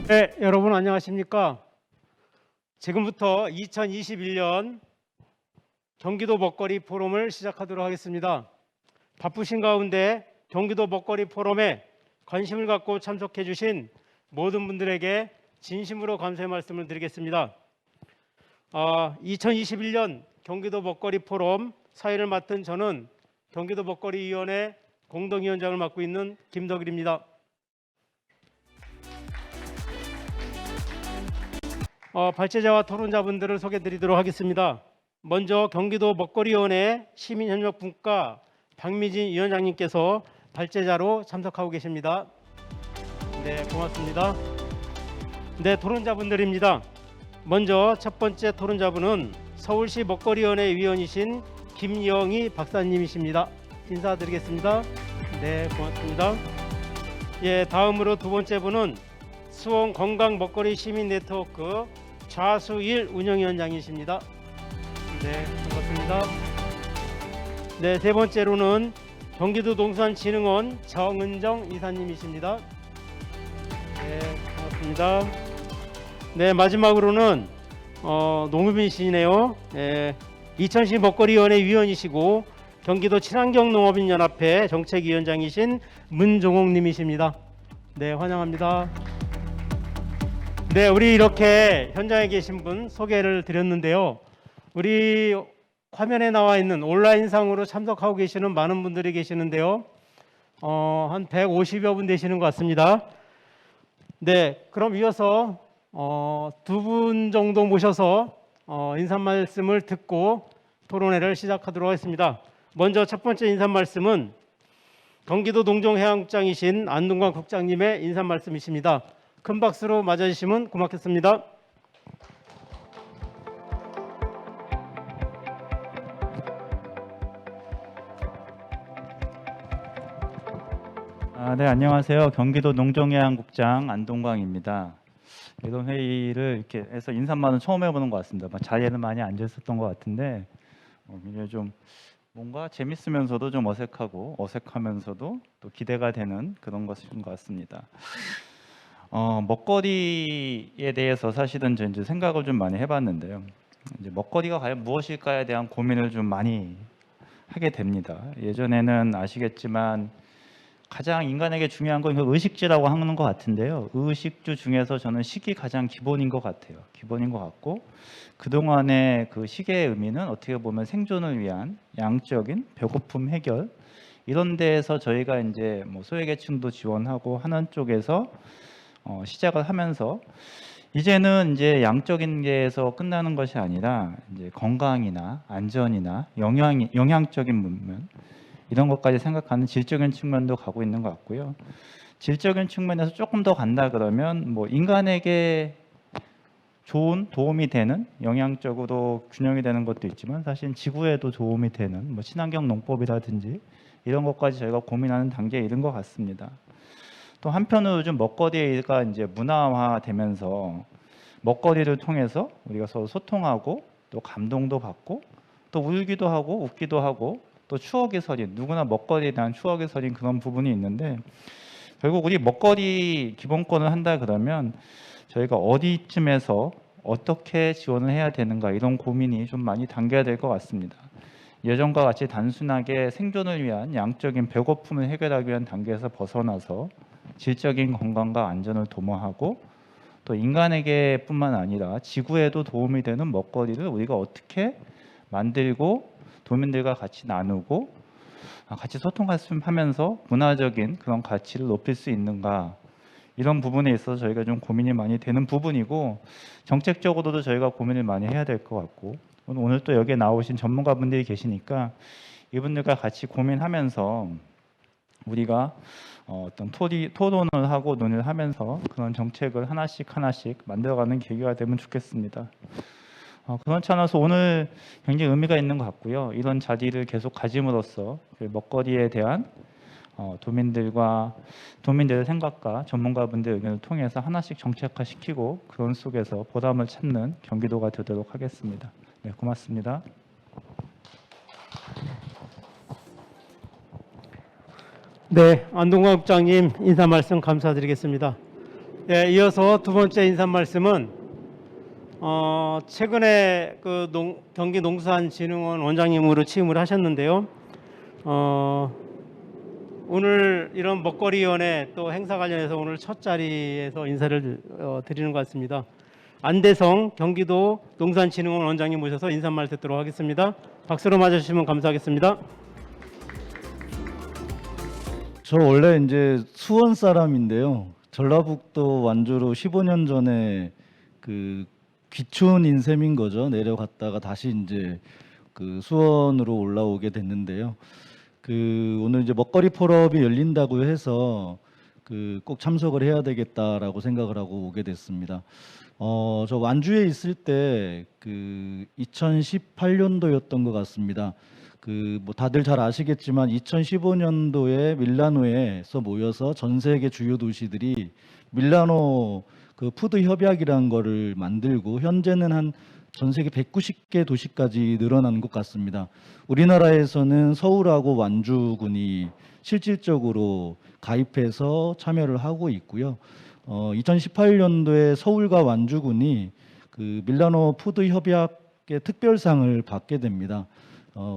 네, 여러분 안녕하십니까? 지금부터 2021년 경기도 먹거리 포럼을 시작하도록 하겠습니다. 바쁘신 가운데 경기도 먹거리 포럼에 관심을 갖고 참석해 주신 모든 분들에게 진심으로 감사의 말씀을 드리겠습니다. 2021년 경기도 먹거리 포럼 사회를 맡은 저는 경기도 먹거리위원회 공동위원장을 맡고 있는 김덕일입니다. 발제자와 토론자분들을 소개드리도록 하겠습니다. 먼저 경기도 먹거리위원회 시민협력분과 박미진 위원장님께서 발제자로 참석하고 계십니다. 네, 고맙습니다. 네, 토론자분들입니다. 먼저 첫 번째 토론자분은 서울시 먹거리위원회 위원이신 김영희 박사님이십니다. 인사드리겠습니다. 네, 고맙습니다. 예, 다음으로 두 번째 분은 수원 건강 먹거리 시민 네트워크 좌수일 운영위원장이십니다. 네, 반갑습니다. 네, 세 번째로는 경기도 농수산진흥원 정은정 이사님이십니다. 네, 반갑습니다. 네, 마지막으로는 농업인이시네요. 이천시 먹거리위원회 위원이시고 경기도 친환경농업인연합회 정책위원장이신 문종옥님이십니다. 네, 환영합니다. 네, 우리 이렇게 현장에 계신 분 소개를 드렸는데요. 우리 화면에 나와 있는 온라인상으로 참석하고 계시는 많은 분들이 계시는데요. 한 150여 분 되시는 것 같습니다. 네, 그럼 이어서 두 분 정도 모셔서 인사 말씀을 듣고 토론회를 시작하도록 하겠습니다. 먼저 첫 번째 인사 말씀은 경기도 농종해양국장이신 안동관 국장님의 인사 말씀이십니다. 큰 박수로 맞아주시면 고맙겠습니다. 네, 안녕하세요. 경기도 농종해양국장 안동광입니다. 이런 회의를 이렇게 해서 인사말은 처음 해보는 것 같습니다. 자리에는 많이 앉아 있었던 것 같은데 굉장히 좀 뭔가 재밌으면서도 좀 어색하고 어색하면서도 또 기대가 되는 그런 것인 것 같습니다. 먹거리에 대해서 사실은 저 이제 생각을 좀 많이 해봤는데요. 이제 먹거리가 과연 무엇일까에 대한 고민을 좀 많이 하게 됩니다. 예전에는 아시겠지만 가장 인간에게 중요한 건 의식주라고 하는 것 같은데요. 의식주 중에서 저는 식이 가장 기본인 것 같아요. 기본인 것 같고 그동안의 그 식의 의미는 어떻게 보면 생존을 위한 양적인 배고픔 해결 이런 데에서 저희가 이제 뭐 소외계층도 지원하고 하는 쪽에서 시작을 하면서 이제는 이제 양적인 데에서 끝나는 것이 아니라 이제 건강이나 안전이나 영양적인 부분 이런 것까지 생각하는 질적인 측면도 가고 있는 것 같고요. 질적인 측면에서 조금 더 간다 그러면 뭐 인간에게 좋은 도움이 되는 영양적으로 균형이 되는 것도 있지만 사실 지구에도 도움이 되는 뭐 친환경 농법이라든지 이런 것까지 저희가 고민하는 단계에 이른 것 같습니다. 또 한편으로 요즘 먹거리가 이제 문화화되면서 먹거리를 통해서 우리가 서로 소통하고 또 감동도 받고 또 울기도 하고 웃기도 하고 또 추억의 서린 누구나 먹거리에 대한 추억의 서린 그런 부분이 있는데 결국 우리 먹거리 기본권을 한다 그러면 저희가 어디쯤에서 어떻게 지원을 해야 되는가 이런 고민이 좀 많이 당겨야 될 것 같습니다. 예전과 같이 단순하게 생존을 위한 양적인 배고픔을 해결하기 위한 단계에서 벗어나서 질적인 건강과 안전을 도모하고 또 인간에게 뿐만 아니라 지구에도 도움이 되는 먹거리를 우리가 어떻게 만들고 도민들과 같이 나누고 같이 소통하면서 문화적인 그런 가치를 높일 수 있는가 이런 부분에 있어서 저희가 좀 고민이 많이 되는 부분이고 정책적으로도 저희가 고민을 많이 해야 될 것 같고 오늘 또 여기에 나오신 전문가분들이 계시니까 이분들과 같이 고민하면서 우리가 어떤 토론을 하고 논의를 하면서 그런 정책을 하나씩 만들어가는 계기가 되면 좋겠습니다. 그렇지 않아서 오늘 굉장히 의미가 있는 것 같고요. 이런 자리를 계속 가짐으로써 그 먹거리에 대한 도민들의 생각과 전문가분들의 의견을 통해서 하나씩 정책화시키고 그런 속에서 보람을 찾는 경기도가 되도록 하겠습니다. 네, 고맙습니다. 네, 안동광 국장님 인사 말씀 감사드리겠습니다. 예, 이어서 두 번째 인사 말씀은 최근에 그 경기 농수산진흥원 원장님으로 취임을 하셨는데요. 오늘 이런 먹거리위원회 또 행사 관련해서 오늘 첫 자리에서 인사를 드리는 것 같습니다. 안대성 경기도 농수산진흥원 원장님 모셔서 인사말 듣도록 하겠습니다. 박수로 맞아주시면 감사하겠습니다. 저 원래 이제 수원 사람인데요. 전라북도 완주로 15년 전에 그 귀촌인 셈인 거죠. 내려갔다가 다시 이제 그 수원으로 올라오게 됐는데요. 그 오늘 이제 먹거리 포럼이 열린다고 해서 그 꼭 참석을 해야 되겠다라고 생각을 하고 오게 됐습니다. 저 완주에 있을 때 그 2018년도였던 것 같습니다. 그 뭐 다들 잘 아시겠지만 2015년도에 밀라노에서 모여서 전 세계 주요 도시들이 밀라노 그 푸드 협약이라는 거를 만들고 현재는 한 전 세계 190개 도시까지 늘어난 것 같습니다. 우리나라에서는 서울하고 완주군이 실질적으로 가입해서 참여를 하고 있고요. 2018년도에 서울과 완주군이 그 밀라노 푸드 협약의 특별상을 받게 됩니다.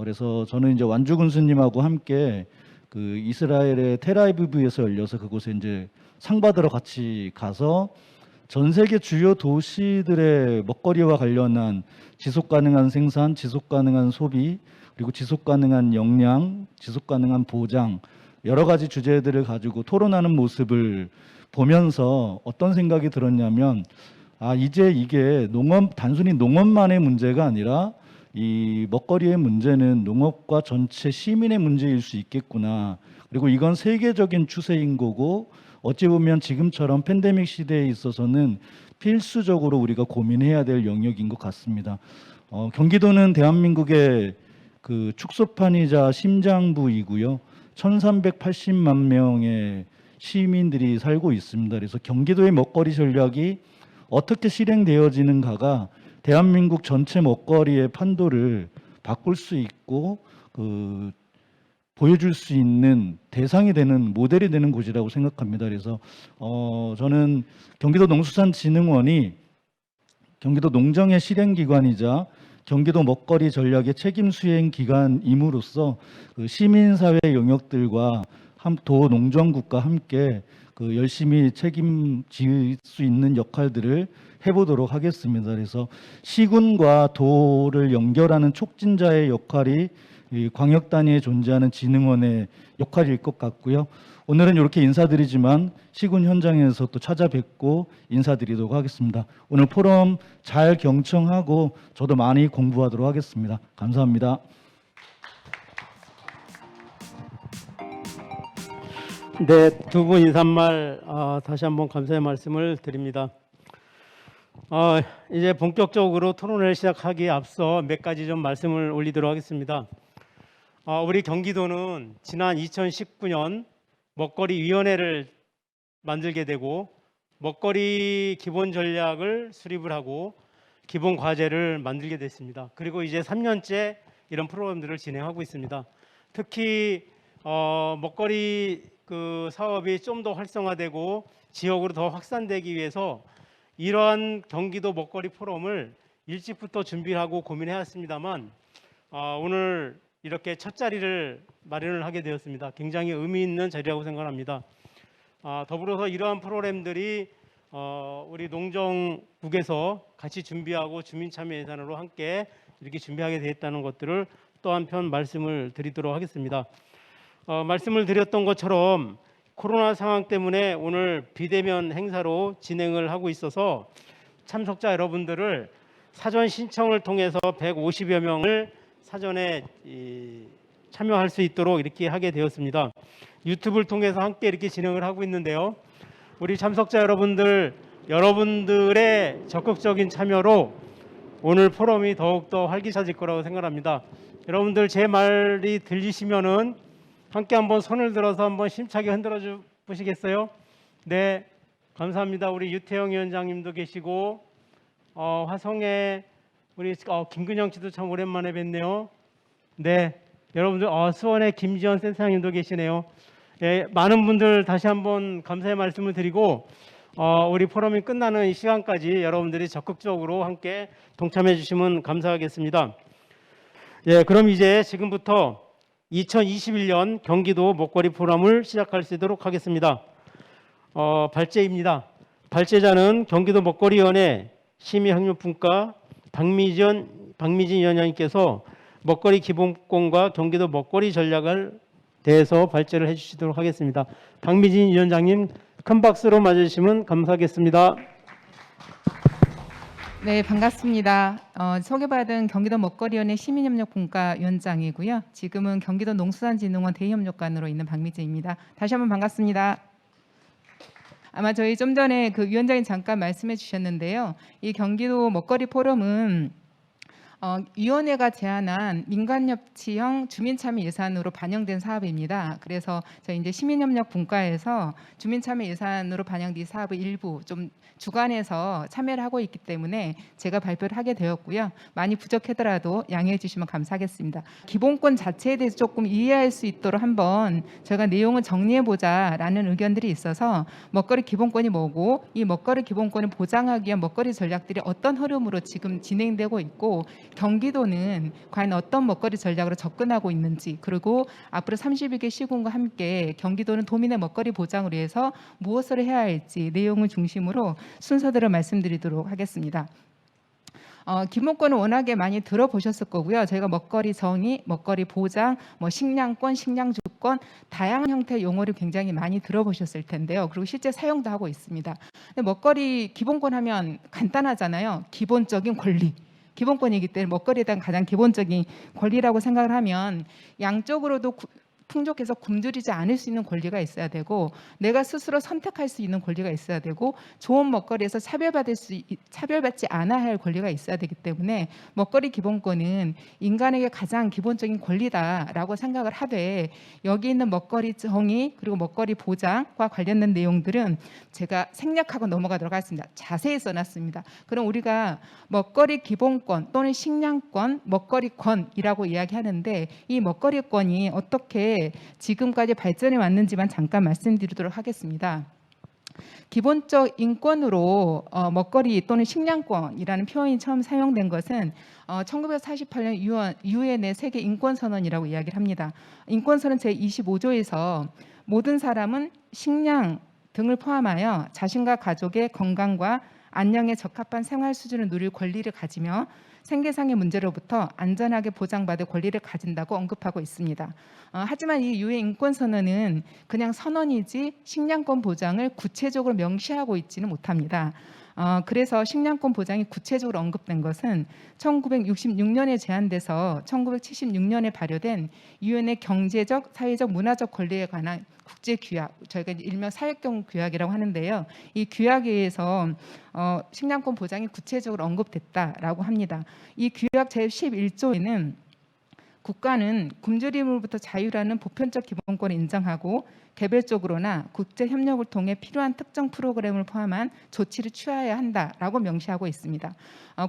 그래서 저는 이제 완주 군수님하고 함께 그 이스라엘의 텔아비브에서 열려서 그곳에 이제 상 받으러 같이 가서 전 세계 주요 도시들의 먹거리와 관련한 지속 가능한 생산, 지속 가능한 소비, 그리고 지속 가능한 영양, 지속 가능한 보장 여러 가지 주제들을 가지고 토론하는 모습을 보면서 어떤 생각이 들었냐면 이제 이게 단순히 농업만의 문제가 아니라 이 먹거리의 문제는 농업과 전체 시민의 문제일 수 있겠구나. 그리고 이건 세계적인 추세인 거고 어찌 보면 지금처럼 팬데믹 시대에 있어서는 필수적으로 우리가 고민해야 될 영역인 것 같습니다. 경기도는 대한민국의 그 축소판이자 심장부이고요. 1380만 명의 시민들이 살고 있습니다. 그래서 경기도의 먹거리 전략이 어떻게 실행되어지는가가 대한민국 전체 먹거리의 판도를 바꿀 수 있고 그 보여줄 수 있는 대상이 되는 모델이 되는 곳이라고 생각합니다. 그래서 저는 경기도 농수산진흥원이 경기도 농정의 실행기관이자 경기도 먹거리 전략의 책임 수행 기관임으로써 그 시민사회 영역들과 도 농정국과 함께 그 열심히 책임질 수 있는 역할들을 해보도록 하겠습니다. 그래서 시군과 도를 연결하는 촉진자의 역할이 이 광역 단위에 존재하는 진흥원의 역할일 것 같고요. 오늘은 이렇게 인사드리지만 시군 현장에서 또 찾아뵙고 인사드리도록 하겠습니다. 오늘 포럼 잘 경청하고 저도 많이 공부하도록 하겠습니다. 감사합니다. 네, 두 분 인사말 다시 한번 감사의 말씀을 드립니다. 이제 본격적으로 토론을 시작하기에 앞서 몇 가지 좀 말씀을 올리도록 하겠습니다. 우리 경기도는 지난 2019년 먹거리위원회를 만들게 되고 먹거리 기본 전략을 수립을 하고 기본 과제를 만들게 됐습니다. 그리고 이제 3년째 이런 프로그램들을 진행하고 있습니다. 특히 먹거리 그 사업이 좀 더 활성화되고 지역으로 더 확산되기 위해서 이러한 경기도 먹거리 포럼을 일찍부터 준비하고 고민해 왔습니다만 오늘 이렇게 첫 자리를 마련을 하게 되었습니다. 굉장히 의미 있는 자리라고 생각합니다. 더불어서 이러한 프로그램들이 우리 농정국에서 같이 준비하고 주민참여 예산으로 함께 이렇게 준비하게 되었다는 것들을 또 한편 말씀을 드리도록 하겠습니다. 말씀을 드렸던 것처럼 코로나 상황 때문에 오늘 비대면 행사로 진행을 하고 있어서 참석자 여러분들을 사전 신청을 통해서 150여 명을 사전에 참여할 수 있도록 이렇게 하게 되었습니다. 유튜브를 통해서 함께 이렇게 진행을 하고 있는데요. 우리 참석자 여러분들의 적극적인 참여로 오늘 포럼이 더욱더 활기차질 거라고 생각합니다. 여러분들 제 말이 들리시면은 함께 한번 손을 들어서 한번 힘차게 흔들어 보시겠어요? 네, 감사합니다. 우리 유태영 위원장님도 계시고 화성에 우리 김근영 씨도 참 오랜만에 뵙네요. 네, 여러분들 수원에 김지원 센터장님도 계시네요. 예, 많은 분들 다시 한번 감사의 말씀을 드리고 우리 포럼이 끝나는 이 시간까지 여러분들이 적극적으로 함께 동참해 주시면 감사하겠습니다. 예, 그럼 이제 지금부터 2021년 경기도 먹거리 포럼을 시작할 수 있도록 하겠습니다. 발제입니다. 발제자는 경기도 먹거리위원회 심의학력분과 박미진 위원장님께서 먹거리 기본권과 경기도 먹거리 전략을 대해서 발제를 해주시도록 하겠습니다. 박미진 위원장님 큰 박수로 맞아주시면 감사하겠습니다. 네, 반갑습니다. 소개받은 경기도 먹거리위원회 시민협력분과 위원장이고요. 지금은 경기도 농수산진흥원 대의협력관으로 있는 박미진입니다. 다시 한번 반갑습니다. 아마 저희 좀 전에 그 위원장님 잠깐 말씀해 주셨는데요. 이 경기도 먹거리 포럼은 위원회가 제안한 민간협치형 주민참여 예산으로 반영된 사업입니다. 그래서 저희 이제 시민협력 분과에서 주민참여 예산으로 반영된 사업의 일부 좀 주관해서 참여를 하고 있기 때문에 제가 발표를 하게 되었고요. 많이 부족하더라도 양해해 주시면 감사하겠습니다. 기본권 자체에 대해서 조금 이해할 수 있도록 한번 제가 내용을 정리해 보자라는 의견들이 있어서 먹거리 기본권이 뭐고 이 먹거리 기본권을 보장하기 위한 먹거리 전략들이 어떤 흐름으로 지금 진행되고 있고 경기도는 과연 어떤 먹거리 전략으로 접근하고 있는지 그리고 앞으로 31개 시군과 함께 경기도는 도민의 먹거리 보장을 위해서 무엇을 해야 할지 내용을 중심으로 순서대로 말씀드리도록 하겠습니다. 기본권은 워낙에 많이 들어보셨을 거고요. 저희가 먹거리 정의, 먹거리 보장, 식량권, 식량주권 다양한 형태의 용어를 굉장히 많이 들어보셨을 텐데요. 그리고 실제 사용도 하고 있습니다. 근데 먹거리 기본권 하면 간단하잖아요. 기본적인 권리. 기본권이기 때문에 먹거리에 대한 가장 기본적인 권리라고 생각을 하면 양쪽으로도 풍족해서 굶주리지 않을 수 있는 권리가 있어야 되고 내가 스스로 선택할 수 있는 권리가 있어야 되고 좋은 먹거리에서 차별받지 않아야 할 권리가 있어야 되기 때문에 먹거리 기본권은 인간에게 가장 기본적인 권리다라고 생각을 하되 여기 있는 먹거리 정의 그리고 먹거리 보장과 관련된 내용들은 제가 생략하고 넘어가도록 하겠습니다. 자세히 써놨습니다. 그럼 우리가 먹거리 기본권 또는 식량권, 먹거리권이라고 이야기하는데 이 먹거리권이 어떻게 지금까지 발전해 왔는지만 잠깐 말씀드리도록 하겠습니다. 기본적 인권으로 먹거리 또는 식량권이라는 표현이 처음 사용된 것은 1948년 유엔의 세계 인권선언이라고 이야기를 합니다. 인권선언 제25조에서 모든 사람은 식량 등을 포함하여 자신과 가족의 건강과 안녕에 적합한 생활 수준을 누릴 권리를 가지며 생계상의 문제로부터 안전하게 보장받을 권리를 가진다고 언급하고 있습니다. 하지만 이 유엔 인권선언은 그냥 선언이지 식량권 보장을 구체적으로 명시하고 있지는 못합니다. 그래서 식량권 보장이 구체적으로 언급된 것은 1966년에 제안돼서 1976년에 발효된 유엔의 경제적, 사회적, 문화적 권리에 관한 국제 규약, 저희가 일명 사회경 규약이라고 하는데요. 이 규약에 의해서 식량권 보장이 구체적으로 언급됐다라고 합니다. 이 규약 제11조에는 국가는 굶주림으로부터 자유라는 보편적 기본권을 인정하고 개별적으로나 국제 협력을 통해 필요한 특정 프로그램을 포함한 조치를 취하여야 한다라고 명시하고 있습니다.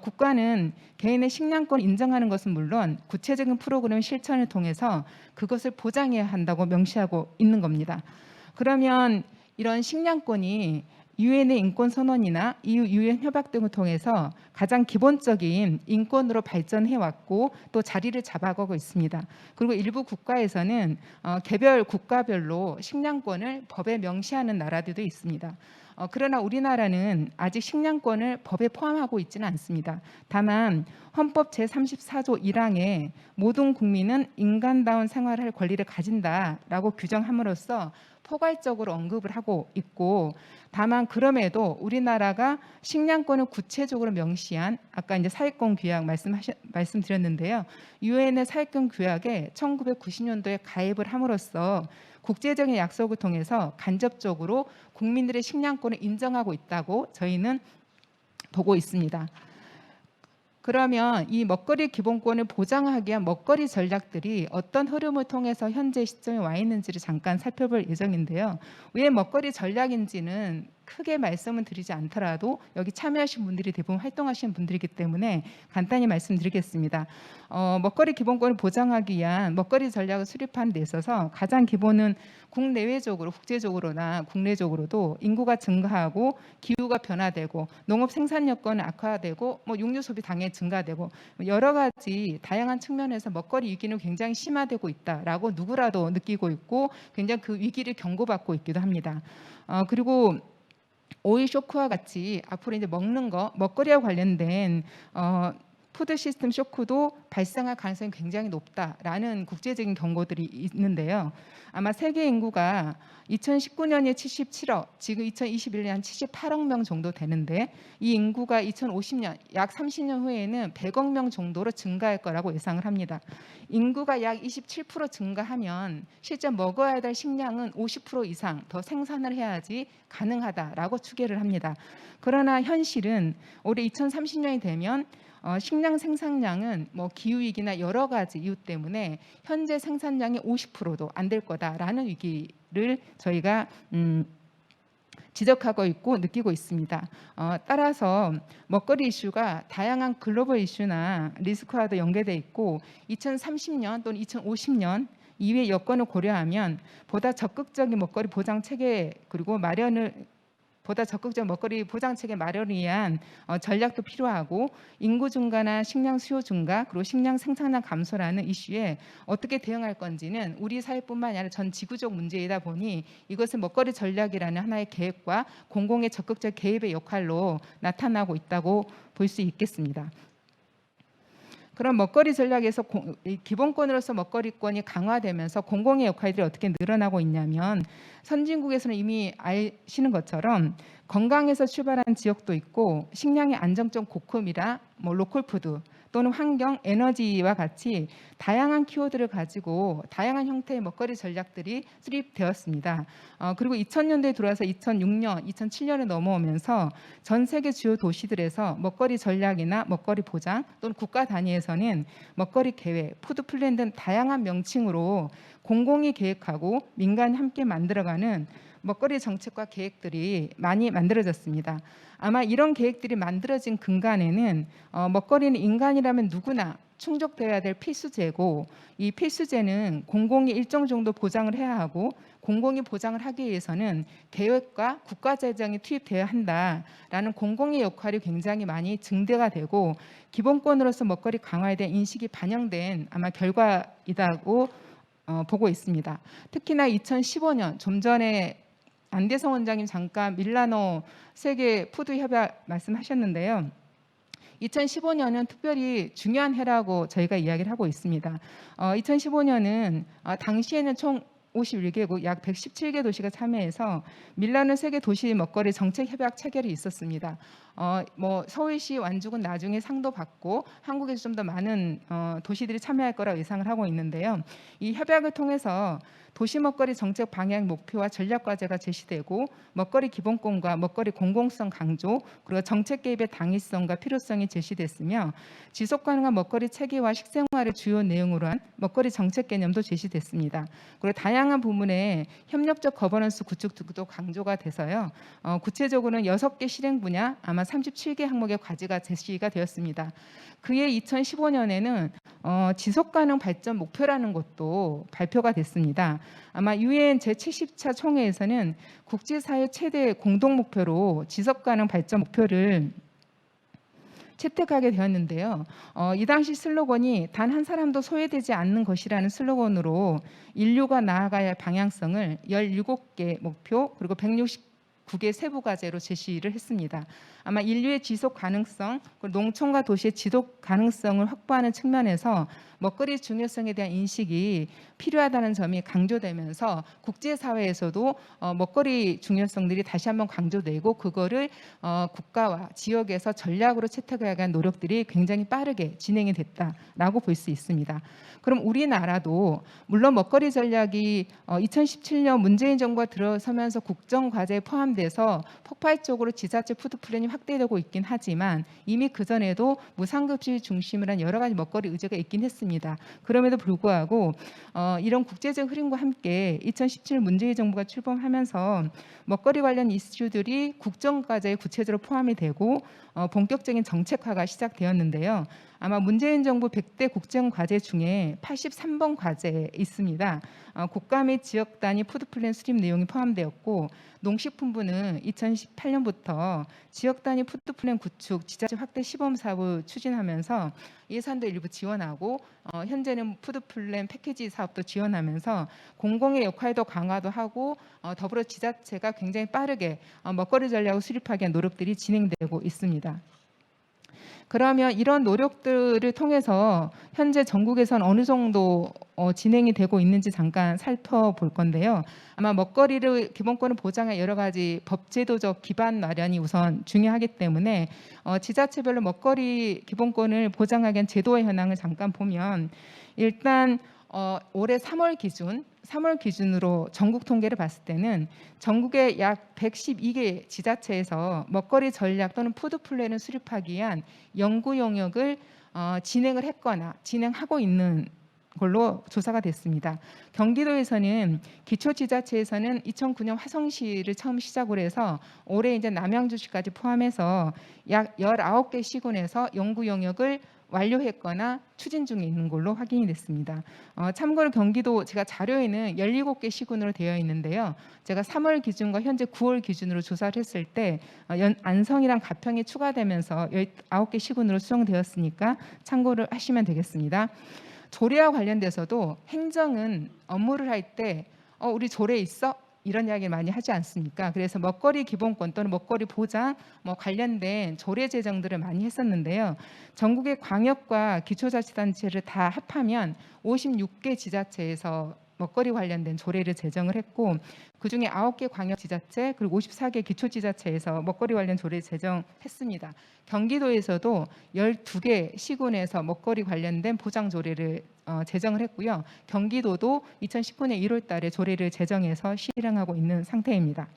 국가는 개인의 식량권을 인정하는 것은 물론 구체적인 프로그램 실천을 통해서 그것을 보장해야 한다고 명시하고 있는 겁니다. 그러면 이런 식량권이 유엔의 인권선언이나 EU 유엔 협약 등을 통해서 가장 기본적인 인권으로 발전해 왔고 또 자리를 잡아가고 있습니다. 그리고 일부 국가에서는 개별 국가별로 식량권을 법에 명시하는 나라들도 있습니다. 그러나 우리나라는 아직 식량권을 법에 포함하고 있지는 않습니다. 다만 헌법 제34조 1항에 모든 국민은 인간다운 생활할 권리를 가진다라고 규정함으로써 포괄적으로 언급을 하고 있고 다만 그럼에도 우리나라가 식량권을 구체적으로 명시한 아까 이제 사회권 규약 말씀드렸는데요. 유엔의 사회권 규약에 1990년도에 가입을 함으로써 국제적인 약속을 통해서 간접적으로 국민들의 식량권을 인정하고 있다고 저희는 보고 있습니다. 그러면 이 먹거리 기본권을 보장하기 위한 먹거리 전략들이 어떤 흐름을 통해서 현재 시점에 와 있는지를 잠깐 살펴볼 예정인데요. 왜 먹거리 전략인지는 크게 말씀은 드리지 않더라도 여기 참여하신 분들이 대부분 활동하시는 분들이기 때문에 간단히 말씀드리겠습니다. 먹거리 기본권을 보장하기 위한 먹거리 전략을 수립하는 데 있어서 가장 기본은 국내외적으로 국제적으로나 국내적으로도 인구가 증가하고 기후가 변화되고 농업 생산 여건은 악화되고 육류 소비 당연히 증가되고 여러 가지 다양한 측면에서 먹거리 위기는 굉장히 심화되고 있다라고 누구라도 느끼고 있고 굉장히 그 위기를 경고받고 있기도 합니다. 그리고 오일 쇼크와 같이 앞으로 이제 먹는 거 먹거리와 관련된 푸드 시스템 쇼크도 발생할 가능성이 굉장히 높다라는 국제적인 경고들이 있는데요. 아마 세계 인구가 2019년에 77억, 지금 2021년에 한 78억 명 정도 되는데 이 인구가 2050년, 약 30년 후에는 100억 명 정도로 증가할 거라고 예상을 합니다. 인구가 약 27% 증가하면 실제 먹어야 될 식량은 50% 이상 더 생산을 해야지 가능하다라고 추계를 합니다. 그러나 현실은 올해 2030년이 되면 식량 생산량은 기후위기나 여러 가지 이유 때문에 현재 생산량의 50%도 안 될 거다라는 위기를 저희가 지적하고 있고 느끼고 있습니다. 따라서 먹거리 이슈가 다양한 글로벌 이슈나 리스크와도 연계돼 있고 2030년 또는 2050년 이후의 여건을 고려하면 보다 적극적인 먹거리 보장 체계 그리고 보다 적극적 먹거리 보장 체계 마련을 위한 전략도 필요하고 인구 증가나 식량 수요 증가 그리고 식량 생산량 감소라는 이슈에 어떻게 대응할 건지는 우리 사회뿐만 아니라 전 지구적 문제이다 보니 이것은 먹거리 전략이라는 하나의 계획과 공공의 적극적 개입의 역할로 나타나고 있다고 볼 수 있겠습니다. 그런 먹거리 전략에서 기본권으로서 먹거리권이 강화되면서 공공의 역할들이 어떻게 늘어나고 있냐면 선진국에서는 이미 아시는 것처럼 건강에서 출발한 지역도 있고 식량의 안정적 고품이라 로컬푸드 또는 환경, 에너지와 같이 다양한 키워드를 가지고 다양한 형태의 먹거리 전략들이 수립되었습니다. 그리고 2000년대에 들어와서 2006년, 2007년에 넘어오면서 전 세계 주요 도시들에서 먹거리 전략이나 먹거리 보장 또는 국가 단위에서는 먹거리 계획, 푸드 플랜 등 다양한 명칭으로 공공이 계획하고 민간이 함께 만들어가는 먹거리 정책과 계획들이 많이 만들어졌습니다. 아마 이런 계획들이 만들어진 근간에는 먹거리는 인간이라면 누구나 충족되어야 될 필수제고 이 필수제는 공공이 일정 정도 보장을 해야 하고 공공이 보장을 하기 위해서는 계획과 국가 재정이 투입되어야 한다라는 공공의 역할이 굉장히 많이 증대가 되고 기본권으로서 먹거리 강화에 대한 인식이 반영된 아마 결과이다고 보고 있습니다. 특히나 2015년 좀 전에 안대성 원장님 잠깐 밀라노 세계 푸드 협약 말씀하셨는데요. 2015년은 특별히 중요한 해라고 저희가 이야기를 하고 있습니다. 2015년은 당시에는 총 51개국 약 117개 도시가 참여해서 밀라노 세계 도시 먹거리 정책 협약 체결이 있었습니다. 서울시 완주군 나중에 상도 받고 한국에서 좀 더 많은 도시들이 참여할 거라고 예상을 하고 있는데요. 이 협약을 통해서 도시 먹거리 정책 방향 목표와 전략 과제가 제시되고 먹거리 기본권과 먹거리 공공성 강조 그리고 정책 개입의 당위성과 필요성이 제시됐으며 지속 가능한 먹거리 체계와 식생활의 주요 내용으로 한 먹거리 정책 개념도 제시됐습니다. 그리고 다양한 부문의 협력적 거버넌스 구축 등도 강조가 돼서요. 구체적으로는 6개 실행 분야 아마 37개 항목의 과제가 제시가 되었습니다. 그해 2015년에는 지속가능 발전 목표라는 것도 발표가 됐습니다. 아마 유엔 제70차 총회에서는 국제사회 최대 공동 목표로 지속가능 발전 목표를 채택하게 되었는데요. 이 당시 슬로건이 단 한 사람도 소외되지 않는 것이라는 슬로건으로 인류가 나아가야 할 방향성을 17개 목표 그리고 169개 세부 과제로 제시를 했습니다. 아마 인류의 지속 가능성, 농촌과 도시의 지속 가능성을 확보하는 측면에서 먹거리 중요성에 대한 인식이 필요하다는 점이 강조되면서 국제사회에서도 먹거리 중요성들이 다시 한번 강조되고 그거를 국가와 지역에서 전략으로 채택하기 위한 노력들이 굉장히 빠르게 진행이 됐다라고 볼 수 있습니다. 그럼 우리나라도 물론 먹거리 전략이 2017년 문재인 정부가 들어서면서 국정과제에 포함돼서 폭발적으로 지자체 푸드 플랜이 확대되고 있긴 하지만 이미 그 전에도 무상급식 중심으로 한 여러 가지 먹거리 의제가 있긴 했습니다. 그럼에도 불구하고 이런 국제적 흐름과 함께 2017 문재인 정부가 출범하면서 먹거리 관련 이슈들이 국정과제에 구체적으로 포함이 되고 본격적인 정책화가 시작되었는데요. 아마 문재인 정부 100대 국정과제 중에 83번 과제에 있습니다. 국가 및 지역 단위 푸드플랜 수립 내용이 포함되었고 농식품부는 2018년부터 지역 단위 푸드플랜 구축, 지자체 확대 시범 사업을 추진하면서 예산도 일부 지원하고 현재는 푸드플랜 패키지 사업도 지원하면서 공공의 역할도 강화도 하고 더불어 지자체가 굉장히 빠르게 먹거리 전략을 수립하기 위한 노력들이 진행되고 있습니다. 그러면 이런 노력들을 통해서 현재 전국에선 어느 정도 진행이 되고 있는지 잠깐 살펴볼 건데요. 아마 먹거리를 기본권을 보장할 여러 가지 법제도적 기반 마련이 우선 중요하기 때문에 지자체별로 먹거리 기본권을 보장하기 위한 제도의 현황을 잠깐 보면 일단 올해 3월 기준으로 전국 통계를 봤을 때는 전국의 약 112개 지자체에서 먹거리 전략 또는 푸드 플랜을 수립하기 위한 연구 용역을 진행을 했거나 진행하고 있는 걸로 조사가 됐습니다. 경기도에서는 기초지자체에서는 2009년 화성시를 처음 시작으로 해서 올해 이제 남양주시까지 포함해서 약 19개 시군에서 연구 용역을 완료했거나 추진 중에 있는 걸로 확인이 됐습니다. 참고로 경기도 제가 자료에는 17개 시군으로 되어 있는데요. 제가 3월 기준과 현재 9월 기준으로 조사를 했을 때 안성이랑 가평이 추가되면서 19개 시군으로 수정되었으니까 참고를 하시면 되겠습니다. 조례와 관련돼서도 행정은 업무를 할 때 우리 조례 있어? 이런 이야기를 많이 하지 않습니까? 그래서 먹거리 기본권 또는 먹거리 보장 관련된 조례 제정들을 많이 했었는데요. 전국의 광역과 기초자치단체를 다 합하면 56개 지자체에서 먹거리 관련된 조례를 제정을 했고 그중에 9개 광역지자체 그리고 54개 기초지자체에서 먹거리 관련 조례를 제정했습니다. 경기도에서도 12개 시군에서 먹거리 관련된 보장 조례를 제정을 했고요. 경기도도 2019년 1월 달에 조례를 제정해서 실행하고 있는 상태입니다.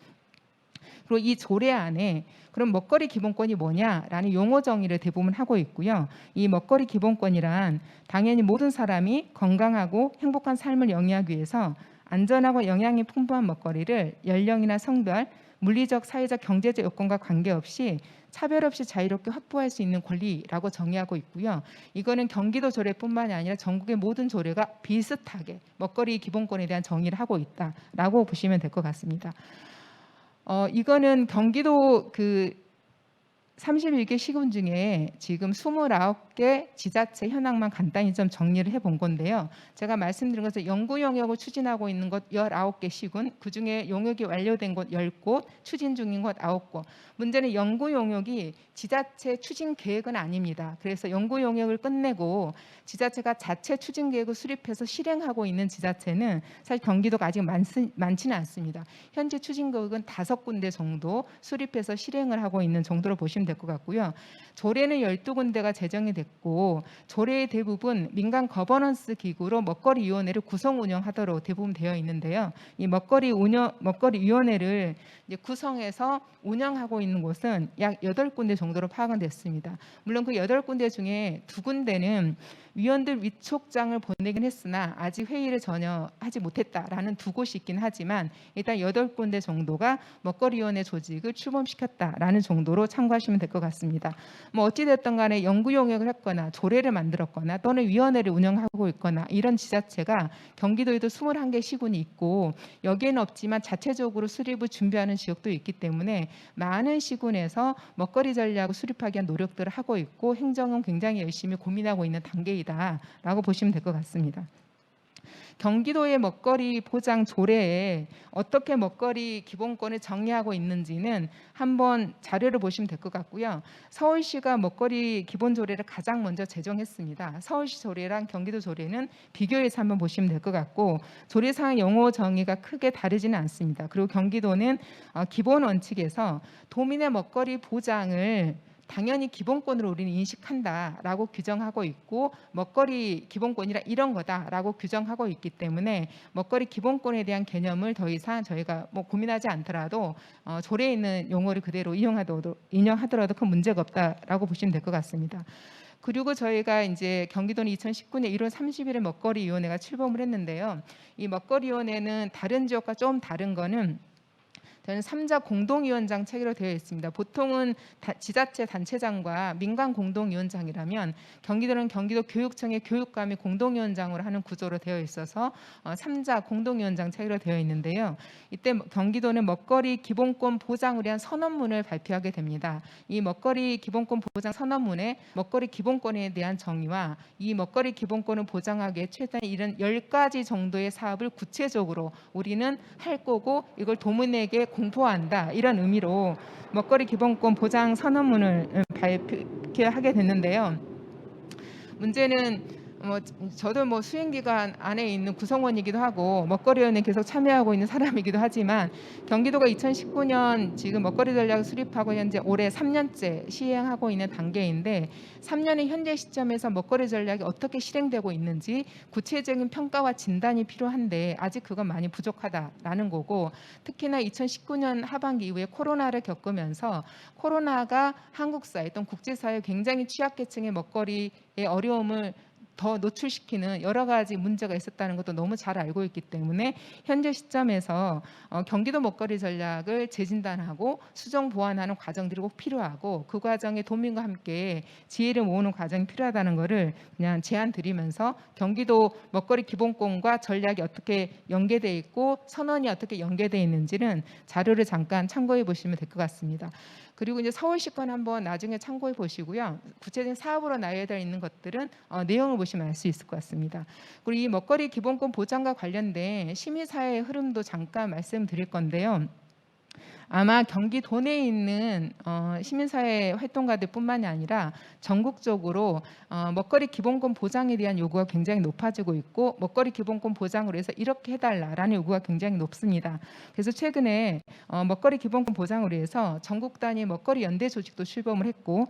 그리고 이 조례 안에 그럼 먹거리 기본권이 뭐냐라는 용어 정의를 대부분 하고 있고요. 이 먹거리 기본권이란 당연히 모든 사람이 건강하고 행복한 삶을 영위하기 위해서 안전하고 영양이 풍부한 먹거리를 연령이나 성별, 물리적, 사회적, 경제적 요건과 관계없이 차별 없이 자유롭게 확보할 수 있는 권리라고 정의하고 있고요. 이거는 경기도 조례뿐만이 아니라 전국의 모든 조례가 비슷하게 먹거리 기본권에 대한 정의를 하고 있다라고 보시면 될 것 같습니다. 이거는 경기도 31개 시군 중에 지금 29개 지자체 현황만 간단히 좀 정리를 해본 건데요. 제가 말씀드린 것은 연구 용역을 추진하고 있는 곳 19개 시군, 그중에 용역이 완료된 곳 10곳, 추진 중인 곳 9곳. 문제는 연구 용역이 지자체 추진 계획은 아닙니다. 그래서 연구 용역을 끝내고 지자체가 자체 추진 계획을 수립해서 실행하고 있는 지자체는 사실 경기도가 아직 많지는 않습니다. 현재 추진 계획은 5군데 정도 수립해서 실행을 하고 있는 정도로 보시면 될 것 같고요. 조례는 12군데가 제정이 됐고 조례의 대부분 민간 거버넌스 기구로 먹거리위원회를 구성 운영하도록 대부분 되어 있는데요. 이 먹거리위원회를 이제 구성해서 운영하고 있는 곳은 약 8군데 정도로 파악은 됐습니다. 물론 그 8군데 중에 2군데는 위원들 위촉장을 보내긴 했으나 아직 회의를 전혀 하지 못했다라는 2곳이 있긴 하지만 일단 8군데 정도가 먹거리위원회 조직을 출범시켰다라는 정도로 참고하시면 될 것 같습니다. 어찌됐든 간에 연구 용역을 했거나 조례를 만들었거나 또는 위원회를 운영하고 있거나 이런 지자체가 경기도에도 21개 시군이 있고 여기에는 없지만 자체적으로 수립을 준비하는 지역도 있기 때문에 많은 시군에서 먹거리 전략을 수립하기 위한 노력들을 하고 있고 행정은 굉장히 열심히 고민하고 있는 단계이다라고 보시면 될 것 같습니다. 경기도의 먹거리 보장 조례에 어떻게 먹거리 기본권을 정의하고 있는지는 한번 자료를 보시면 될 것 같고요. 서울시가 먹거리 기본 조례를 가장 먼저 제정했습니다. 서울시 조례랑 경기도 조례는 비교해서 한번 보시면 될 것 같고 조례상 용어 정의가 크게 다르지는 않습니다. 그리고 경기도는 기본 원칙에서 도민의 먹거리 보장을 당연히 기본권으로 우리는 인식한다라고 규정하고 있고 먹거리 기본권이라 이런 거다라고 규정하고 있기 때문에 먹거리 기본권에 대한 개념을 더 이상 저희가 뭐 고민하지 않더라도 조례에 있는 용어를 그대로 인용하더라도 큰 문제가 없다라고 보시면 될 것 같습니다. 그리고 저희가 이제 경기도는 2019년 1월 30일에 먹거리위원회가 출범을 했는데요. 이 먹거리위원회는 다른 지역과 좀 다른 거는 저는 3자 공동위원장 체계로 되어 있습니다. 보통은 지자체 단체장과 민간 공동위원장이라면 경기도는 경기도 교육청의 교육감이 공동위원장으로 하는 구조로 되어 있어서 3자 공동위원장 체계로 되어 있는데요. 이때 경기도는 먹거리 기본권 보장을 위한 선언문을 발표하게 됩니다. 이 먹거리 기본권 보장 선언문에 먹거리 기본권에 대한 정의와 이 먹거리 기본권을 보장하기 위해 최대한 이런 10가지 정도의 사업을 구체적으로 우리는 할 거고 이걸 도민에게 공포한다 이런 의미로 먹거리 기본권 보장 선언문을 발표하게 됐는데요. 문제는 저도 수행기관 안에 있는 구성원이기도 하고 먹거리위원회에 계속 참여하고 있는 사람이기도 하지만 경기도가 2019년 지금 먹거리 전략을 수립하고 현재 올해 3년째 시행하고 있는 단계인데 3년의 현재 시점에서 먹거리 전략이 어떻게 실행되고 있는지 구체적인 평가와 진단이 필요한데 아직 그건 많이 부족하다라는 거고 특히나 2019년 하반기 이후에 코로나를 겪으면서 코로나가 한국 사회 또는 국제사회 굉장히 취약계층의 먹거리의 어려움을 더 노출시키는 여러 가지 문제가 있었다는 것도 너무 잘 알고 있기 때문에 현재 시점에서 경기도 먹거리 전략을 재진단하고 수정 보완하는 과정들이 꼭 필요하고 그 과정에 도민과 함께 지혜를 모으는 과정이 필요하다는 것을 그냥 제안 드리면서 경기도 먹거리 기본권과 전략이 어떻게 연계되어 있고 선언이 어떻게 연계되어 있는지는 자료를 잠깐 참고해 보시면 될 것 같습니다. 그리고 이제 서울시권 한번 나중에 참고해 보시고요. 구체적인 사업으로 나열되어 있는 것들은 내용을 보시면 알 수 있을 것 같습니다. 그리고 이 먹거리 기본권 보장과 관련된 시민사회의 흐름도 잠깐 말씀드릴 건데요. 아마 경기도 내에 있는 시민사회 활동가들뿐만이 아니라 전국적으로 먹거리 기본권 보장에 대한 요구가 굉장히 높아지고 있고 먹거리 기본권 보장으로 해서 이렇게 해달라라는 요구가 굉장히 높습니다. 그래서 최근에 먹거리 기본권 보장으로 해서 전국 단위 먹거리 연대 조직도 출범을 했고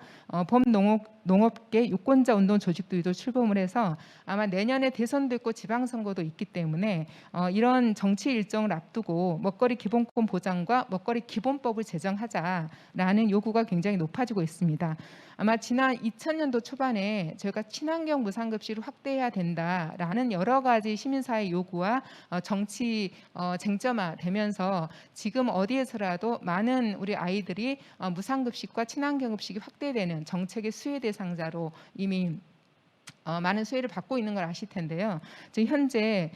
범농업계 유권자 운동 조직도 출범을 해서 아마 내년에 대선도 있고 지방선거도 있기 때문에 이런 정치 일정을 앞두고 먹거리 기본권 보장과 먹거리 기본법을 제정하자라는 요구가 굉장히 높아지고 있습니다. 아마 지난 2000년도 초반에 저희가 친환경 무상급식을 확대해야 된다라는 여러 가지 시민사회 요구와 정치 쟁점화되면서 지금 어디에서라도 많은 우리 아이들이 무상급식과 친환경급식이 확대되는 정책의 수혜 대상자로 이미 많은 수혜를 받고 있는 걸 아실 텐데요. 지금 현재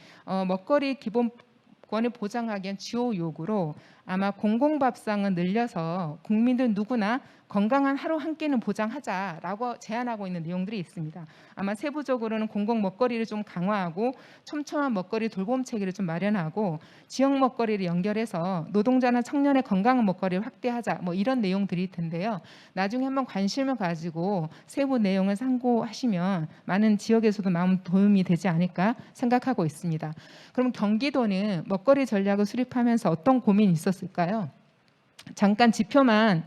먹거리 기본권을 보장하기 위한 주요 요구로 아마 공공밥상은 늘려서 국민들 누구나 건강한 하루 한 끼는 보장하자라고 제안하고 있는 내용들이 있습니다. 아마 세부적으로는 공공 먹거리를 좀 강화하고 촘촘한 먹거리 돌봄 체계를 좀 마련하고 지역 먹거리를 연결해서 노동자나 청년의 건강한 먹거리를 확대하자 이런 내용들일 텐데요. 나중에 한번 관심을 가지고 세부 내용을 참고하시면 많은 지역에서도 마음 도움이 되지 않을까 생각하고 있습니다. 그럼 경기도는 먹거리 전략을 수립하면서 어떤 고민이 있었을까요? 잠깐 지표만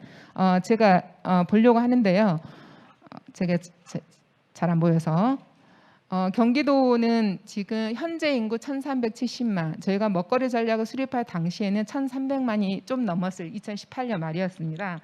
제가 보려고 하는데요. 제가 잘 안 보여서 경기도는 지금 현재 인구 1,370만, 저희가 먹거리 전략을 수립할 당시에는 1,300만이 좀 넘었을 2018년 말이었습니다.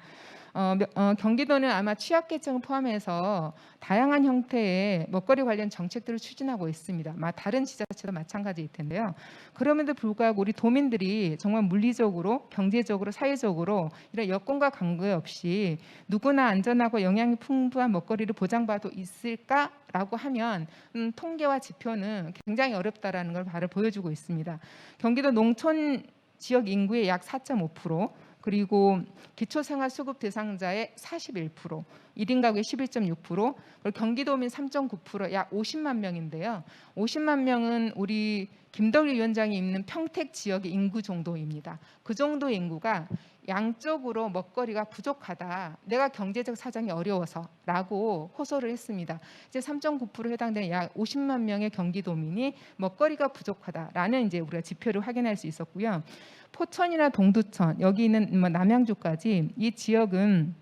경기도는 아마 취약계층을 포함해서 다양한 형태의 먹거리 관련 정책들을 추진하고 있습니다. 다른 지자체도 마찬가지일 텐데요. 그럼에도 불구하고 우리 도민들이 정말 물리적으로, 경제적으로, 사회적으로 이런 여건과 관계없이 누구나 안전하고 영양이 풍부한 먹거리를 보장받고 있을까라고 하면 통계와 지표는 굉장히 어렵다라는 걸 바로 보여주고 있습니다. 경기도 농촌 지역 인구의 약 4.5%, 그리고 기초생활수급 대상자의 41%, 1인 가구의 11.6%, 그리고 경기도민 3.9%, 약 50만 명인데요. 50만 명은 우리 김덕일 위원장이 있는 평택 지역의 인구 정도입니다. 그 정도 인구가 양쪽으로 먹거리가 부족하다. 내가 경제적 사정이 어려워서라고 호소를 했습니다. 이제 3.9% 해당되는 약 50만 명의 경기도민이 먹거리가 부족하다라는 이제 우리가 지표를 확인할 수 있었고요. 포천이나 동두천, 여기 있는 남양주까지 이 지역은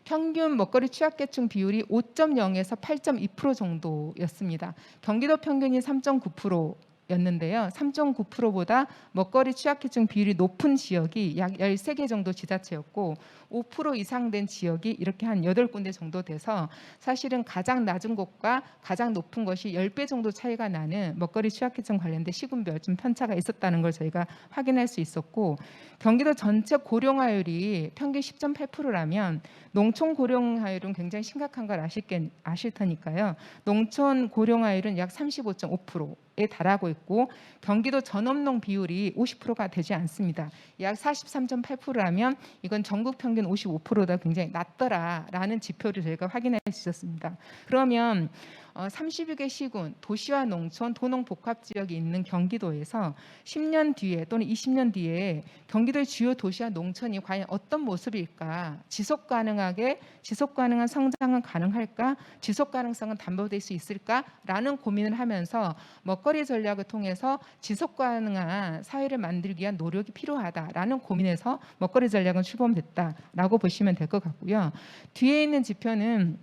평균 먹거리 취약계층 비율이 5.0에서 8.2% 정도였습니다. 경기도 평균이 3.9%였는데요. 3.9%보다 먹거리 취약계층 비율이 높은 지역이 약 13개 정도 지자체였고 5% 이상 된 지역이 이렇게 한 8군데 정도 돼서 사실은 가장 낮은 곳과 가장 높은 것이 10배 정도 차이가 나는 먹거리 취약계층 관련된 시군별 좀 편차가 있었다는 걸 저희가 확인할 수 있었고, 경기도 전체 고령화율이 평균 10.8%라면 농촌 고령화율은 굉장히 심각한 걸 아실 테니까요. 농촌 고령화율은 약 35.5%에 달하고 있고 경기도 전업농 비율이 50%가 되지 않습니다. 약 43.8%라면 이건 전국 평균 55%다 굉장히 낮더라라는 지표를 저희가 확인할 수 있었습니다. 그러면 32개 시군, 도시와 농촌, 도농 복합 지역이 있는 경기도에서 10년 뒤에 또는 20년 뒤에 경기도의 주요 도시와 농촌이 과연 어떤 모습일까? 지속 가능한 성장은 가능할까? 지속 가능성은 담보될 수 있을까라는 고민을 하면서 먹거리 전략을 통해서 지속 가능한 사회를 만들기 위한 노력이 필요하다라는 고민에서 먹거리 전략은 출범됐다라고 보시면 될 것 같고요. 뒤에 있는 지표는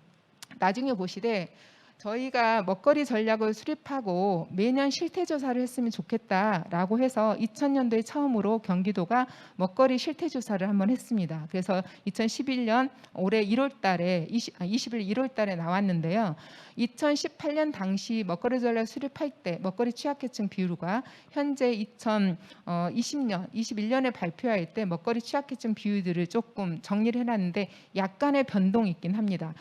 나중에 보시되 저희가 먹거리 전략을 수립하고 매년 실태조사를 했으면 좋겠다라고 해서 2000년도에 처음으로 경기도가 먹거리 실태조사를 한번 했습니다. 그래서 2011년 올해 21일 1월 달에 나왔는데요. 2018년 당시 먹거리 전략 수립할 때 먹거리 취약계층 비율과 현재 21년에 발표할 때 먹거리 취약계층 비율들을 조금 정리를 해놨는데 약간의 변동이 있긴 합니다.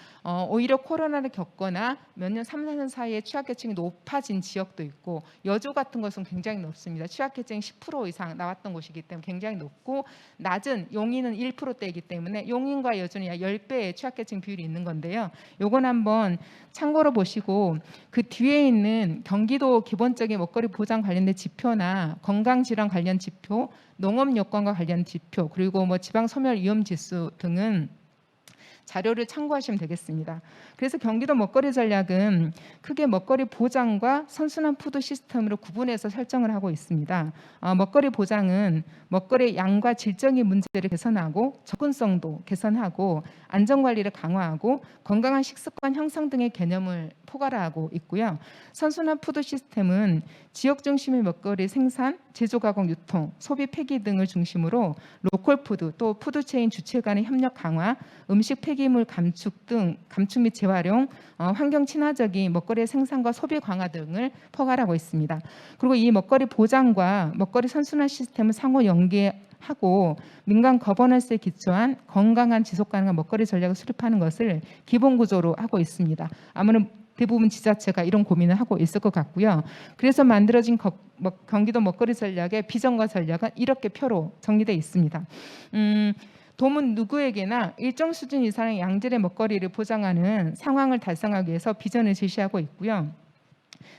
오히려 코로나를 겪거나 몇 년, 3, 4년 사이에 취약계층이 높아진 지역도 있고 여주 같은 것은 굉장히 높습니다. 취약계층이 10% 이상 나왔던 곳이기 때문에 굉장히 높고 낮은 용인은 1%대이기 때문에 용인과 여주는 약 10배의 취약계층 비율이 있는 건데요. 요건 한번 참고로 보시고 그 뒤에 있는 경기도 기본적인 먹거리 보장 관련된 지표나 건강질환 관련 지표, 농업 여건과 관련 지표, 그리고 뭐 지방 소멸 위험 지수 등은 자료를 참고하시면 되겠습니다. 그래서 경기도 먹거리 전략은 크게 먹거리 보장과 선순환 푸드 시스템으로 구분해서 설정을 하고 있습니다. 먹거리 보장은 먹거리 양과 질적인 문제를 개선하고 접근성도 개선하고 안전관리를 강화하고 건강한 식습관 형성 등의 개념을 포괄하고 있고요. 선순환 푸드 시스템은 지역 중심의 먹거리 생산, 제조, 가공, 유통, 소비, 폐기 등을 중심으로 로컬 푸드 또 푸드체인 주체 간의 협력 강화, 음식 폐기물 감축 및 재활용, 환경 친화적인 먹거리 생산과 소비 강화 등을 포괄하고 있습니다. 그리고 이 먹거리 보장과 먹거리 선순환 시스템을 상호 연계하고 민간 거버넌스에 기초한 건강한 지속 가능한 먹거리 전략을 수립하는 것을 기본 구조로 하고 있습니다. 아무래도 대부분 지자체가 이런 고민을 하고 있을 것 같고요. 그래서 만들어진 경기도 먹거리 전략의 비전과 전략은 이렇게 표로 정리되어 있습니다. 도민 누구에게나 일정 수준 이상의 양질의 먹거리를 보장하는 상황을 달성하기 위해서 비전을 제시하고 있고요.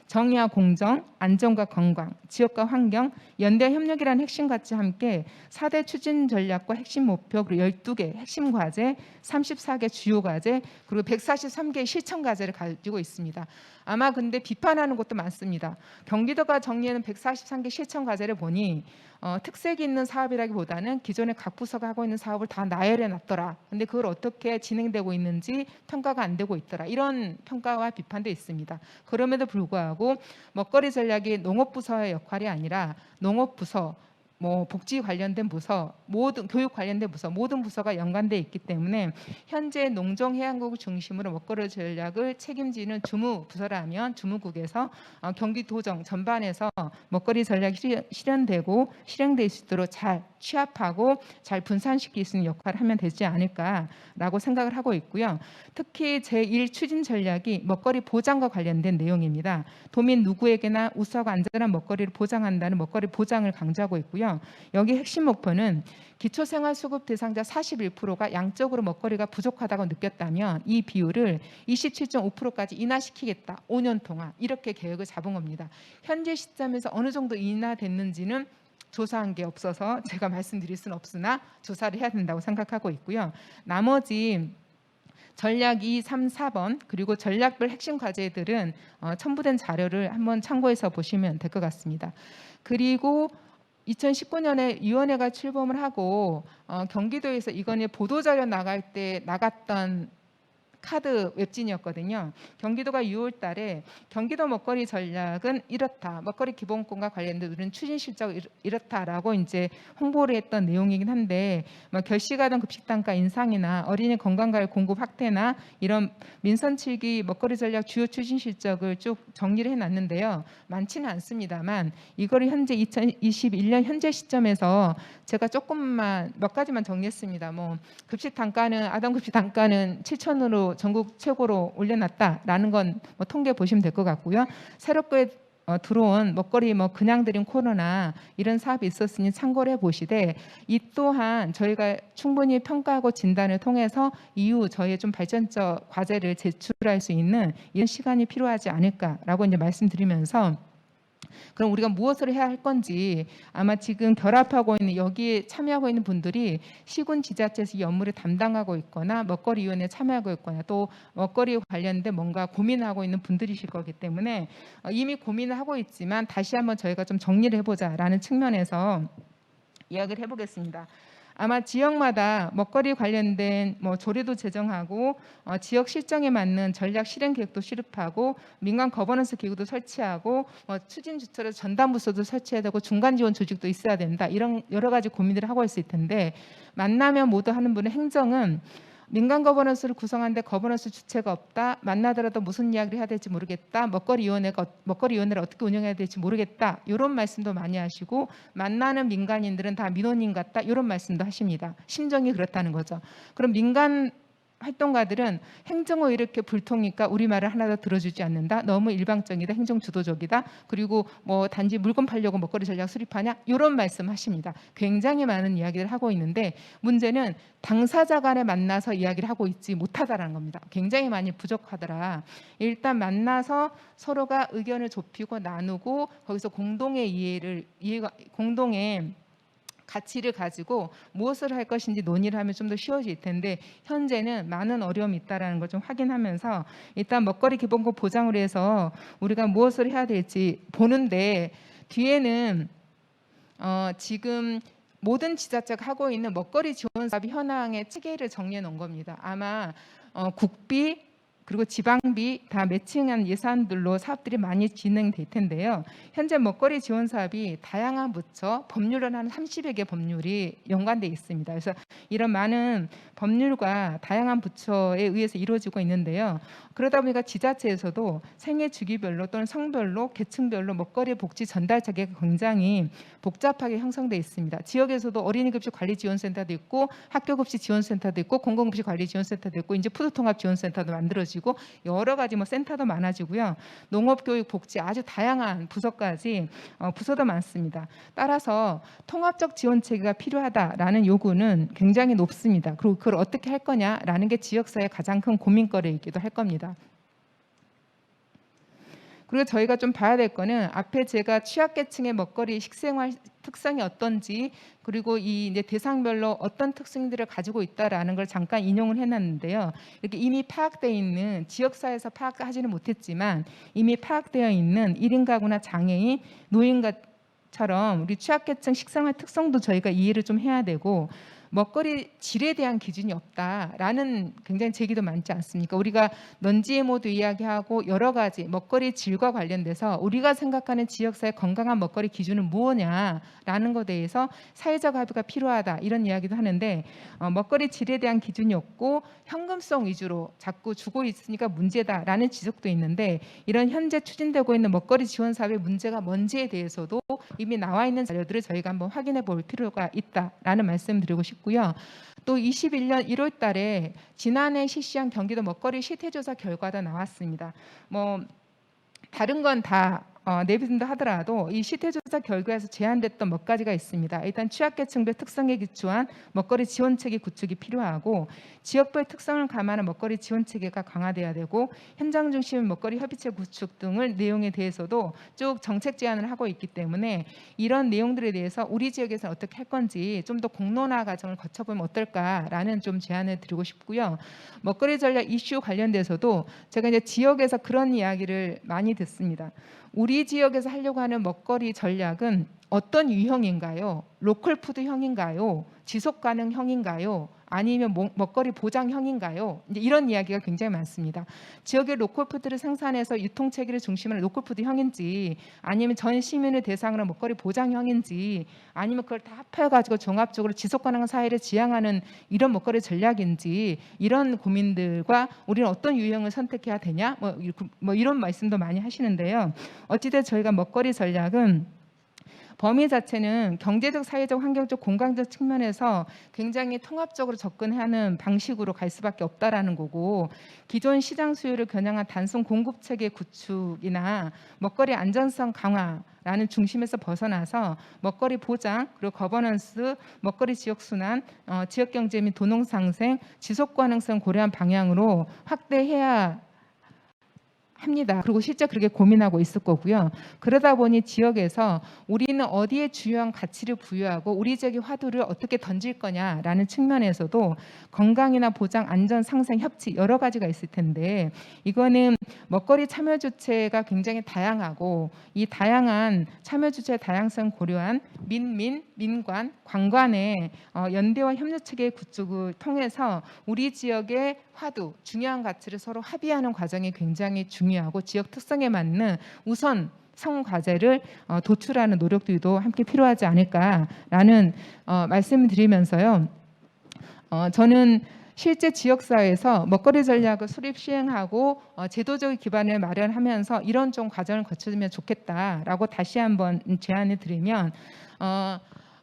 정의와 공정, 안전과 건강, 지역과 환경, 연대 협력이라는 핵심 가치와 함께 4대 추진 전략과 핵심 목표, 그리고 12개 핵심 과제, 34개 주요 과제, 그리고 143개의 실천 과제를 가지고 있습니다. 아마 근데 비판하는 것도 많습니다. 경기도가 정리하는 143개 실천 과제를 보니 특색이 있는 사업이라기보다는 기존에 각 부서가 하고 있는 사업을 다 나열해 놨더라. 근데 그걸 어떻게 진행되고 있는지 평가가 안 되고 있더라. 이런 평가와 비판도 있습니다. 그럼에도 불구하고 먹거리 전략이 농업부서의 역할이 아니라 농업부서, 복지 관련된 부서, 모든 교육 관련된 부서, 모든 부서가 연관돼 있기 때문에 현재 농정해양국을 중심으로 먹거리 전략을 책임지는 주무부서라면 주무국에서 경기도정 전반에서 먹거리 전략이 실현되고 실행될 수 있도록 잘 취합하고 잘 분산시킬 수 있는 역할을 하면 되지 않을까라고 생각을 하고 있고요. 특히 제1 추진 전략이 먹거리 보장과 관련된 내용입니다. 도민 누구에게나 우수하고 안전한 먹거리를 보장한다는 먹거리 보장을 강조하고 있고요. 여기 핵심 목표는 기초생활수급 대상자 41%가 양적으로 먹거리가 부족하다고 느꼈다면 이 비율을 27.5%까지 인하시키겠다. 5년 동안 이렇게 계획을 잡은 겁니다. 현재 시점에서 어느 정도 인하됐는지는 조사한 게 없어서 제가 말씀드릴 수는 없으나 조사를 해야 된다고 생각하고 있고요. 나머지 전략 2, 3, 4번 그리고 전략별 핵심 과제들은 첨부된 자료를 한번 참고해서 보시면 될 것 같습니다. 그리고 2019년에 위원회가 출범을 하고 경기도에서 이거는 보도자료 나갈 때 나갔던 카드 웹진이었거든요. 경기도가 6월 달에 경기도 먹거리 전략은 이렇다. 먹거리 기본권과 관련된 우리는 추진 실적 이렇다라고 이제 홍보를 했던 내용이긴 한데 뭐 결식하던 급식 단가 인상이나 어린이 건강과학 공급 확대나 이런 민선 7기 먹거리 전략 주요 추진 실적을 쭉 정리를 해놨는데요. 많지는 않습니다만 이거를 현재 2021년 현재 시점에서 제가 조금만 몇 가지만 정리했습니다. 뭐 급식 단가는 아동 급식 단가는 7,000으로 전국 최고로 올려놨다라는 건 뭐 통계 보시면 될 것 같고요. 새롭게 들어온 먹거리 뭐 그냥 드린 코너나 이런 사업이 있었으니 참고를 해보시되 이 또한 저희가 충분히 평가하고 진단을 통해서 이후 저희의 좀 발전적 과제를 제출할 수 있는 이런 시간이 필요하지 않을까라고 이제 말씀드리면서 그럼 우리가 무엇을 해야 할 건지 아마 지금 결합하고 있는 여기에 참여하고 있는 분들이 시군 지자체에서 이 업무를 담당하고 있거나 먹거리위원회에 참여하고 있거나 또 먹거리 관련된 뭔가 고민하고 있는 분들이실 거기 때문에 이미 고민을 하고 있지만 다시 한번 저희가 좀 정리를 해보자라는 측면에서 이야기를 해보겠습니다. 아마 지역마다 먹거리 관련된 뭐 조례도 제정하고 지역 실정에 맞는 전략 실행 계획도 수립하고 민간 거버넌스 기구도 설치하고 추진 주체로 전담 부서도 설치해야 되고 중간 지원 조직도 있어야 된다. 이런 여러 가지 고민들을 하고 있을 텐데 만나면 모두 하는 분의 행정은 민간 거버넌스를 구성하는데 거버넌스 주체가 없다. 만나더라도 무슨 이야기를 해야 될지 모르겠다. 먹거리위원회를 어떻게 운영해야 될지 모르겠다. 이런 말씀도 많이 하시고 만나는 민간인들은 다 민원인 같다. 이런 말씀도 하십니다. 심정이 그렇다는 거죠. 그럼 민간 활동가들은 행정을 이렇게 불통이니까 우리 말을 하나도 들어주지 않는다. 너무 일방적이다. 행정 주도적이다. 그리고 뭐 단지 물건 팔려고 먹거리 전략 수립하냐? 이런 말씀하십니다. 굉장히 많은 이야기를 하고 있는데 문제는 당사자 간에 만나서 이야기를 하고 있지 못하다라는 겁니다. 굉장히 많이 부족하더라. 일단 만나서 서로가 의견을 좁히고 나누고 거기서 공동의 공동의 가치를 가지고 무엇을 할 것인지 논의를 하면 좀 더 쉬워질 텐데 현재는 많은 어려움이 있다라는 걸 좀 확인하면서 일단 먹거리 기본권 보장을 해서 우리가 무엇을 해야 될지 보는데 뒤에는 지금 모든 지자체가 하고 있는 먹거리 지원 사업 현황의 체계를 정리해 놓은 겁니다. 아마 국비 그리고 지방비 다 매칭한 예산들로 사업들이 많이 진행될 텐데요. 현재 먹거리 지원 사업이 다양한 부처, 법률은 한 30여 개 법률이 연관돼 있습니다. 그래서 이런 많은 법률과 다양한 부처에 의해서 이루어지고 있는데요. 그러다 보니까 지자체에서도 생애 주기별로 또는 성별로 계층별로 먹거리 복지 전달 체계가 굉장히 복잡하게 형성돼 있습니다. 지역에서도 어린이급식 관리지원센터도 있고 학교급식 지원센터도 있고 공공급식 관리지원센터도 있고 이제 푸드통합지원센터도 만들어지고 여러 가지 뭐 센터도 많아지고요. 농업교육복지 아주 다양한 부서까지 부서도 많습니다. 따라서 통합적 지원 체계가 필요하다라는 요구는 굉장히 높습니다. 그리고 그걸 어떻게 할 거냐라는 게 지역사회의 가장 큰 고민거리이기도 할 겁니다. 그리고 저희가 좀 봐야 될 거는 앞에 제가 취약계층의 먹거리 식생활 특성이 어떤지 그리고 이 이제 대상별로 어떤 특성들을 가지고 있다라는 걸 잠깐 인용을 해놨는데요. 이렇게 이미 파악되어 있는 지역사회에서 파악하지는 못했지만 이미 파악되어 있는 1인 가구나 장애인, 노인처럼 우리 취약계층 식생활 특성도 저희가 이해를 좀 해야 되고 먹거리 질에 대한 기준이 없다라는 굉장히 제기도 많지 않습니까? 우리가 넌지에모도 이야기하고 여러 가지 먹거리 질과 관련돼서 우리가 생각하는 지역사회 건강한 먹거리 기준은 무엇냐라는 것에 대해서 사회적 합의가 필요하다 이런 이야기도 하는데 먹거리 질에 대한 기준이 없고 현금성 위주로 자꾸 주고 있으니까 문제다라는 지적도 있는데 이런 현재 추진되고 있는 먹거리 지원 사업의 문제가 뭔지에 대해서도 이미 나와 있는 자료들을 저희가 한번 확인해 볼 필요가 있다라는 말씀 드리고 싶고요. 또 21년 1월 달에 지난해 실시한 경기도 먹거리 실태조사 결과도 나왔습니다. 뭐 다른 건 다 내비둔다 하더라도 이 실태조사 결과에서 제안됐던 몇 가지가 있습니다. 일단 취약계층별 특성에 기초한 먹거리 지원체계 구축이 필요하고 지역별 특성을 감안한 먹거리 지원체계가 강화돼야 되고 현장 중심 먹거리 협의체 구축 등을 내용에 대해서도 쭉 정책 제안을 하고 있기 때문에 이런 내용들에 대해서 우리 지역에서 어떻게 할 건지 좀 더 공론화 과정을 거쳐보면 어떨까라는 좀 제안을 드리고 싶고요. 먹거리 전략 이슈 관련돼서도 제가 이제 지역에서 그런 이야기를 많이 듣습니다. 우리 지역에서 하려고 하는 먹거리 전략은 어떤 유형인가요? 로컬 푸드형인가요? 지속 가능형인가요? 아니면 먹거리 보장형인가요? 이제 이런 이야기가 굉장히 많습니다. 지역의 로컬 푸드를 생산해서 유통 체계를 중심으로 로컬 푸드형인지, 아니면 전 시민을 대상으로 먹거리 보장형인지, 아니면 그걸 다 합해가지고 종합적으로 지속 가능한 사회를 지향하는 이런 먹거리 전략인지, 이런 고민들과 우리는 어떤 유형을 선택해야 되냐, 뭐 이런 말씀도 많이 하시는데요. 어찌됐든 저희가 먹거리 전략은 범위 자체는 경제적, 사회적, 환경적, 공간적 측면에서 굉장히 통합적으로 접근하는 방식으로 갈 수밖에 없다라는 거고, 기존 시장 수요를 겨냥한 단순 공급 체계 구축이나 먹거리 안전성 강화라는 중심에서 벗어나서 먹거리 보장, 그리고 거버넌스, 먹거리 지역 순환, 지역 경제 및 도농 상생, 지속 가능성 고려한 방향으로 확대해야 합니다. 그리고 실제 그렇게 고민하고 있을 거고요. 그러다 보니 지역에서 우리는 어디에 중요한 가치를 부여하고 우리 지역의 화두를 어떻게 던질 거냐라는 측면에서도 건강이나 보장, 안전, 상생, 협치 여러 가지가 있을 텐데, 이거는 먹거리 참여 주체가 굉장히 다양하고, 이 다양한 참여 주체의 다양성 고려한 민관, 관관의 연대와 협력 체계 구축을 통해서 우리 지역의 화두, 중요한 가치를 서로 합의하는 과정이 굉장히 중요하고, 지역 특성에 맞는 우선 성과제를 도출하는 노력들도 함께 필요하지 않을까라는 말씀을 드리면서요. 저는 실제 지역사회에서 먹거리 전략을 수립 시행하고 제도적인 기반을 마련하면서 이런 좀 과정을 거쳐주면 좋겠다라고 다시 한번 제안을 드리면,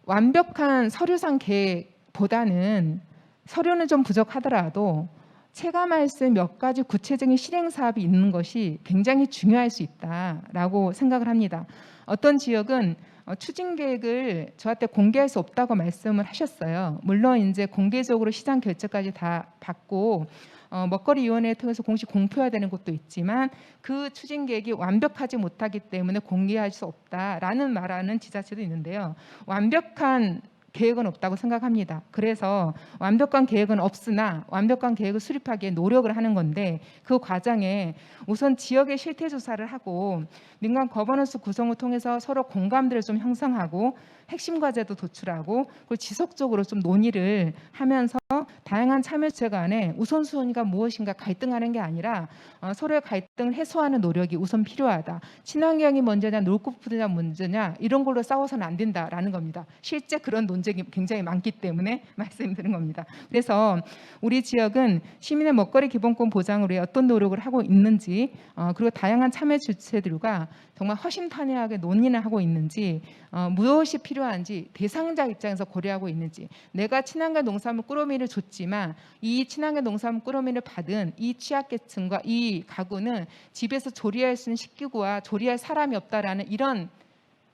완벽한 서류상 계획보다는 서류는 좀 부족하더라도 체감할 수 있는 몇 가지 구체적인 실행 사업이 있는 것이 굉장히 중요할 수 있다라고 생각을 합니다. 어떤 지역은 추진 계획을 저한테 공개할 수 없다고 말씀을 하셨어요. 물론 이제 공개적으로 시장 결제까지 다 받고 먹거리위원회를 통해서 공식 공표해야 되는 것도 있지만, 그 추진 계획이 완벽하지 못하기 때문에 공개할 수 없다라는 말하는 지자체도 있는데요. 완벽한 계획은 없다고 생각합니다. 그래서 완벽한 계획은 없으나 완벽한 계획을 수립하기에 노력을 하는 건데, 그 과정에 우선 지역의 실태 조사를 하고 민간 거버넌스 구성을 통해서 서로 공감대를 좀 형성하고 핵심 과제도 도출하고, 그리고 지속적으로 좀 논의를 하면서 다양한 참여체 간에 우선순위가 무엇인가 갈등하는 게 아니라 서로의 갈등을 해소하는 노력이 우선 필요하다. 친환경이 먼저냐 놀코푸드냐 먼저냐 이런 걸로 싸워서는 안 된다라는 겁니다. 실제 그런 논쟁이 굉장히 많기 때문에 말씀드린 겁니다. 그래서 우리 지역은 시민의 먹거리 기본권 보장을 위해 어떤 노력을 하고 있는지, 그리고 다양한 참여 주체들과 정말 허심탄회하게 논의를 하고 있는지, 무엇이 필요한지 대상자 입장에서 고려하고 있는지, 내가 친환경 농산물 꾸러미를 줬지만 이 친환경 농산물 꾸러미를 받은 이 취약계층과 이 가구는 집에서 조리할 수 있는 식기구와 조리할 사람이 없다라는 이런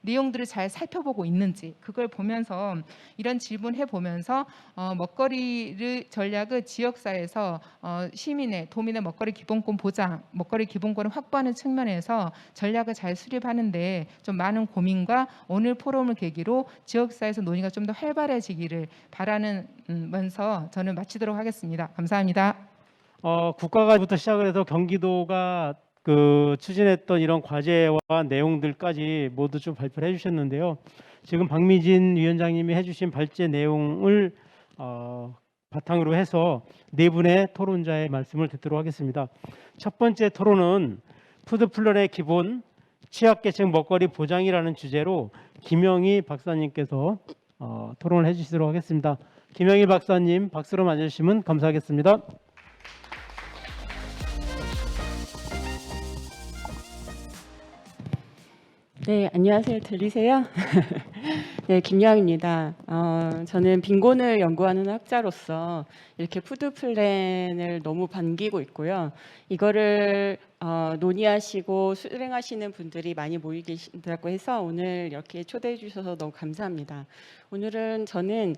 내용들을 잘 살펴보고 있는지, 그걸 보면서 이런 질문해 보면서 먹거리를 전략을 지역사회에서 시민의 도민의 먹거리 기본권 보장, 먹거리 기본권을 확보하는 측면에서 전략을 잘 수립하는데 좀 많은 고민과 오늘 포럼을 계기로 지역사회에서 논의가 좀 더 활발해지기를 바라면서 저는 마치도록 하겠습니다. 감사합니다. 국가가부터 시작을 해서 경기도가 추진했던 이런 과제와 내용들까지 모두 좀 발표를 해주셨는데요. 지금 박미진 위원장님이 해주신 발제 내용을 바탕으로 해서 네 분의 토론자의 말씀을 듣도록 하겠습니다. 첫 번째 토론은 푸드플랜의 기본, 취약계층 먹거리 보장이라는 주제로 김영희 박사님께서 토론을 해주시도록 하겠습니다. 김영희 박사님 박수로 맞으시면 감사하겠습니다. 네, 안녕하세요. 들리세요? 네, 김여입니다. 저는 빈곤을 연구하는 학자로서 이렇게 푸드 플랜을 너무 반기고 있고요. 이거를 논의하시고 수행하시는 분들이 많이 모이 계신다고 해서 오늘 이렇게 초대해 주셔서 너무 감사합니다. 오늘은 저는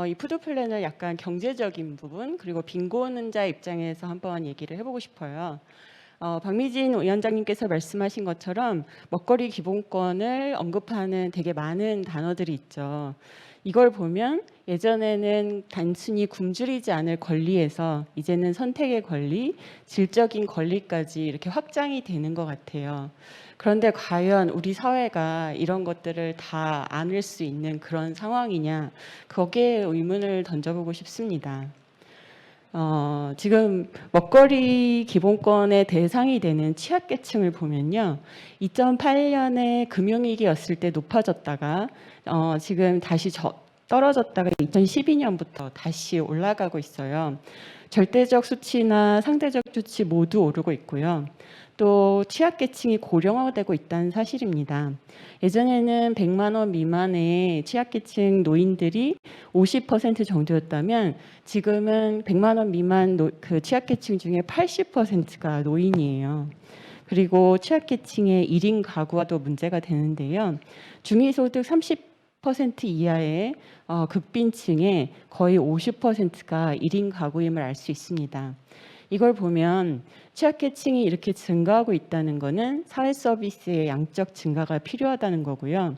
이 푸드 플랜을 약간 경제적인 부분, 그리고 빈곤자 입장에서 한번 얘기를 해보고 싶어요. 박미진 위원장님께서 말씀하신 것처럼 먹거리 기본권을 언급하는 되게 많은 단어들이 있죠. 이걸 보면 예전에는 단순히 굶주리지 않을 권리에서 이제는 선택의 권리, 질적인 권리까지 이렇게 확장이 되는 것 같아요. 그런데 과연 우리 사회가 이런 것들을 다 안을 수 있는 그런 상황이냐, 거기에 의문을 던져보고 싶습니다. 지금 먹거리 기본권의 대상이 되는 취약계층을 보면요. 2008년에 금융위기였을 때 높아졌다가 지금 다시 떨어졌다가 2012년부터 다시 올라가고 있어요. 절대적 수치나 상대적 수치 모두 오르고 있고요. 또 취약계층이 고령화되고 있다는 사실입니다. 예전에는 100만 원 미만의 취약계층 노인들이 50% 정도였다면 지금은 100만 원 미만 그 취약계층 중에 80%가 노인이에요. 그리고 취약계층의 1인 가구와도 문제가 되는데요. 중위소득 30% 이하의 극빈층의 거의 50%가 1인 가구임을 알 수 있습니다. 이걸 보면 취약계층이 이렇게 증가하고 있다는 것은 사회 서비스의 양적 증가가 필요하다는 거고요.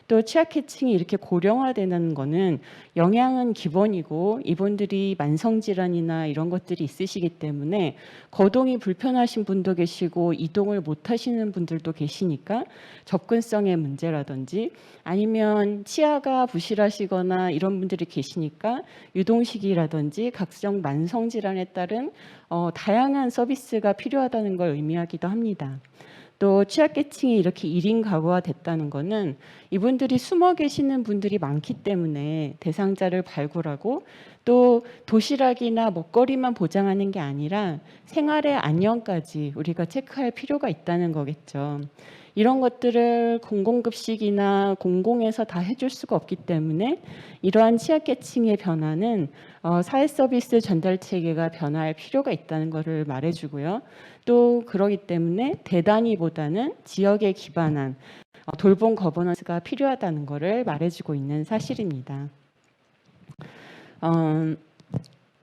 또 취약계층이 이렇게 고령화되는 것은 영양은 기본이고 이분들이 만성질환이나 이런 것들이 있으시기 때문에 거동이 불편하신 분도 계시고 이동을 못 하시는 분들도 계시니까 접근성의 문제라든지 아니면 치아가 부실하시거나 이런 분들이 계시니까 유동식이라든지 각종 만성질환에 따른 다양한 서비스가 필요하다는 걸 의미하기도 합니다. 또 취약계층이 이렇게 1인 가구화 됐다는 것은 이분들이 숨어 계시는 분들이 많기 때문에 대상자를 발굴하고 또 도시락이나 먹거리만 보장하는 게 아니라 생활의 안녕까지 우리가 체크할 필요가 있다는 거겠죠. 이런 것들을 공공급식이나 공공에서 다 해줄 수가 없기 때문에 이러한 취약계층의 변화는 사회 서비스 전달 체계가 변화할 필요가 있다는 것을 말해주고요. 또 그러기 때문에 대단위보다는 지역에 기반한 돌봄 거버넌스가 필요하다는 것을 말해주고 있는 사실입니다.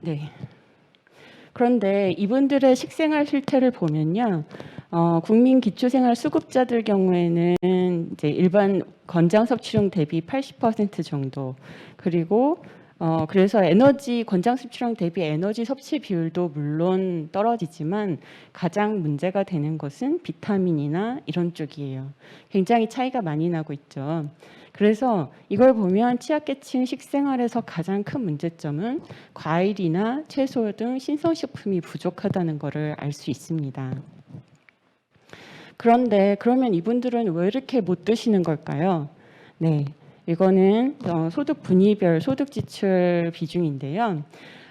네. 그런데 이분들의 식생활 실태를 보면요. 국민 기초생활 수급자들 경우에는 이제 일반 건장 섭취량 대비 80% 정도, 그리고 그래서 에너지 건장 섭취량 대비 에너지 섭취 비율도 물론 떨어지지만 가장 문제가 되는 것은 비타민이나 이런 쪽이에요. 굉장히 차이가 많이 나고 있죠. 그래서 이걸 보면 취약계층 식생활에서 가장 큰 문제점은 과일이나 채소 등 신선식품이 부족하다는 것을 알 수 있습니다. 그런데 그러면 이분들은 왜 이렇게 못 드시는 걸까요? 네, 이거는 소득 분위별 소득 지출 비중인데요.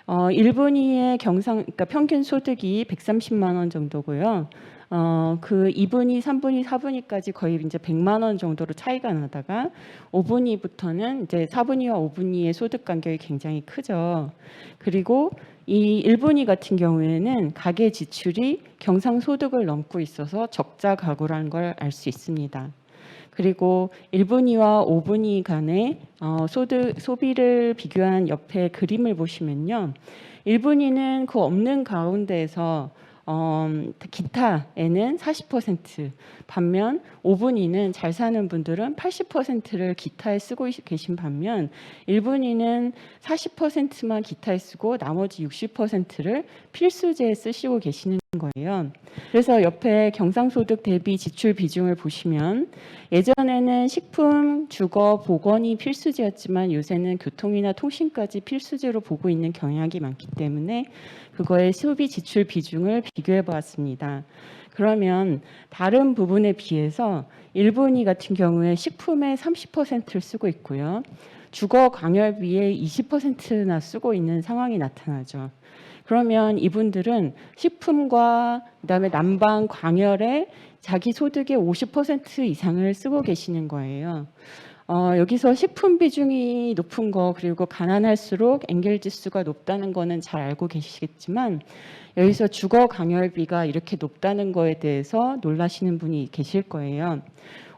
1분위의 그러니까 평균 소득이 130만 원 정도고요. 그 2분위, 3분위, 4분위까지 거의 이제 100만 원 정도로 차이가 나다가 5분위부터는 이제 4분위와 5분위의 소득 간격이 굉장히 크죠. 그리고 이 1분위 같은 경우에는 가계 지출이 경상소득을 넘고 있어서 적자 가구라는 걸 알 수 있습니다. 그리고 1분위와 5분위 간의 소비를 비교한 옆에 그림을 보시면요. 1분위는 그 없는 가운데에서 기타에는 40%, 반면 5분위는 잘 사는 분들은 80%를 기타에 쓰고 계신 반면 1분위는 40%만 기타에 쓰고 나머지 60%를 필수재에 쓰시고 계시는 거예요. 그래서 옆에 경상소득 대비 지출 비중을 보시면 예전에는 식품, 주거, 보건이 필수재였지만 요새는 교통이나 통신까지 필수재로 보고 있는 경향이 많기 때문에 그거의 소비 지출 비중을 비교해 보았습니다. 그러면 다른 부분에 비해서 1분위 같은 경우에 식품의 30%를 쓰고 있고요. 주거 광열비의 20%나 쓰고 있는 상황이 나타나죠. 그러면 이분들은 식품과 그다음에 난방, 광열에 자기 소득의 50% 이상을 쓰고 계시는 거예요. 여기서 식품 비중이 높은 거 그리고 가난할수록 엔겔 지수가 높다는 거는 잘 알고 계시겠지만 여기서 주거 광열비가 이렇게 높다는 거에 대해서 놀라시는 분이 계실 거예요.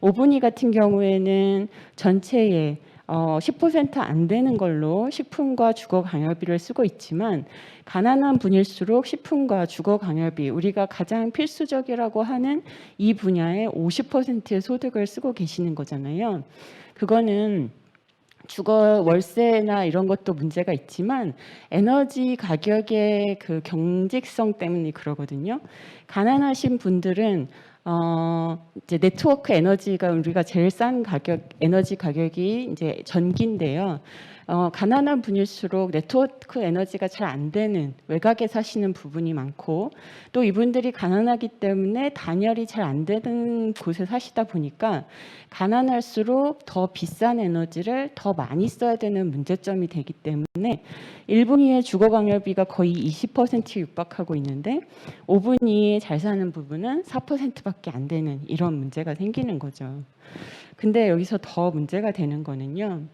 5분위 같은 경우에는 전체의 10%안 되는 걸로 식품과 주거 강열비를 쓰고 있지만 가난한 분일수록 식품과 주거 강열비 우리가 가장 필수적이라고 하는 이 분야에 50%의 소득을 쓰고 계시는 거잖아요. 그거는 주거 월세나 이런 것도 문제가 있지만 에너지 가격의 그 경직성 때문에 그러거든요. 가난하신 분들은 이제 네트워크 에너지가 우리가 제일 싼 가격 에너지 가격이 이제 전기인데요. 가난한 분일수록 네트워크 에너지가 잘 안 되는 외곽에 사시는 부분이 많고 또 이분들이 가난하기 때문에 단열이 잘 안 되는 곳에 사시다 보니까 가난할수록 더 비싼 에너지를 더 많이 써야 되는 문제점이 되기 때문에 1분위의 주거 강열비가 거의 20% 육박하고 있는데 5분위에 잘 사는 부분은 4%밖에 안 되는 이런 문제가 생기는 거죠. 근데 여기서 더 문제가 되는 거는요.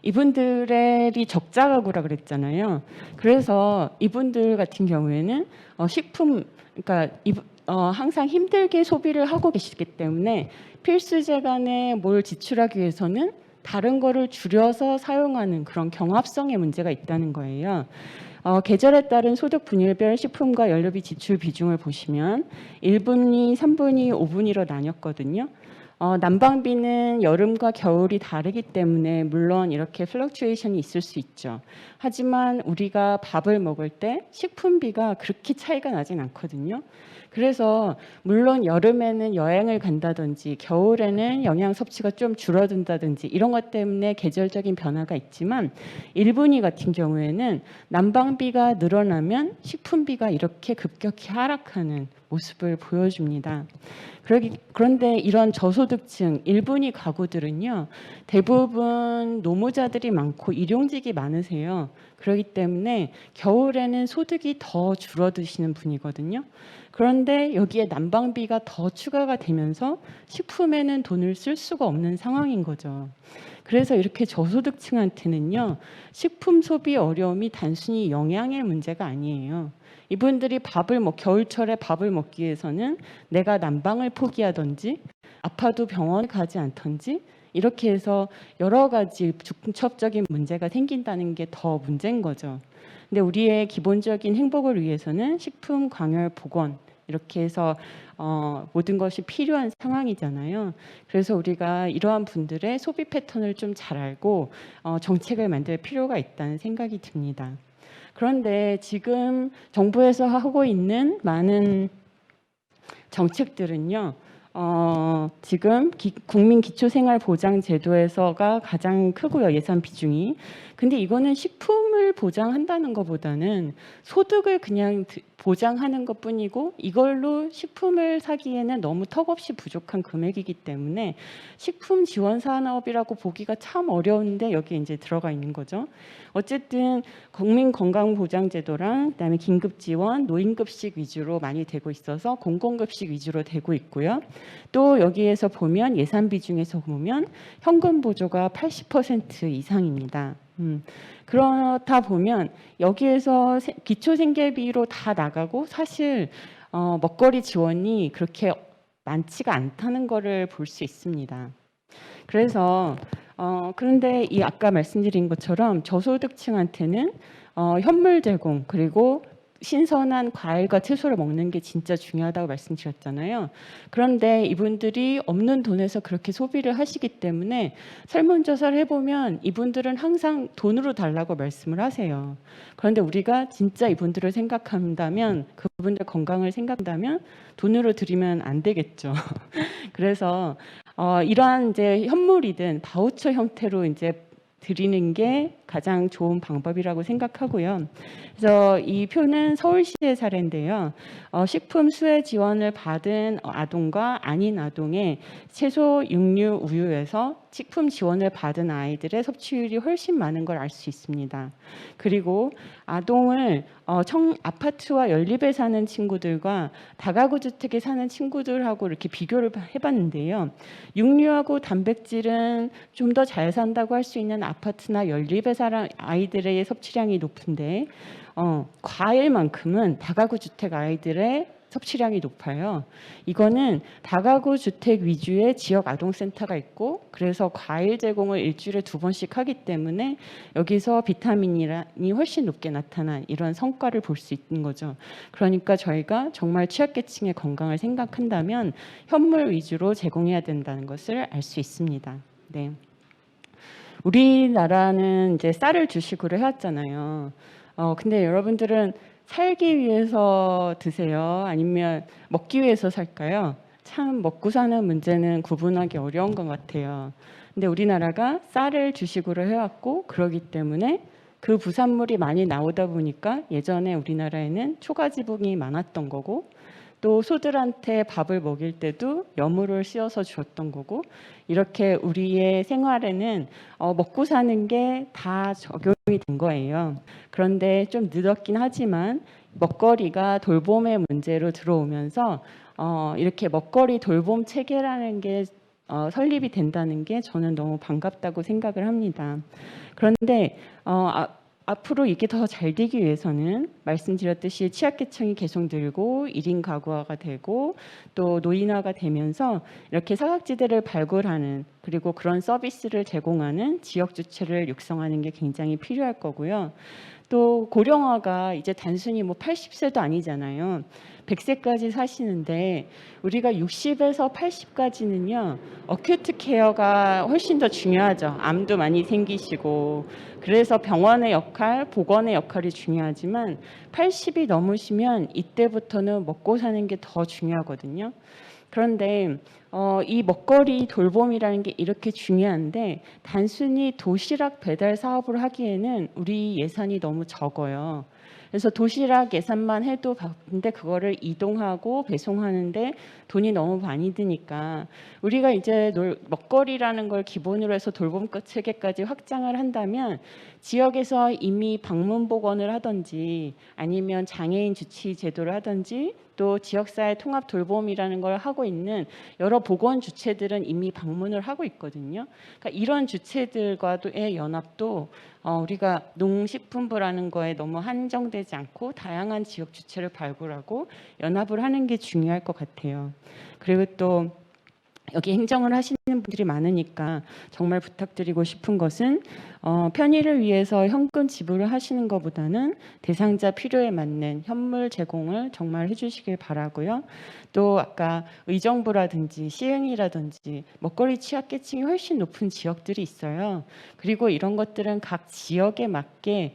이분들이 적자 가구라 그랬잖아요. 그래서 이분들 같은 경우에는 식품, 그러니까 항상 힘들게 소비를 하고 계시기 때문에 필수재간에 뭘 지출하기 위해서는 다른 거를 줄여서 사용하는 그런 경합성의 문제가 있다는 거예요. 계절에 따른 소득 분일별 식품과 연료비 지출 비중을 보시면 1분위, 3분위, 5분위로 나뉘었거든요. 난방비는 여름과 겨울이 다르기 때문에 물론 이렇게 플럭추에이션이 있을 수 있죠. 하지만 우리가 밥을 먹을 때 식품비가 그렇게 차이가 나진 않거든요. 그래서 물론 여름에는 여행을 간다든지 겨울에는 영양 섭취가 좀 줄어든다든지 이런 것 때문에 계절적인 변화가 있지만 1분위 같은 경우에는 난방비가 늘어나면 식품비가 이렇게 급격히 하락하는 모습을 보여줍니다. 그런데 이런 저소득층 1분위 가구들은요. 대부분 노무자들이 많고 일용직이 많으세요. 그렇기 때문에 겨울에는 소득이 더 줄어드시는 분이거든요. 그런데 여기에 난방비가 더 추가가 되면서 식품에는 돈을 쓸 수가 없는 상황인 거죠. 그래서 이렇게 저소득층한테는요. 식품 소비 어려움이 단순히 영양의 문제가 아니에요. 이분들이 겨울철에 밥을 먹기 위해서는 내가 난방을 포기하든지 아파도 병원에 가지 않던지 이렇게 해서 여러 가지 중첩적인 문제가 생긴다는 게 더 문제인 거죠. 근데 우리의 기본적인 행복을 위해서는 식품, 광열, 보건 이렇게 해서 모든 것이 필요한 상황이잖아요. 그래서 우리가 이러한 분들의 소비 패턴을 좀 잘 알고 정책을 만들 필요가 있다는 생각이 듭니다. 그런데 지금 정부에서 하고 있는 많은 정책들은요. 지금 국민기초생활보장제도에서가 가장 크고요. 예산 비중이. 근데 이거는 식품을 보장한다는 것보다는 소득을 그냥 보장하는 것뿐이고 이걸로 식품을 사기에는 너무 턱없이 부족한 금액이기 때문에 식품 지원 산업이라고 보기가 참 어려운데 여기에 이제 들어가 있는 거죠. 어쨌든 국민건강보장제도랑 그다음에 긴급지원, 노인급식 위주로 많이 되고 있어서 공공급식 위주로 되고 있고요. 또 여기에서 보면 예산 비중에서 보면 현금 보조가 80% 이상입니다. 그렇다 보면 여기에서 기초생계비로 다 나가고 사실 먹거리 지원이 그렇게 많지가 않다는 거를 볼 수 있습니다. 그래서 그런데 이 아까 말씀드린 것처럼 저소득층한테는 현물 제공 그리고 신선한 과일과 채소를 먹는 게 진짜 중요하다고 말씀드렸잖아요. 그런데 이분들이 없는 돈에서 그렇게 소비를 하시기 때문에 설문조사를 해보면 이분들은 항상 돈으로 달라고 말씀을 하세요. 그런데 우리가 진짜 이분들을 생각한다면 그분들 건강을 생각한다면 돈으로 드리면 안 되겠죠. 그래서 이러한 이제 현물이든 바우처 형태로 이제 드리는 게 가장 좋은 방법이라고 생각하고요. 그래서 이 표는 서울시의 사례인데요. 식품 수혜 지원을 받은 아동과 아닌 아동의 채소, 육류, 우유에서 식품 지원을 받은 아이들의 섭취율이 훨씬 많은 걸 알 수 있습니다. 그리고 아동을 아파트와 연립에 사는 친구들과 다가구 주택에 사는 친구들하고 이렇게 비교를 해봤는데요. 육류하고 단백질은 좀 더 잘 산다고 할 수 있는 아파트나 연립에 사는 아이들의 섭취량이 높은데 과일만큼은 다가구 주택 아이들의 섭취량이 높아요. 이거는 다가구 주택 위주의 지역 아동센터가 있고 그래서 과일 제공을 일주일에 2번씩 하기 때문에 여기서 비타민이 훨씬 높게 나타난 이런 성과를 볼 수 있는 거죠. 그러니까 저희가 정말 취약계층의 건강을 생각한다면 현물 위주로 제공해야 된다는 것을 알 수 있습니다. 네. 우리나라는 이제 쌀을 주식으로 해왔잖아요. 근데 여러분들은 살기 위해서 드세요? 아니면 먹기 위해서 살까요? 참 먹고 사는 문제는 구분하기 어려운 것 같아요. 근데 우리나라가 쌀을 주식으로 해왔고 그러기 때문에 그 부산물이 많이 나오다 보니까 예전에 우리나라에는 초가지붕이 많았던 거고 또 소들한테 밥을 먹일 때도 여물을 씌워서 주었던 거고 이렇게 우리의 생활에는 먹고 사는 게 다 적용이 된 거예요. 그런데 좀 늦었긴 하지만 먹거리가 돌봄의 문제로 들어오면서 이렇게 먹거리 돌봄 체계라는 게 설립이 된다는 게 저는 너무 반갑다고 생각을 합니다. 그런데 앞으로 이게 더 잘 되기 위해서는 말씀드렸듯이 취약계층이 계속 늘고 1인 가구화가 되고 또 노인화가 되면서 이렇게 사각지대를 발굴하는 그리고 그런 서비스를 제공하는 지역 주체를 육성하는 게 굉장히 필요할 거고요. 또 고령화가 이제 단순히 뭐 80세도 아니잖아요. 100세까지 사시는데 우리가 60에서 80까지는요. 어큐트 케어가 훨씬 더 중요하죠. 암도 많이 생기시고 그래서 병원의 역할, 보건의 역할이 중요하지만 80이 넘으시면 이때부터는 먹고 사는 게 더 중요하거든요. 그런데 이 먹거리 돌봄이라는 게 이렇게 중요한데 단순히 도시락 배달 사업을 하기에는 우리 예산이 너무 적어요. 그래서 도시락 예산만 해도 바쁜데 그거를 이동하고 배송하는데 돈이 너무 많이 드니까 우리가 이제 먹거리라는 걸 기본으로 해서 돌봄 체계까지 확장을 한다면 지역에서 이미 방문 복원을 하든지 아니면 장애인 주치 제도를 하든지 또 지역사회 통합 돌봄이라는 걸 하고 있는 여러 보건 주체들은 이미 방문을 하고 있거든요. 그러니까 이런 주체들과의 연합도 우리가 농식품부라는 거에 너무 한정되지 않고 다양한 지역 주체를 발굴하고 연합을 하는 게 중요할 것 같아요. 그리고 또 여기 행정을 하시는 분들이 많으니까 정말 부탁드리고 싶은 것은 편의를 위해서 현금 지불을 하시는 것보다는 대상자 필요에 맞는 현물 제공을 정말 해주시길 바라고요. 또 아까 의정부라든지 시흥이라든지 먹거리 취약계층이 훨씬 높은 지역들이 있어요. 그리고 이런 것들은 각 지역에 맞게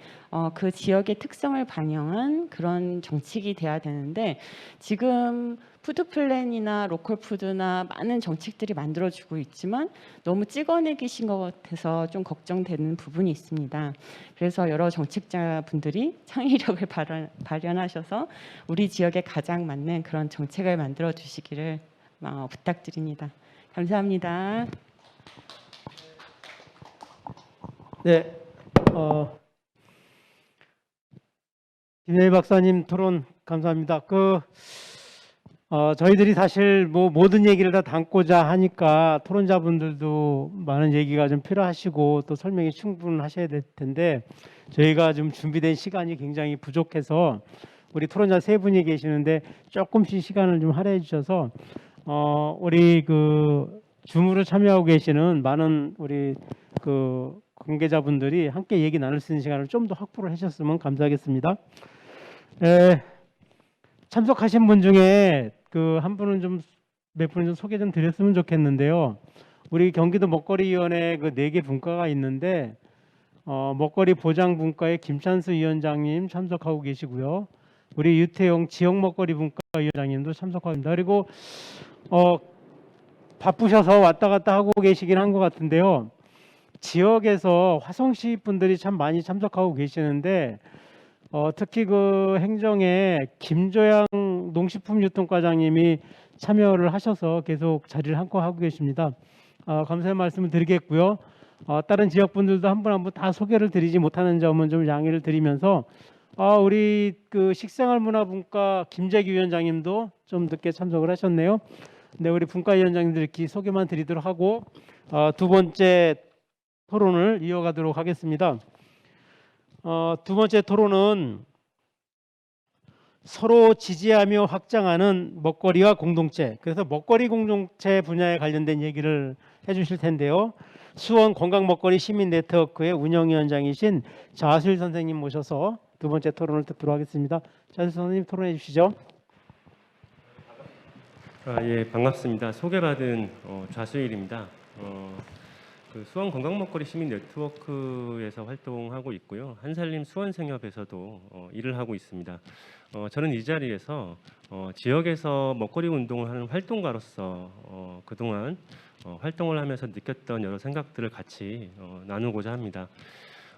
그 지역의 특성을 반영한 그런 정책이 돼야 되는데 지금 푸드 플랜이나 로컬 푸드나 많은 정책들이 만들어지고 있지만 너무 찍어내기신 것 같아서 좀 걱정되는 부분이 있습니다. 그래서 여러 정책자분들이 창의력을 발현하셔서 우리 지역에 가장 맞는 그런 정책을 만들어 주시기를 부탁드립니다. 감사합니다. 네, 김혜희 박사님 토론 감사합니다. 저희들이 사실 뭐 모든 얘기를 다 담고자 하니까 토론자분들도 많은 얘기가 좀 필요하시고 또 설명이 충분하셔야 될 텐데 저희가 좀 준비된 시간이 굉장히 부족해서 우리 토론자 3분이 계시는데 조금씩 시간을 좀 할애해 주셔서 우리 줌으로 참여하고 계시는 많은 우리 관계자분들이 함께 얘기 나눌 수 있는 시간을 좀 더 확보를 하셨으면 감사하겠습니다. 참석하신 분 중에 한 분은 몇 분을 좀 소개 좀 드렸으면 좋겠는데요. 우리 경기도 먹거리위원회 4개 분과가 있는데 먹거리 보장 분과의 김찬수 위원장님 참석하고 계시고요. 우리 유태용 지역 먹거리 분과 위원장님도 참석하고 있습니다. 그리고 바쁘셔서 왔다 갔다 하고 계시긴 한 것 같은데요. 지역에서 화성시 분들이 참 많이 참석하고 계시는데 특히 행정에 김조양 농식품유통과장님이 참여를 하셔서 계속 자리를 한껏 하고 계십니다. 감사의 말씀을 드리겠고요. 다른 지역 분들도 한 분 한 분 다 소개를 드리지 못하는 점은 좀 양해를 드리면서 우리 식생활문화분과 김재기 위원장님도 좀 늦게 참석을 하셨네요. 네, 우리 분과위원장님들 이렇게 소개만 드리도록 하고 두 번째 토론을 이어가도록 하겠습니다. 두 번째 토론은 서로 지지하며 확장하는 먹거리와 공동체. 그래서 먹거리 공동체 분야에 관련된 얘기를 해주실 텐데요. 수원 건강 먹거리 시민 네트워크의 운영위원장이신 자실 선생님 모셔서 두 번째 토론을 듣도록 하겠습니다. 자실 선생님 토론해 주시죠. 예, 반갑습니다. 소개받은 좌수일입니다. 그 수원 건강먹거리 시민 네트워크에서 활동하고 있고요. 한살림 수원생협에서도 일을 하고 있습니다. 저는 이 자리에서 지역에서 먹거리 운동을 하는 활동가로서 그동안 활동을 하면서 느꼈던 여러 생각들을 같이 나누고자 합니다.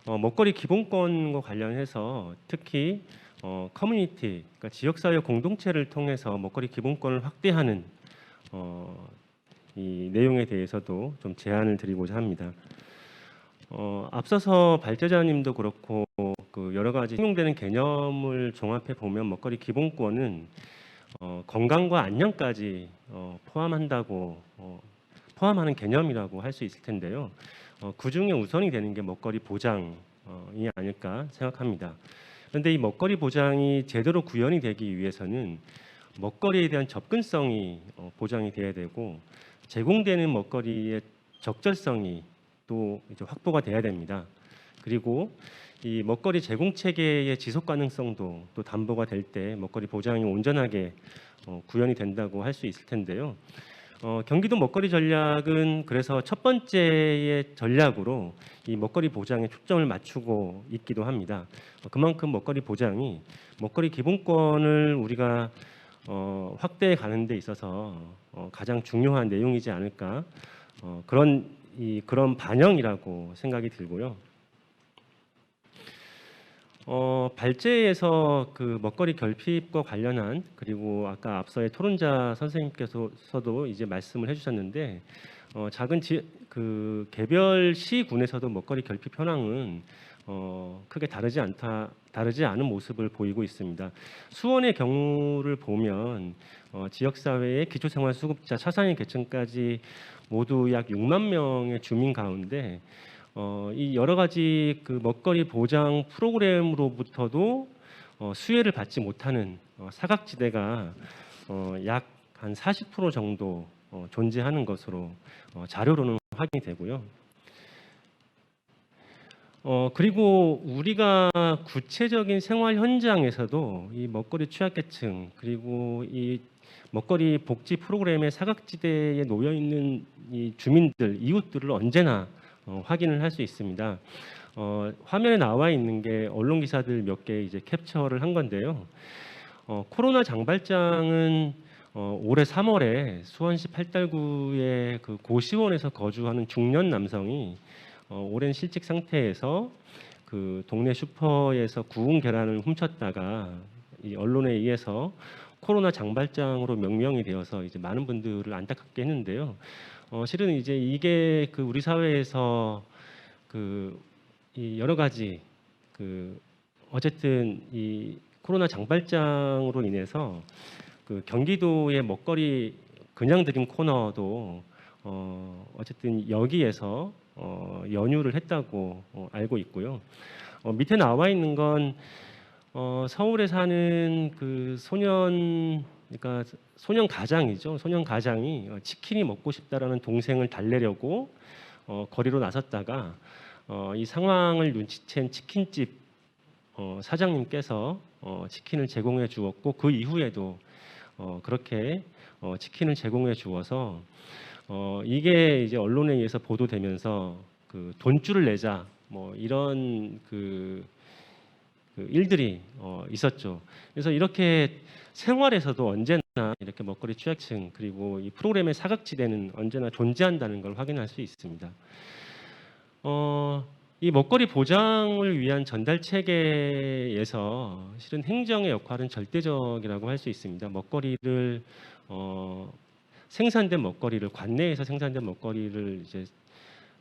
먹거리 기본권과 관련해서 특히 커뮤니티, 그러니까 지역사회 공동체를 통해서 먹거리 기본권을 확대하는 이 내용에 대해서도 좀 제안을 드리고자 합니다. 앞서서 발제자님도 그렇고 그 여러 가지應用되는 개념을 종합해 보면 먹거리 기본권은 건강과 안녕까지 포함하는 개념이라고 할 수 있을 텐데요. 그 중에 우선이 되는 게 먹거리 보장이 아닐까 생각합니다. 그런데 이 먹거리 보장이 제대로 구현이 되기 위해서는 먹거리에 대한 접근성이 보장이 돼야 되고 제공되는 먹거리의 적절성이 또 이제 확보가 돼야 됩니다. 그리고 이 먹거리 제공 체계의 지속 가능성도 또 담보가 될 때 먹거리 보장이 온전하게 구현이 된다고 할 수 있을 텐데요. 경기도 먹거리 전략은 그래서 첫 번째의 전략으로 이 먹거리 보장에 초점을 맞추고 있기도 합니다. 그만큼 먹거리 보장이 먹거리 기본권을 우리가 확대해 가는 데 있어서 가장 중요한 내용이지 않을까 그런 반영이라고 생각이 들고요. 발제에서 그 먹거리 결핍과 관련한 그리고 아까 앞서의 토론자 선생님께서도 이제 말씀을 해주셨는데 그 개별 시군에서도 먹거리 결핍 현황은 크게 다르지 않은 모습을 보이고 있습니다. 수원의 경우를 보면 지역 사회의 기초생활수급자 차상위 계층까지 모두 약 6만 명의 주민 가운데 이 여러 가지 그 먹거리 보장 프로그램으로부터도 수혜를 받지 못하는 사각지대가 약 한 40% 정도 존재하는 것으로 자료로는 확인이 되고요. 그리고 우리가 구체적인 생활 현장에서도 이 먹거리 취약계층 그리고 이 먹거리 복지 프로그램의 사각지대에 놓여 있는 이 주민들, 이웃들을 언제나 확인을 할 수 있습니다. 화면에 나와 있는 게 언론 기사들 몇 개 이제 캡처를 한 건데요. 코로나 장발장은 올해 3월에 수원시 팔달구의 그 고시원에서 거주하는 중년 남성이 오랜 실직 상태에서 그 동네 슈퍼에서 구운 계란을 훔쳤다가 이 언론에 의해서 코로나 장발장으로 명명이 되어서 이제 많은 분들을 안타깝게 했는데요. 실은 이제 이게 그 우리 사회에서 그 이 여러 가지 그 어쨌든 이 코로나 장발장으로 인해서 그 경기도의 먹거리 그냥 드림 코너도 어쨌든 여기에서 연유를 했다고 알고 있고요. 밑에 나와 있는 건 서울에 사는 그 그러니까 소년 가장이죠. 소년 가장이 치킨이 먹고 싶다라는 동생을 달래려고 거리로 나섰다가 이 상황을 눈치챈 치킨집 사장님께서 치킨을 제공해 주었고 그 이후에도 그렇게 치킨을 제공해 주어서 이게 이제 언론에 의해서 보도되면서 그 돈줄을 내자 뭐 이런 그 일들이 있었죠. 그래서 이렇게 생활에서도 언제나 이렇게 먹거리 취약층 그리고 이 프로그램의 사각지대는 언제나 존재한다는 걸 확인할 수 있습니다. 이 먹거리 보장을 위한 전달 체계에서 실은 행정의 역할은 절대적이라고 할 수 있습니다. 먹거리를 생산된 먹거리를 관내에서 생산된 먹거리를 이제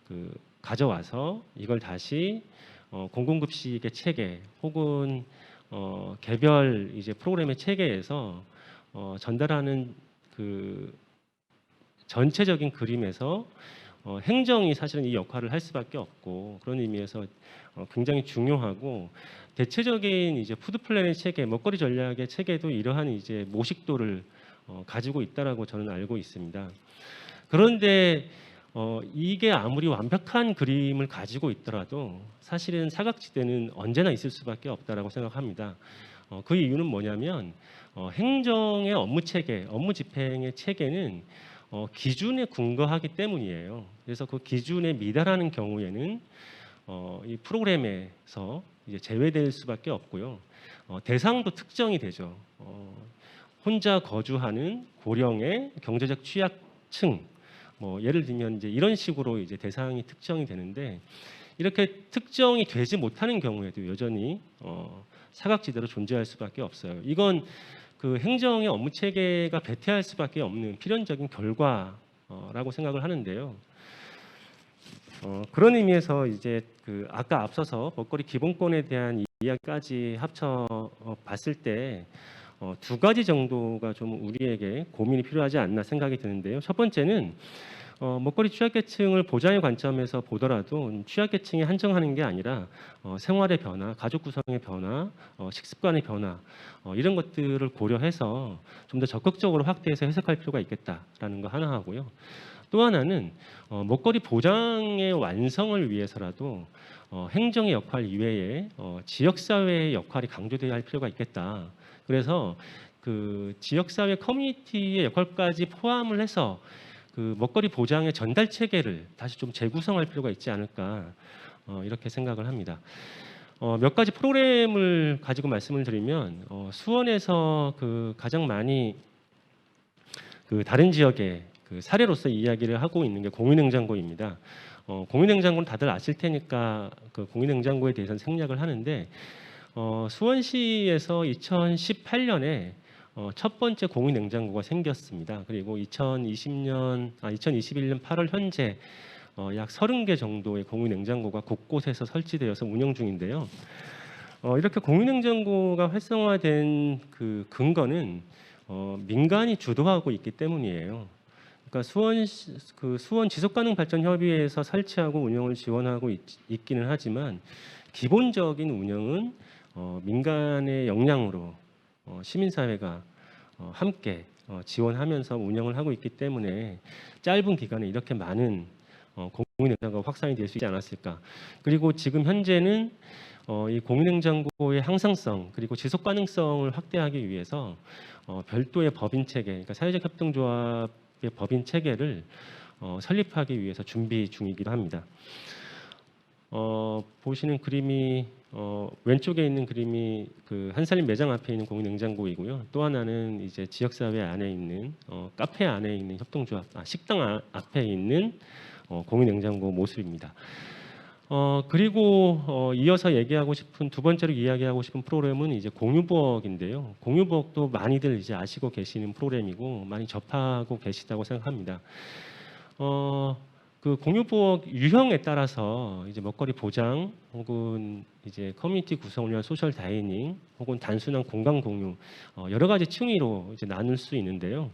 그 가져와서 이걸 다시 공공급식의 체계 혹은 개별 이제 프로그램의 체계에서 전달하는 그 전체적인 그림에서 행정이 사실은 이 역할을 할 수밖에 없고 그런 의미에서 굉장히 중요하고 대체적인 이제 푸드 플랜의 체계, 먹거리 전략의 체계도 이러한 이제 모식도를 가지고 있다라고 저는 알고 있습니다. 그런데 이게 아무리 완벽한 그림을 가지고 있더라도 사실은 사각지대는 언제나 있을 수밖에 없다라고 생각합니다. 그 이유는 뭐냐면 행정의 업무 체계, 업무 집행의 체계는 기준에 근거하기 때문이에요. 그래서 그 기준에 미달하는 경우에는 이 프로그램에서 이제 제외될 수밖에 없고요. 대상도 특정이 되죠. 혼자 거주하는 고령의 경제적 취약층, 뭐 예를 들면 이제 이런 식으로 이제 대상이 특정이 되는데 이렇게 특정이 되지 못하는 경우에도 여전히 사각지대로 존재할 수밖에 없어요. 이건 그 행정의 업무 체계가 배태할 수밖에 없는 필연적인 결과라고 생각을 하는데요. 그런 의미에서 이제 그 아까 앞서서 먹거리 기본권에 대한 이야기까지 합쳐 봤을 때 두 가지 정도가 좀 우리에게 고민이 필요하지 않나 생각이 드는데요. 첫 번째는 먹거리 취약계층을 보장의 관점에서 보더라도 취약계층에 한정하는 게 아니라 생활의 변화, 가족 구성의 변화, 식습관의 변화 이런 것들을 고려해서 좀 더 적극적으로 확대해서 해석할 필요가 있겠다라는 거 하나 하고요. 또 하나는 먹거리 보장의 완성을 위해서라도 행정의 역할 이외에 지역사회의 역할이 강조되어야 할 필요가 있겠다. 그래서 그 지역사회 커뮤니티의 역할까지 포함을 해서 그 먹거리 보장의 전달 체계를 다시 좀 재구성할 필요가 있지 않을까 이렇게 생각을 합니다. 몇 가지 프로그램을 가지고 말씀을 드리면 수원에서 그 가장 많이 그 다른 지역의 그 사례로서 이야기를 하고 있는 게 공유냉장고입니다. 공유냉장고는 다들 아실 테니까 그 공유냉장고에 대해서는 생략을 하는데 수원시에서 2018년에 첫 번째 공유냉장고가 생겼습니다. 그리고 2021년 8월 현재 약 30개 정도의 공유냉장고가 곳곳에서 설치되어서 운영 중인데요. 이렇게 공유냉장고가 활성화된 그 근거는 민간이 주도하고 있기 때문이에요. 그러니까 수원 지속가능발전협의회에서 설치하고 운영을 지원하고 있기는 하지만 기본적인 운영은 민간의 역량으로 시민사회가 함께 지원하면서 운영을 하고 있기 때문에 짧은 기간에 이렇게 많은 공유냉장고가 확산이 될 수 있지 않았을까. 그리고 지금 현재는 이 공유냉장고의 항상성 그리고 지속 가능성을 확대하기 위해서 별도의 법인 체계, 그러니까 사회적 협동조합의 법인 체계를 설립하기 위해서 준비 중이기도 합니다. 보시는 그림이 왼쪽에 있는 그림이 그 한살림 매장 앞에 있는 공유냉장고이고요. 또 하나는 이제 지역사회 안에 있는 카페 안에 있는 협동조합, 식당 앞에 있는 공유냉장고 모습입니다. 그리고 이어서 얘기하고 싶은 두 번째로 이야기하고 싶은 프로그램은 이제 공유부엌인데요. 공유부엌도 많이들 이제 아시고 계시는 프로그램이고 많이 접하고 계시다고 생각합니다. 그 공유부엌 유형에 따라서 이제 먹거리 보장 혹은 이제 커뮤니티 구성을 위한 소셜 다이닝 혹은 단순한 공간 공유 여러 가지 층위로 이제 나눌 수 있는데요.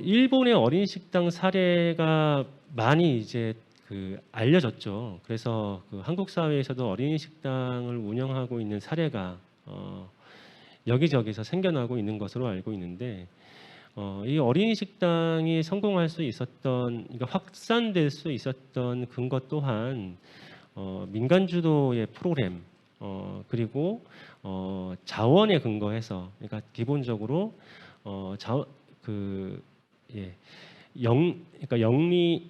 일본의 어린이 식당 사례가 많이 이제 그 알려졌죠. 그래서 그 한국 사회에서도 어린이 식당을 운영하고 있는 사례가 여기저기서 생겨나고 있는 것으로 알고 있는데 이 어린이 식당이 성공할 수 있었던, 그러니까 확산될 수 있었던 근거 또한 민간 주도의 프로그램 그리고 자원에 근거해서, 그러니까 기본적으로 그러니까 영리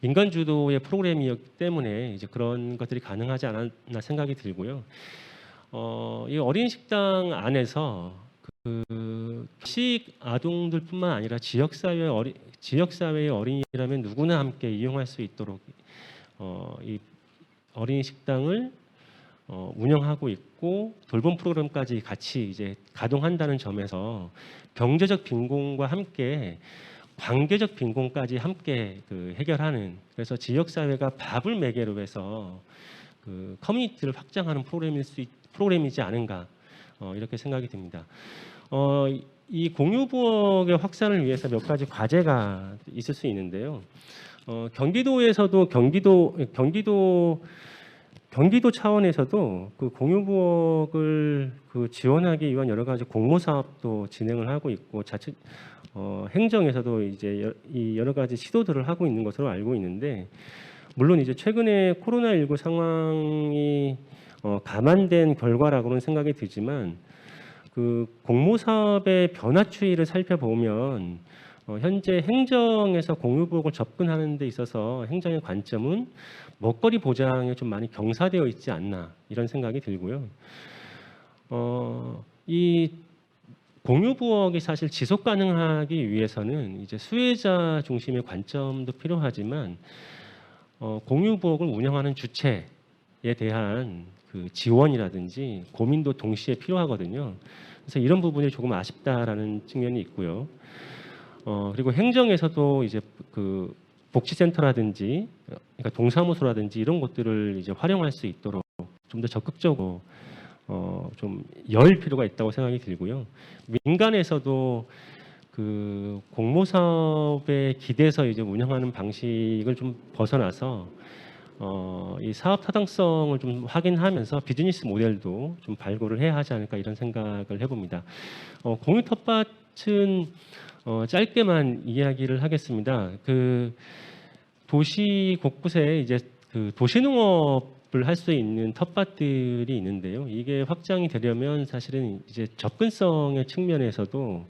민간 주도의 프로그램이었기 때문에 이제 그런 것들이 가능하지 않았나 생각이 들고요. 이 어린이 식당 안에서 그 식 아동들뿐만 아니라 지역사회의 어린이라면 누구나 함께 이용할 수 있도록 이 어린이 식당을 운영하고 있고 돌봄 프로그램까지 같이 이제 가동한다는 점에서 경제적 빈곤과 함께 관계적 빈곤까지 함께 그 해결하는, 그래서 지역사회가 밥을 매개로 해서 그 커뮤니티를 확장하는 프로그램이지 않은가 이렇게 생각이 듭니다. 이 공유부엌의 확산을 위해서 몇 가지 과제가 있을 수 있는데요. 경기도에서도 경기도 경기도 차원에서도 그 공유부엌을 그 지원하기 위한 여러 가지 공모 사업도 진행을 하고 있고 자칫 행정에서도 이제 이 여러 가지 시도들을 하고 있는 것으로 알고 있는데 물론 이제 최근에 코로나19 상황이 감안된 결과라고는 생각이 들지만 그 공모 사업의 변화 추이를 살펴보면 현재 행정에서 공유부엌을 접근하는 데 있어서 행정의 관점은 먹거리 보장에 좀 많이 경사되어 있지 않나 이런 생각이 들고요. 이 공유부엌이 사실 지속 가능하기 위해서는 이제 수혜자 중심의 관점도 필요하지만 공유부엌을 운영하는 주체에 대한 그 지원이라든지 고민도 동시에 필요하거든요. 그래서 이런 부분이 조금 아쉽다라는 측면이 있고요. 그리고 행정에서도 이제 그 복지센터라든지 그러니까 동사무소라든지 이런 것들을 이제 활용할 수 있도록 좀 더 적극적으로 좀 열 필요가 있다고 생각이 들고요. 민간에서도 그 공모 사업에 기대서 이제 운영하는 방식을 좀 벗어나서 이 사업 타당성을 좀 확인하면서 비즈니스 모델도 좀 발굴을 해야 하지 않을까 이런 생각을 해봅니다. 공유 텃밭은 짧게만 이야기를 하겠습니다. 그 도시 곳곳에 이제 그 도시농업을 할 수 있는 텃밭들이 있는데요. 이게 확장이 되려면 사실은 이제 접근성의 측면에서도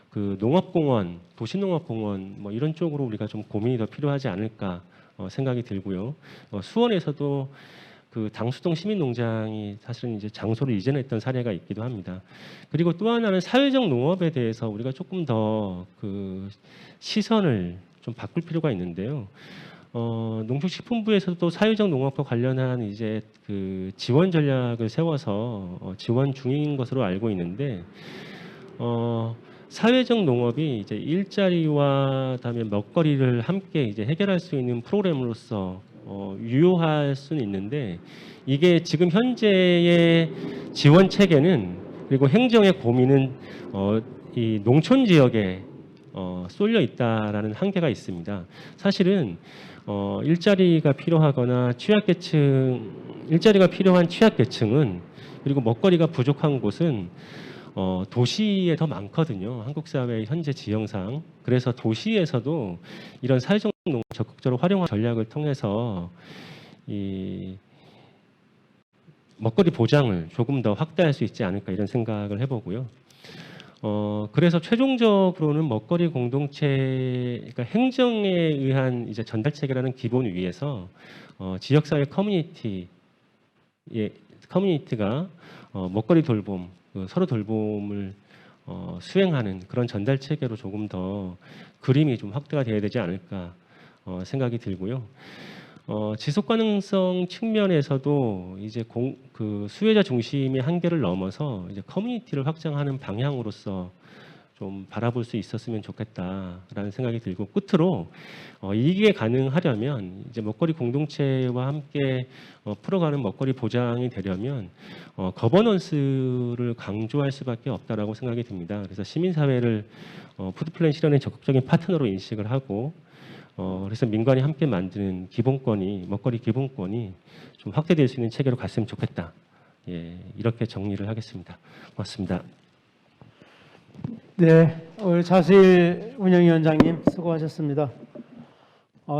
그 농업공원, 도시농업공원 뭐 이런 쪽으로 우리가 좀 고민이 더 필요하지 않을까 생각이 들고요. 수원에서도 그 당수동 시민농장이 사실은 이제 장소를 이전했던 사례가 있기도 합니다. 그리고 또 하나는 사회적 농업에 대해서 우리가 조금 더 그 시선을 좀 바꿀 필요가 있는데요. 농축식품부에서도 사회적 농업과 관련한 이제 그 지원 전략을 세워서 지원 중인 것으로 알고 있는데 사회적 농업이 이제 일자리와 그다음에 먹거리를 함께 이제 해결할 수 있는 프로그램으로서 유효할 수는 있는데 이게 지금 현재의 지원 체계는 그리고 행정의 고민은 이 농촌 지역에 쏠려 있다라는 한계가 있습니다. 사실은 일자리가 필요하거나 일자리가 필요한 취약계층은 그리고 먹거리가 부족한 곳은 도시에 더 많거든요. 한국 사회의 현재 지형상. 그래서 도시에서도 이런 사회적 농업을 적극적으로 활용하는 전략을 통해서 이 먹거리 보장을 조금 더 확대할 수 있지 않을까 이런 생각을 해보고요. 그래서 최종적으로는 먹거리 공동체, 그러니까 행정에 의한 이제 전달 체계라는 기본 위에서 지역사회 커뮤니티가 먹거리 돌봄, 서로 돌봄을 수행하는 그런 전달 체계로 조금 더 그림이 좀 확대가 되어야 되지 않을까 생각이 들고요. 지속 가능성 측면에서도 이제 그 수혜자 중심의 한계를 넘어서 이제 커뮤니티를 확장하는 방향으로서 좀 바라볼 수 있었으면 좋겠다라는 생각이 들고 끝으로 이게 가능하려면 이제 먹거리 공동체와 함께 풀어가는 먹거리 보장이 되려면 거버넌스를 강조할 수밖에 없다라고 생각이 듭니다. 그래서 시민사회를 푸드플랜 실현의 적극적인 파트너로 인식을 하고 그래서 민간이 함께 만드는 기본권이 먹거리 기본권이 좀 확대될 수 있는 체계로 갔으면 좋겠다. 예, 이렇게 정리를 하겠습니다. 고맙습니다. 네, 오늘 자수일 운영위원장님 수고하셨습니다.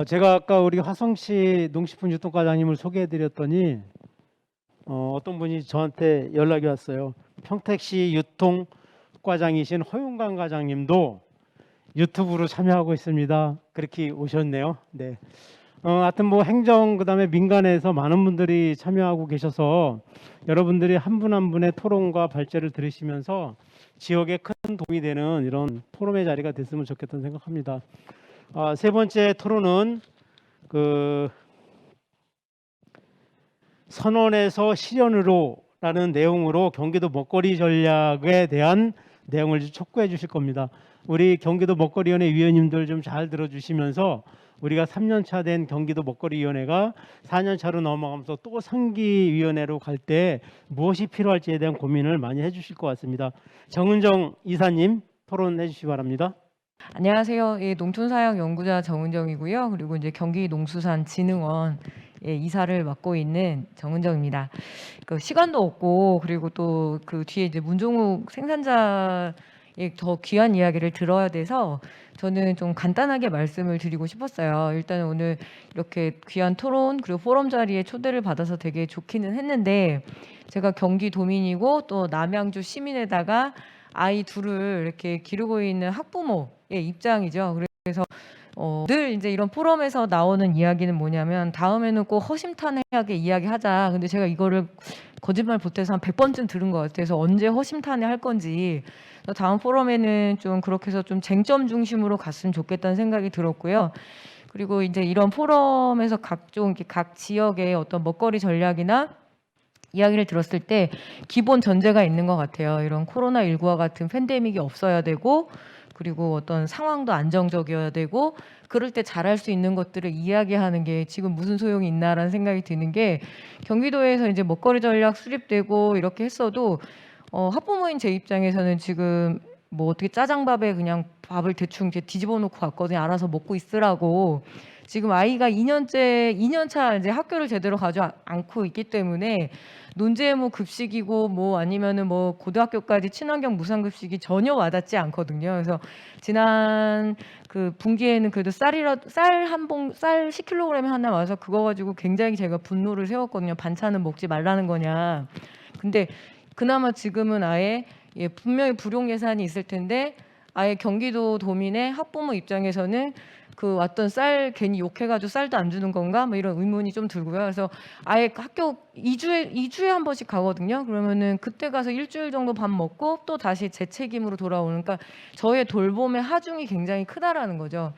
제가 아까 우리 화성시 농식품 유통과장님을 소개해드렸더니 어떤 분이 저한테 연락이 왔어요. 평택시 유통과장이신 허윤강 과장님도 유튜브로 참여하고 있습니다. 그렇게 오셨네요. 네. 하여튼 뭐 행정 그다음에 민간에서 많은 분들이 참여하고 계셔서 여러분들이 한 분 한 분의 토론과 발제를 들으시면서 지역에 큰 도움이 되는 이런 포럼의 자리가 됐으면 좋겠다는 생각합니다. 세 번째 토론은 그 선언에서 실현으로라는 내용으로 경기도 먹거리 전략에 대한 내용을 촉구해 주실 겁니다. 우리 경기도 먹거리위원회 위원님들 좀 잘 들어주시면서 우리가 3년차 된 경기도 먹거리위원회가 4년차로 넘어가면서 또 상기위원회로 갈 때 무엇이 필요할지에 대한 고민을 많이 해주실 것 같습니다. 정은정 이사님 토론해 주시기 바랍니다. 안녕하세요. 예, 농촌사역연구자 정은정이고요. 그리고 이제 경기농수산진흥원 이사를 맡고 있는 정은정입니다. 그 시간도 없고 그리고 또 그 뒤에 이제 문종욱 생산자의 더 귀한 이야기를 들어야 돼서 저는 좀 간단하게 말씀을 드리고 싶었어요. 일단 오늘 이렇게 귀한 토론 그리고 포럼 자리에 초대를 받아서 되게 좋기는 했는데 제가 경기도민이고 또 남양주 시민에다가 아이 둘을 이렇게 기르고 있는 학부모의 입장이죠. 그래서 늘 이제 이런 포럼에서 나오는 이야기는 뭐냐면 다음에는 꼭 허심탄회하게 이야기하자. 근데 제가 이거를 거짓말 보태서 한 100번쯤 들은 것 같아서 언제 허심탄회 할 건지 다음 포럼에는 좀 그렇게 해서 좀 쟁점 중심으로 갔으면 좋겠다는 생각이 들었고요. 그리고 이제 이런 포럼에서 각종 이렇게 각 지역의 어떤 먹거리 전략이나 이야기를 들었을 때 기본 전제가 있는 것 같아요. 이런 코로나19와 같은 팬데믹이 없어야 되고 그리고 어떤 상황도 안정적이어야 되고 그럴 때 잘할 수 있는 것들을 이야기하는 게 지금 무슨 소용이 있나라는 생각이 드는 게 경기도에서 이제 먹거리 전략 수립되고 이렇게 했어도 학부모인 제 입장에서는 지금 뭐 어떻게 짜장밥에 그냥 밥을 대충 이렇게 뒤집어 놓고 왔거든요. 알아서 먹고 있으라고. 지금 아이가 2년차 이제 학교를 제대로 가지 않고 있기 때문에 논제모 급식이고 뭐 아니면은 뭐 고등학교까지 친환경 무상급식이 전혀 와닿지 않거든요. 그래서 지난 그 분기에는 그래도 쌀 10kg 하나 와서 그거 가지고 굉장히 제가 분노를 세웠거든요. 반찬은 먹지 말라는 거냐. 근데 그나마 지금은 아예 분명히 불용 예산이 있을 텐데 아예 경기도 도민의 학부모 입장에서는 그 왔던 쌀 괜히 욕해가지고 쌀도 안 주는 건가? 뭐 이런 의문이 좀 들고요. 그래서 아예 학교 2주에 한 번씩 가거든요. 그러면은 그때 가서 일주일 정도 밥 먹고 또 다시 제 책임으로 돌아오는. 그러니까 저의 돌봄의 하중이 굉장히 크다라는 거죠.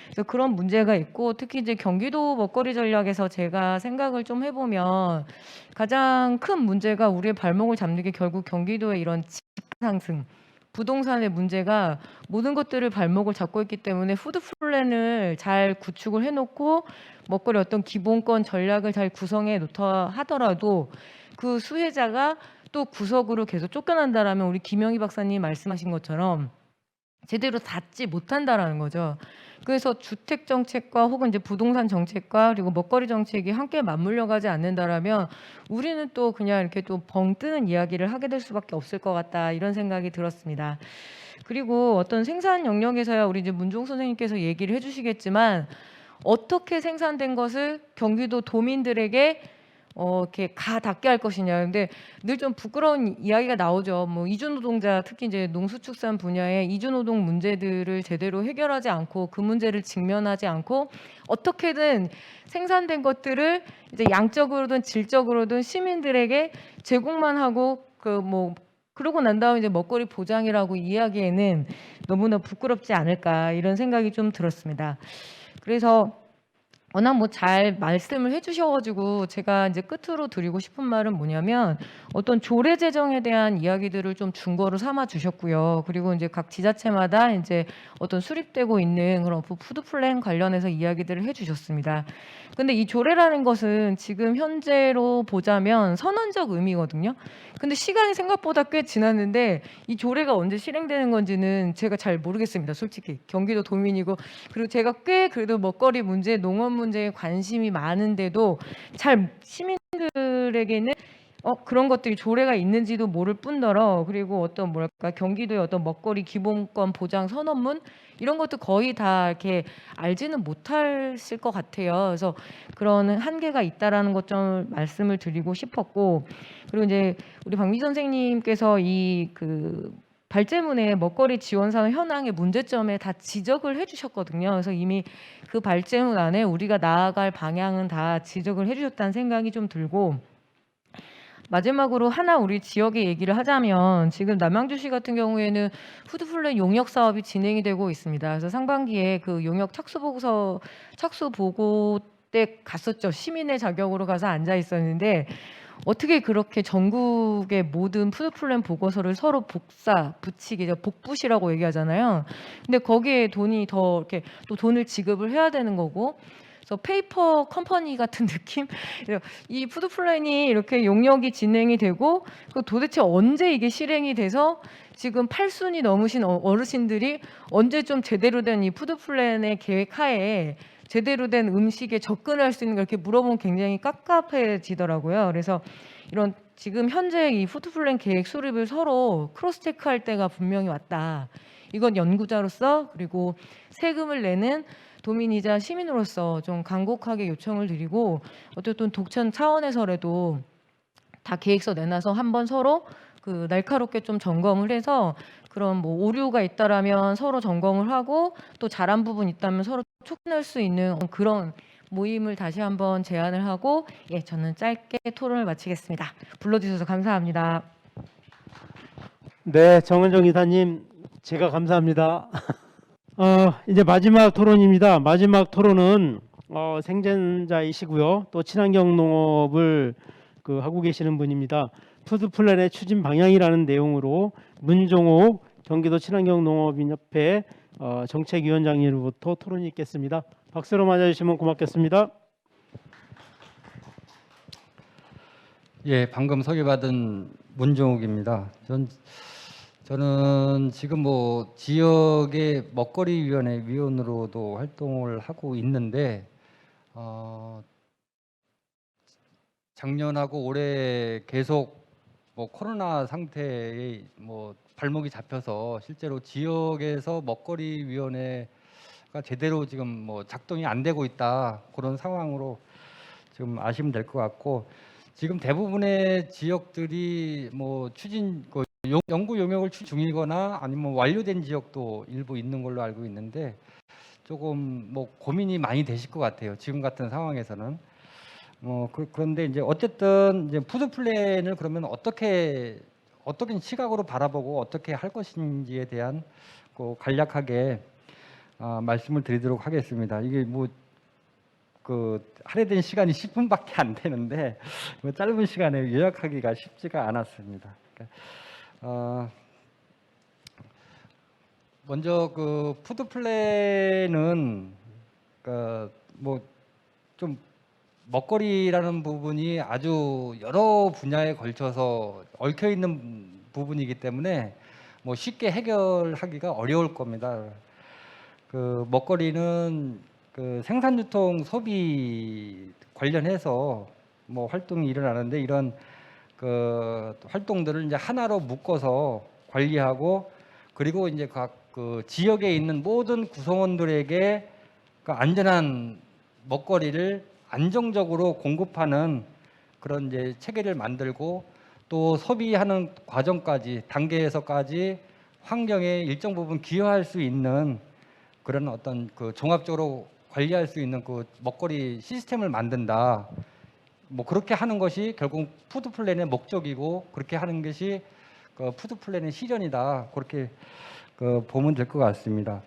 그래서 그런 문제가 있고 특히 이제 경기도 먹거리 전략에서 제가 생각을 좀 해보면 가장 큰 문제가 우리의 발목을 잡는 게 결국 경기도의 이런 집값 상승. 부동산의 문제가 모든 것들을 발목을 잡고 있기 때문에 푸드 플랜을 잘 구축을 해놓고 먹거리 어떤 기본권 전략을 잘 구성해 놓다 하더라도 그 수혜자가 또 구석으로 계속 쫓겨난다라면 우리 김영희 박사님 말씀하신 것처럼 제대로 닿지 못한다라는 거죠. 그래서 주택 정책과 혹은 이제 부동산 정책과 그리고 먹거리 정책이 함께 맞물려 가지 않는다라면 우리는 또 그냥 이렇게 또 벙 뜨는 이야기를 하게 될 수밖에 없을 것 같다 이런 생각이 들었습니다. 그리고 어떤 생산 영역에서야 우리 이제 문종 선생님께서 얘기를 해주시겠지만 어떻게 생산된 것을 경기도 도민들에게 이렇게 닿게 할 것이냐. 근데 늘 좀 부끄러운 이야기가 나오죠. 뭐 이주노동자 특히 이제 농수축산 분야의 이주노동 문제들을 제대로 해결하지 않고 그 문제를 직면하지 않고 어떻게든 생산된 것들을 이제 양적으로든 질적으로든 시민들에게 제공만 하고 그러고 난 다음에 이제 먹거리 보장이라고 이야기에는 너무나 부끄럽지 않을까 이런 생각이 좀 들었습니다. 그래서 워낙 뭐 잘 말씀을 해주셔가지고 제가 이제 끝으로 드리고 싶은 말은 뭐냐면 어떤 조례 제정에 대한 이야기들을 좀 중거로 삼아 주셨고요. 그리고 이제 각 지자체마다 이제 어떤 수립되고 있는 그런 푸드 플랜 관련해서 이야기들을 해주셨습니다. 근데 이 조례라는 것은 지금 현재로 보자면 선언적 의미거든요. 근데 시간이 생각보다 꽤 지났는데 이 조례가 언제 실행되는 건지는 제가 잘 모르겠습니다. 솔직히 경기도 도민이고 그리고 제가 꽤 그래도 먹거리 문제, 농업 문제에 관심이 많은데도 잘 시민들에게는 그런 것들이 조례가 있는지도 모를 뿐더러 그리고 어떤 경기도의 어떤 먹거리 기본권 보장 선언문 이런 것도 거의 다 이렇게 알지는 못하실 것 같아요. 그래서 그런 한계가 있다라는 것 좀 말씀을 드리고 싶었고 그리고 이제 우리 박미 선생님께서 이 발제문에 먹거리 지원사업 현황의 문제점에 다 지적을 해주셨거든요. 그래서 이미 그 발제문 안에 우리가 나아갈 방향은 다 지적을 해주셨다는 생각이 좀 들고 마지막으로 하나 우리 지역의 얘기를 하자면 지금 남양주시 같은 경우에는 푸드플랜 용역 사업이 진행이 되고 있습니다. 그래서 상반기에 그 용역 착수 보고 때 갔었죠. 시민의 자격으로 가서 앉아 있었는데 어떻게 그렇게 전국의 모든 푸드플랜 보고서를 서로 붙이게 복붙이라고 얘기하잖아요. 근데 거기에 돈이 더 이렇게 또 돈을 지급을 해야 되는 거고 그래서 페이퍼 컴퍼니 같은 느낌? 이 푸드 플랜이 이렇게 용역이 진행이 되고 도대체 언제 이게 실행이 돼서 지금 8순이 넘으신 어르신들이 언제 좀 제대로 된 이 푸드 플랜의 계획 하에 제대로 된 음식에 접근할 수 있는 걸 이렇게 물어보면 굉장히 깝깝해지더라고요. 그래서 이런 지금 현재 이 푸드플랜 계획 수립을 서로 크로스 체크할 때가 분명히 왔다. 이건 연구자로서 그리고 세금을 내는 도민이자 시민으로서 좀 간곡하게 요청을 드리고, 어쨌든 독천 차원에서라도 다 계획서 내놔서 한번 서로 그 날카롭게 좀 점검을 해서 그런 뭐 오류가 있다라면 서로 점검을 하고 또 잘한 부분 있다면 서로 촉진할 수 있는 그런 모임을 다시 한번 제안을 하고, 예, 저는 짧게 토론을 마치겠습니다. 불러주셔서 감사합니다. 네, 정은정 이사님, 제가 감사합니다. 이제 마지막 토론입니다. 마지막 토론은 생존자이시고요, 또 친환경 농업을 하고 계시는 분입니다. 푸드플랜의 추진 방향이라는 내용으로 문종옥 경기도 친환경 농업인협회 정책위원장님으로부터 토론이 있겠습니다. 박수로 맞아주시면 고맙겠습니다. 예, 방금 소개받은 문종욱입니다. 저는 지금 뭐 지역의 먹거리위원회 위원으로도 활동을 하고 있는데 작년하고 올해 계속 뭐 코로나 상태에 뭐 발목이 잡혀서 실제로 지역에서 먹거리위원회가 제대로 지금 뭐 작동이 안 되고 있다, 그런 상황으로 지금 아시면 될 것 같고, 지금 대부분의 지역들이 뭐 연구 용역을 추진 중이거나 아니면 완료된 지역도 일부 있는 걸로 알고 있는데, 조금 뭐 고민이 많이 되실 것 같아요, 지금 같은 상황에서는. 그런데 이제 어쨌든 이제 푸드 플랜을 그러면 어떻게 시각으로 바라보고 어떻게 할 것인지에 대한 간략하게 말씀을 드리도록 하겠습니다. 이게 뭐 할애된 시간이 10분밖에 안 되는데 짧은 시간에 요약하기가 쉽지가 않았습니다. 먼저 푸드 플랜은 뭐 좀 먹거리라는 부분이 아주 여러 분야에 걸쳐서 얽혀 있는 부분이기 때문에 뭐 쉽게 해결하기가 어려울 겁니다. 먹거리는 생산, 유통, 소비 관련해서 뭐 활동이 일어나는데, 이런 활동들을 이제 하나로 묶어서 관리하고, 그리고 이제 각 지역에 있는 모든 구성원들에게 안전한 먹거리를 안정적으로 공급하는 그런 이제 체계를 만들고, 또 소비하는 과정까지 단계에서까지 환경에 일정 부분 기여할 수 있는 그런 어떤 종합적으로 관리할 수 있는 먹거리 시스템을 만든다. 뭐 그렇게 하는 것이 결국 푸드 플랜의 목적이고, 그렇게 하는 것이 푸드 플랜의 실현이다. 그렇게 보면 될 것 같습니다.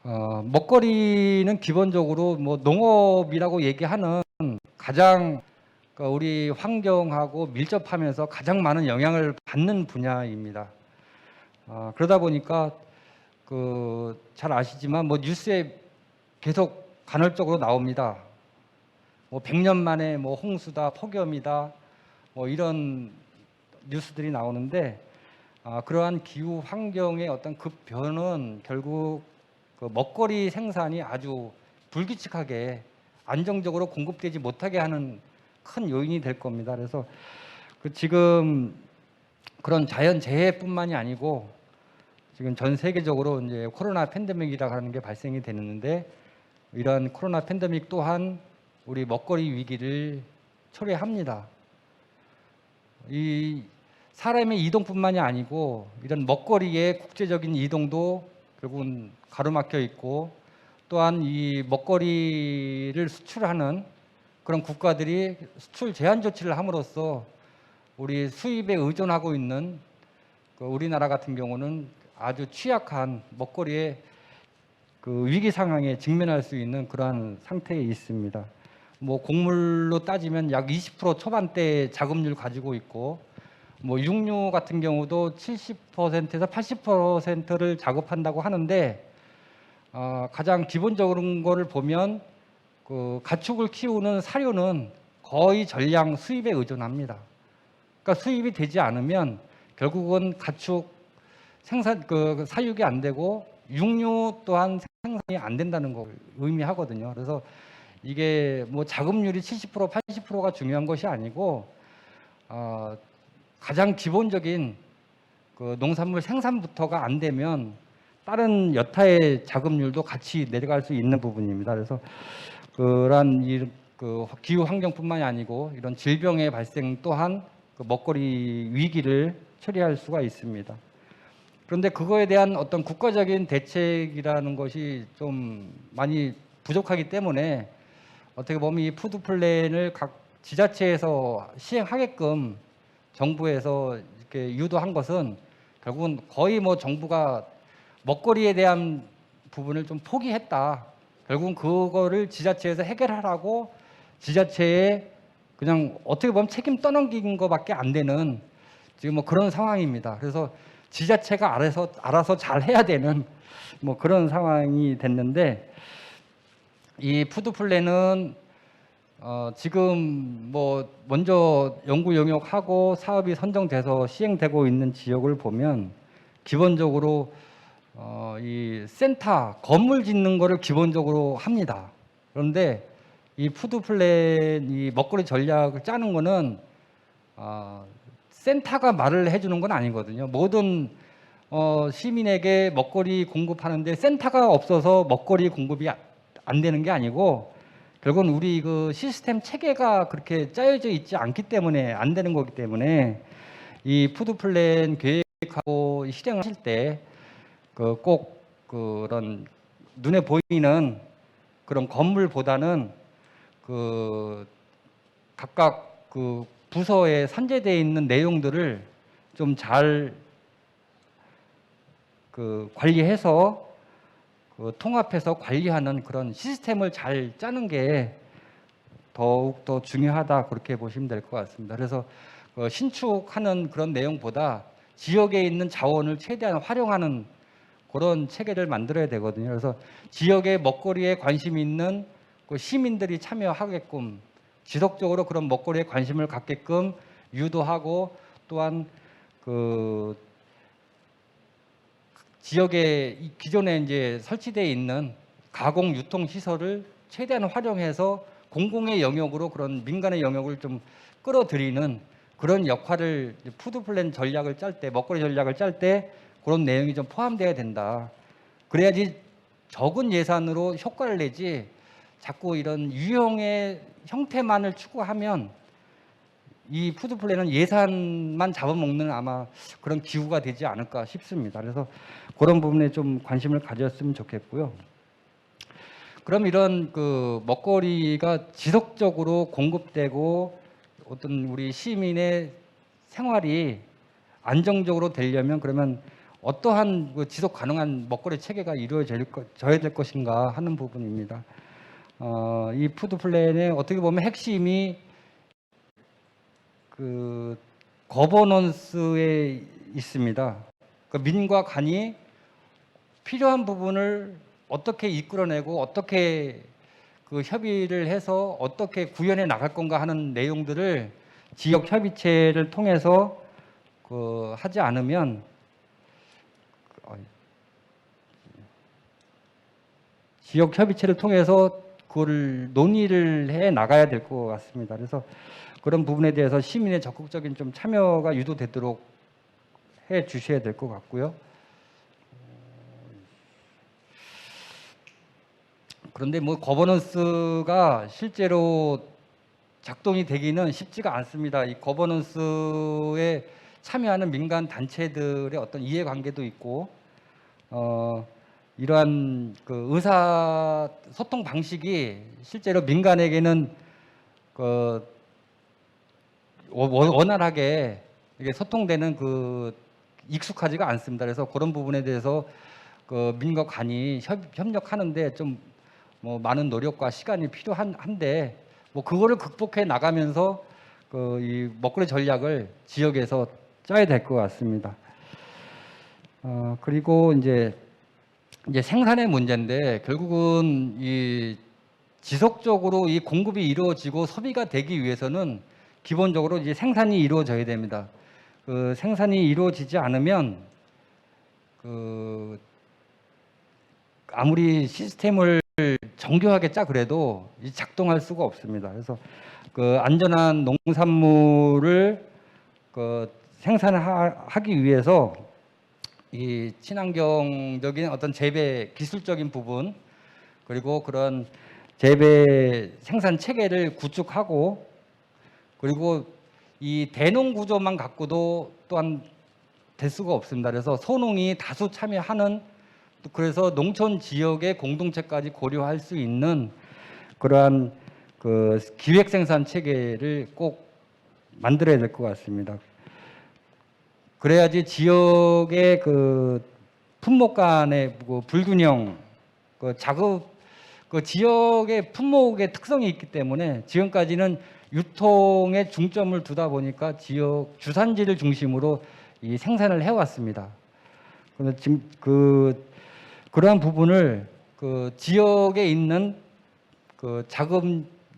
먹거리는 기본적으로 뭐 농업이라고 얘기하는 가장 우리 환경하고 밀접하면서 가장 많은 영향을 받는 분야입니다. 그러다 보니까 잘 아시지만 뭐 뉴스에 계속 간헐적으로 나옵니다. 뭐 100년 만에 뭐 홍수다, 폭염이다, 뭐 이런 뉴스들이 나오는데, 그러한 기후 환경의 어떤 급변은 결국 먹거리 생산이 아주 불규칙하게 안정적으로 공급되지 못하게 하는 큰 요인이 될 겁니다. 그래서 지금 그런 자연 재해뿐만이 아니고 지금 전 세계적으로 이제 코로나 팬데믹이라고 하는 게 발생이 되는데, 이러한 코로나 팬데믹 또한 우리 먹거리 위기를 초래합니다. 이 사람의 이동뿐만이 아니고 이런 먹거리의 국제적인 이동도 결국은 가로막혀 있고, 또한 이 먹거리를 수출하는 그런 국가들이 수출 제한 조치를 함으로써 우리 수입에 의존하고 있는 우리나라 같은 경우는 아주 취약한 먹거리의 위기 상황에 직면할 수 있는 그러한 상태에 있습니다. 뭐 곡물로 따지면 약 20% 초반대 자급률 가지고 있고, 뭐 육류 같은 경우도 70%에서 80%를 작업한다고 하는데, 가장 기본적인 거를 보면 가축을 키우는 사료는 거의 전량 수입에 의존합니다. 그러니까 수입이 되지 않으면 결국은 가축 생산 사육이 안 되고, 육류 또한 생산이 안 된다는 걸 의미하거든요. 그래서 이게 뭐 자급률이 70% 80%가 중요한 것이 아니고 가장 기본적인 그 농산물 생산부터가 안 되면 다른 여타의 자급률도 같이 내려갈 수 있는 부분입니다. 그래서 그러한 그 기후 환경뿐만이 아니고 이런 질병의 발생 또한 그 먹거리 위기를 처리할 수가 있습니다. 그런데 그거에 대한 어떤 국가적인 대책이라는 것이 좀 많이 부족하기 때문에 어떻게 보면 이 푸드 플랜을 각 지자체에서 시행하게끔 정부에서 이렇게 유도한 것은 결국은 거의 뭐 정부가 먹거리에 대한 부분을 좀 포기했다. 결국은 그거를 지자체에서 해결하라고 지자체에 그냥 어떻게 보면 책임 떠넘긴 것밖에 안 되는 지금 뭐 그런 상황입니다. 그래서 지자체가 알아서 잘 해야 되는 뭐 그런 상황이 됐는데 이 푸드 플랜은 지금 뭐 먼저 연구 용역하고 사업이 선정돼서 시행되고 있는 지역을 보면 기본적으로 이 센터 건물 짓는 거를 기본적으로 합니다. 그런데 이 푸드 플랜 이 먹거리 전략을 짜는 거는 센터가 말을 해주는 건 아니거든요. 모든 시민에게 먹거리 공급하는데 센터가 없어서 먹거리 공급이 안 되는 게 아니고 결국은 우리 그 시스템 체계가 그렇게 짜여져 있지 않기 때문에 안 되는 거기 때문에 이 푸드 플랜 계획하고 실행을 하실 때 꼭 그런 눈에 보이는 그런 건물보다는 그 각각 그 부서에 산재되어 있는 내용들을 좀 잘 그 관리해서 그 통합해서 관리하는 그런 시스템을 잘 짜는 게 더욱 더 중요하다 그렇게 보시면 될 것 같습니다. 그래서 신축하는 그런 내용보다 지역에 있는 자원을 최대한 활용하는 그런 체계를 만들어야 되거든요. 그래서 지역의 먹거리에 관심이 있는 그 시민들이 참여하게끔 지속적으로 그런 먹거리에 관심을 갖게끔 유도하고 또한 그 지역에 기존에 이제 설치되어 있는 가공 유통 시설을 최대한 활용해서 공공의 영역으로 그런 민간의 영역을 좀 끌어들이는 그런 역할을 푸드 플랜 전략을 짤 때, 먹거리 전략을 짤 때 그런 내용이 좀 포함돼야 된다. 그래야지 적은 예산으로 효과를 내지 자꾸 이런 유형의 형태만을 추구하면 이 푸드 플랜은 예산만 잡아먹는 아마 그런 기후가 되지 않을까 싶습니다. 그래서 그런 부분에 좀 관심을 가졌으면 좋겠고요. 그럼 이런 그 먹거리가 지속적으로 공급되고 어떤 우리 시민의 생활이 안정적으로 되려면 그러면 어떠한 그 지속 가능한 먹거리 체계가 이루어져야 될 것인가 하는 부분입니다. 이 푸드 플랜의 어떻게 보면 핵심이 그 거버넌스에 있습니다. 그 민과 간이 필요한 부분을 어떻게 이끌어내고 어떻게 그 협의를 해서 어떻게 구현해 나갈 건가 하는 내용들을 지역 협의체를 통해서 그 하지 않으면 지역 협의체를 통해서 그걸 논의를 해 나가야 될 것 같습니다. 그래서 그런 부분에 대해서 시민의 적극적인 좀 참여가 유도되도록 해 주셔야 될 것 같고요. 그런데 뭐 거버넌스가 실제로 작동이 되기는 쉽지가 않습니다. 이 거버넌스에 참여하는 민간 단체들의 어떤 이해관계도 있고 이러한 그 의사 소통 방식이 실제로 민간에게는 그 원활하게 이게 소통되는 그 익숙하지가 않습니다. 그래서 그런 부분에 대해서 그 민과 간이 협력하는데 좀 뭐 많은 노력과 시간이 필요한데 뭐 그거를 극복해 나가면서 그 이 먹거리 전략을 지역에서 짜야 될 것 같습니다. 그리고 이제 생산의 문제인데 결국은 이 지속적으로 이 공급이 이루어지고 소비가 되기 위해서는 기본적으로 이제 생산이 이루어져야 됩니다. 그 생산이 이루어지지 않으면 그 아무리 시스템을 정교하게 짜 그래도 이 작동할 수가 없습니다. 그래서 그 안전한 농산물을 그 생산하기 위해서 이 친환경적인 어떤 재배 기술적인 부분 그리고 그런 재배 생산 체계를 구축하고 그리고 이 대농 구조만 갖고도 또한 될 수가 없습니다. 그래서 소농이 다수 참여하는 그래서 농촌 지역의 공동체까지 고려할 수 있는 그러한 그 기획 생산 체계를 꼭 만들어야 될 것 같습니다. 그래야지 지역의 그 품목 간의 그 불균형, 그 작업, 그 지역의 품목의 특성이 있기 때문에 지금까지는 유통에 중점을 두다 보니까 지역 주산지를 중심으로 이 생산을 해왔습니다. 그런데 지금 그러한 부분을 그 지역에 있는 그 작업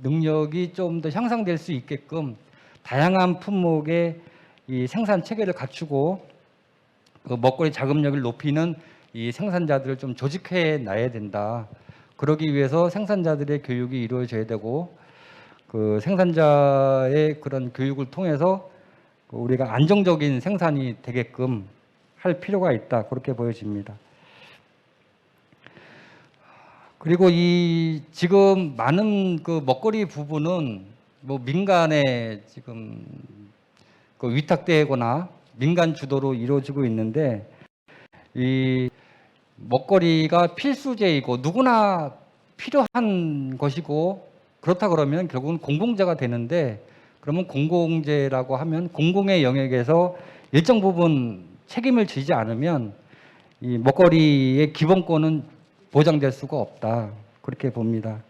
능력이 좀 더 향상될 수 있게끔 다양한 품목의 이 생산 체계를 갖추고 그 먹거리 자금력을 높이는 이 생산자들을 좀 조직해 놔야 된다. 그러기 위해서 생산자들의 교육이 이루어져야 되고 그 생산자의 그런 교육을 통해서 우리가 안정적인 생산이 되게끔 할 필요가 있다. 그렇게 보여집니다. 그리고 이 지금 많은 그 먹거리 부분은 뭐 민간에 지금 그 위탁되거나 민간 주도로 이루어지고 있는데 이 먹거리가 필수제이고 누구나 필요한 것이고 그렇다 그러면 결국은 공공재가 되는데 그러면 공공재라고 하면 공공의 영역에서 일정 부분 책임을 지지 않으면 이 먹거리의 기본권은 보장될 수가 없다. 그렇게 봅니다.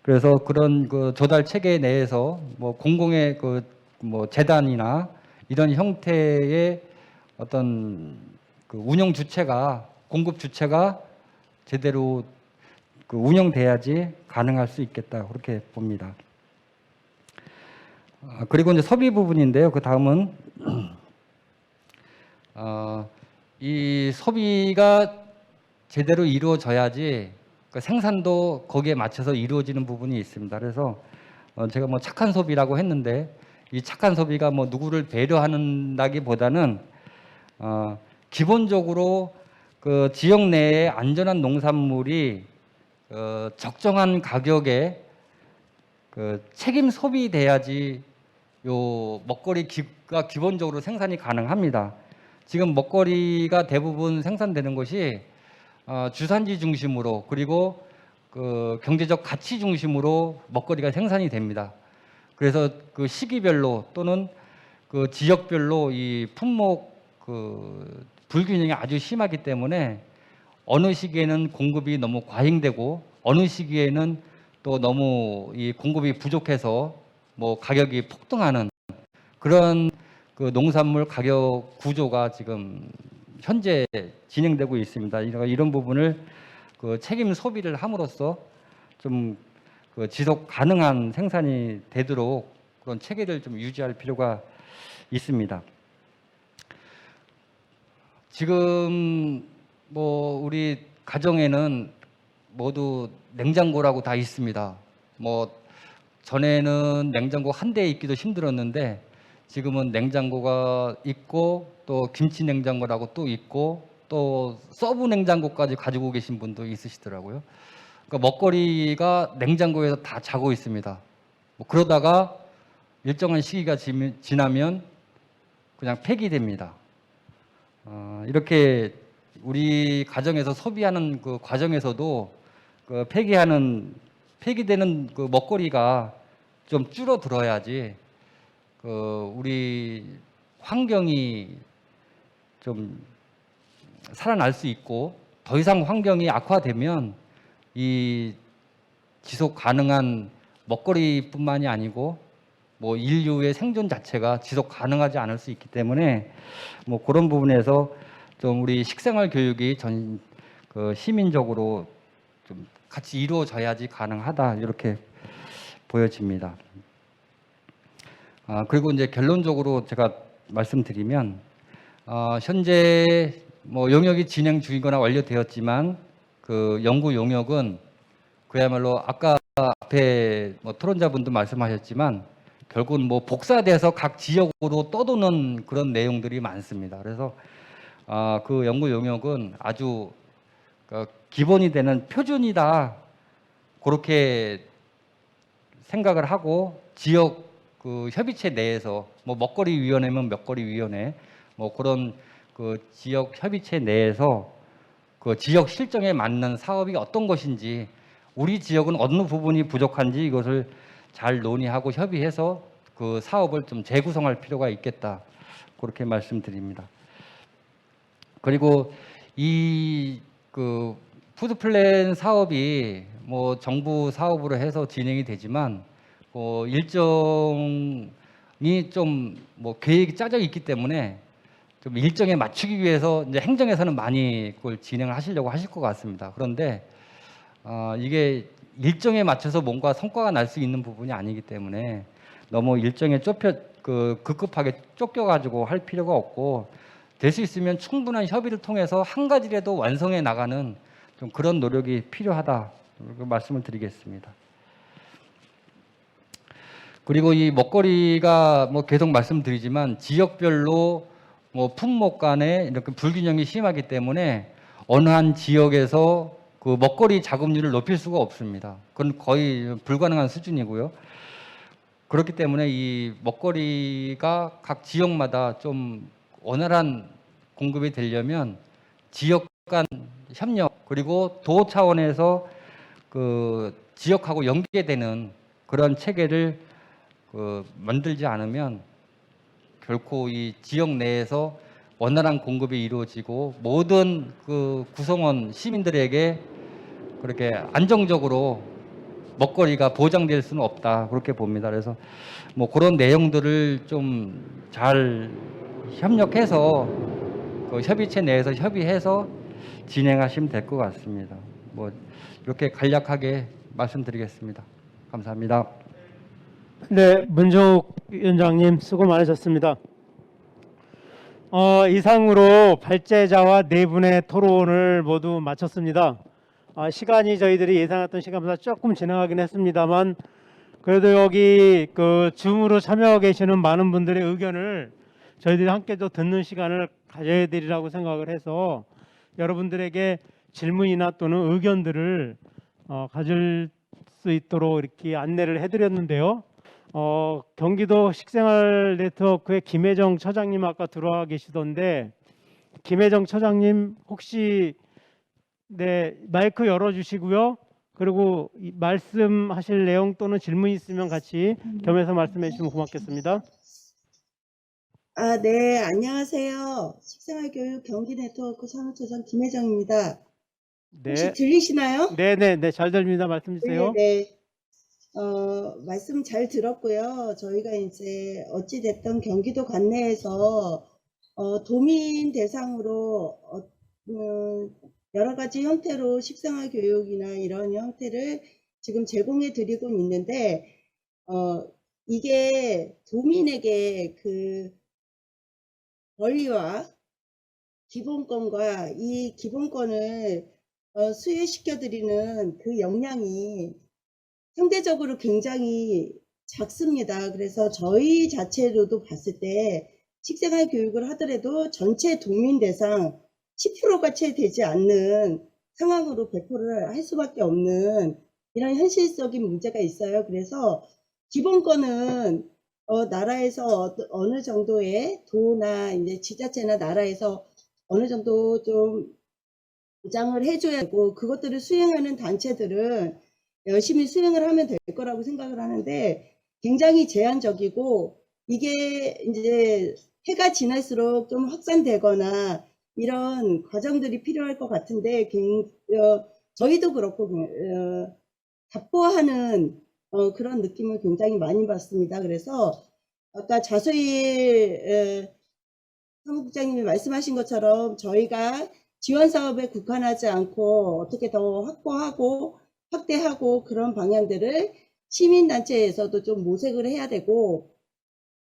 그래서 그런 그 조달 체계 내에서 뭐 공공의 그 뭐 재단이나 이런 형태의 어떤 그 운영 주체가 공급 주체가 제대로 그 운영돼야지 가능할 수 있겠다. 그렇게 봅니다. 그리고 이제 소비 부분인데요. 그 다음은 이 소비가 제대로 이루어져야지 그 생산도 거기에 맞춰서 이루어지는 부분이 있습니다. 그래서 제가 뭐 착한 소비라고 했는데 이 착한 소비가 뭐 누구를 배려한다기보다는 기본적으로 그 지역 내에 안전한 농산물이 적정한 가격에 그 책임 소비돼야지 요 먹거리가 기본적으로 생산이 가능합니다. 지금 먹거리가 대부분 생산되는 것이 주산지 중심으로 그리고 그 경제적 가치 중심으로 먹거리가 생산이 됩니다. 그래서 그 시기별로 또는 그 지역별로 이 품목 그 불균형이 아주 심하기 때문에 어느 시기에는 공급이 너무 과잉되고 어느 시기에는 또 너무 이 공급이 부족해서 뭐 가격이 폭등하는 그런 그 농산물 가격 구조가 지금 현재 진행되고 있습니다. 이런 부분을 그 책임 소비를 함으로써 좀 그 지속 가능한 생산이 되도록 그런 체계를 좀 유지할 필요가 있습니다. 지금 뭐 우리 가정에는 모두 냉장고라고 다 있습니다. 뭐 전에는 냉장고 한 대 있기도 힘들었는데 지금은 냉장고가 있고 또 김치 냉장고라고 또 있고 또 서브 냉장고까지 가지고 계신 분도 있으시더라고요. 그러니까 먹거리가 냉장고에서 다 자고 있습니다. 뭐 그러다가 일정한 시기가 지나면 그냥 폐기됩니다. 이렇게 우리 가정에서 소비하는 그 과정에서도 그 폐기되는 그 먹거리가 좀 줄어들어야지 그 우리 환경이 좀 살아날 수 있고 더 이상 환경이 악화되면 이 지속 가능한 먹거리뿐만이 아니고 뭐 인류의 생존 자체가 지속 가능하지 않을 수 있기 때문에 뭐 그런 부분에서 좀 우리 식생활 교육이 전 그 시민적으로 좀 같이 이루어져야지 가능하다 이렇게 보여집니다. 그리고 이제 결론적으로 제가 말씀드리면 현재 뭐 용역이 진행 중이거나 완료되었지만 그 연구 용역은 그야말로 아까 앞에 뭐 토론자분도 말씀하셨지만 결국은 뭐 복사돼서 각 지역으로 떠도는 그런 내용들이 많습니다. 그래서 그 연구 용역은 아주 기본이 되는 표준이다, 그렇게 생각을 하고 지역 그 협의체 내에서 뭐 먹거리 위원회면 먹거리 위원회 뭐 그런 그 지역 협의체 내에서 그 지역 실정에 맞는 사업이 어떤 것인지, 우리 지역은 어느 부분이 부족한지 이것을 잘 논의하고 협의해서 그 사업을 좀 재구성할 필요가 있겠다, 그렇게 말씀드립니다. 그리고 이 그 푸드플랜 사업이 뭐 정부 사업으로 해서 진행이 되지만 일정이 좀 뭐 계획이 짜져 있기 때문에 좀 일정에 맞추기 위해서 이제 행정에서는 많이 그걸 진행을 하시려고 하실 것 같습니다. 그런데 이게 일정에 맞춰서 뭔가 성과가 날 수 있는 부분이 아니기 때문에 너무 일정에 급급하게 쫓겨가지고 할 필요가 없고, 될 수 있으면 충분한 협의를 통해서 한 가지라도 완성해 나가는 좀 그런 노력이 필요하다, 말씀을 드리겠습니다. 그리고 이 먹거리가 뭐 계속 말씀드리지만 지역별로 뭐 품목 간에 이렇게 불균형이 심하기 때문에 어느 한 지역에서 그 먹거리 자급률을 높일 수가 없습니다. 그건 거의 불가능한 수준이고요. 그렇기 때문에 이 먹거리가 각 지역마다 좀 원활한 공급이 되려면 지역 간 협력, 그리고 도 차원에서 그 지역하고 연계되는 그런 체계를 만들지 않으면 결코 이 지역 내에서 원활한 공급이 이루어지고 모든 그 구성원 시민들에게 그렇게 안정적으로 먹거리가 보장될 수는 없다, 그렇게 봅니다. 그래서 뭐 그런 내용들을 좀 잘 협력해서 그 협의체 내에서 협의해서 진행하시면 될 것 같습니다. 뭐 이렇게 간략하게 말씀드리겠습니다. 감사합니다. 네, 문종욱 위원장님 수고 많으셨습니다. 이상으로 발제자와 네 분의 토론을 모두 마쳤습니다. 시간이 저희들이 예상했던 시간보다 조금 지나가긴 했습니다만 그래도 여기 그 줌으로 참여하고 계시는 많은 분들의 의견을 저희들이 함께 또 듣는 시간을 가져야 되리라고 생각을 해서 여러분들에게 질문이나 또는 의견들을 가질 수 있도록 이렇게 안내를 해드렸는데요. 경기도 식생활 네트워크의 김혜정 처장님 아까 들어와 계시던데, 김혜정 처장님 혹시 네, 마이크 열어주시고요. 그리고 말씀하실 내용 또는 질문 있으면 같이 겸해서 말씀해 주시면 고맙겠습니다. 네, 안녕하세요. 식생활교육 경기네트워크 산업처장 김혜정입니다. 혹시 네, 들리시나요? 네, 잘 들립니다. 말씀 주세요. 네. 말씀 잘 들었고요. 저희가 이제 어찌됐든 경기도 관내에서 도민 대상으로 여러 가지 형태로 식생활 교육이나 이런 형태를 지금 제공해 드리고 있는데, 이게 도민에게 그 권리와 기본권과 이 기본권을 수혜시켜 드리는 그 역량이 상대적으로 굉장히 작습니다. 그래서 저희 자체로도 봤을 때 식생활 교육을 하더라도 전체 도민 대상 10%가 채 되지 않는 상황으로 배포를 할 수밖에 없는 이런 현실적인 문제가 있어요. 그래서 기본권은 나라에서 어느 정도의 도나 이제 지자체나 나라에서 어느 정도 좀 보장을 해줘야 되고, 그것들을 수행하는 단체들은 열심히 수행을 하면 될 거라고 생각을 하는데 굉장히 제한적이고, 이게 이제 해가 지날수록 좀 확산되거나 이런 과정들이 필요할 것 같은데, 저희도 그렇고 답보하는 그런 느낌을 굉장히 많이 받습니다. 그래서 아까 자소일 사무국장님이 말씀하신 것처럼 저희가 지원 사업에 국한하지 않고 어떻게 더 확보하고 확대하고 그런 방향들을 시민단체에서도 좀 모색을 해야 되고,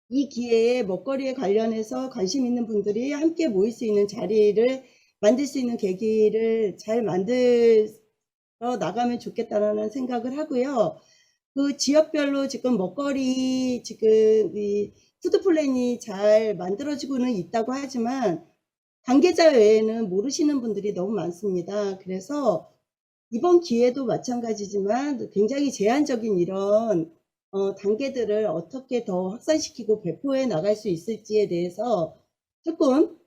이 기회에 먹거리에 관련해서 관심 있는 분들이 함께 모일 수 있는 자리를 만들 수 있는 계기를 잘 만들어 나가면 좋겠다라는 생각을 하고요. 그 지역별로 지금 먹거리 지금 이 푸드 플랜이 잘 만들어지고는 있다고 하지만 관계자 외에는 모르시는 분들이 너무 많습니다. 그래서 이번 기회도 마찬가지지만 굉장히 제한적인 이런 단계들을 어떻게 더 확산시키고 배포해 나갈 수 있을지에 대해서 조금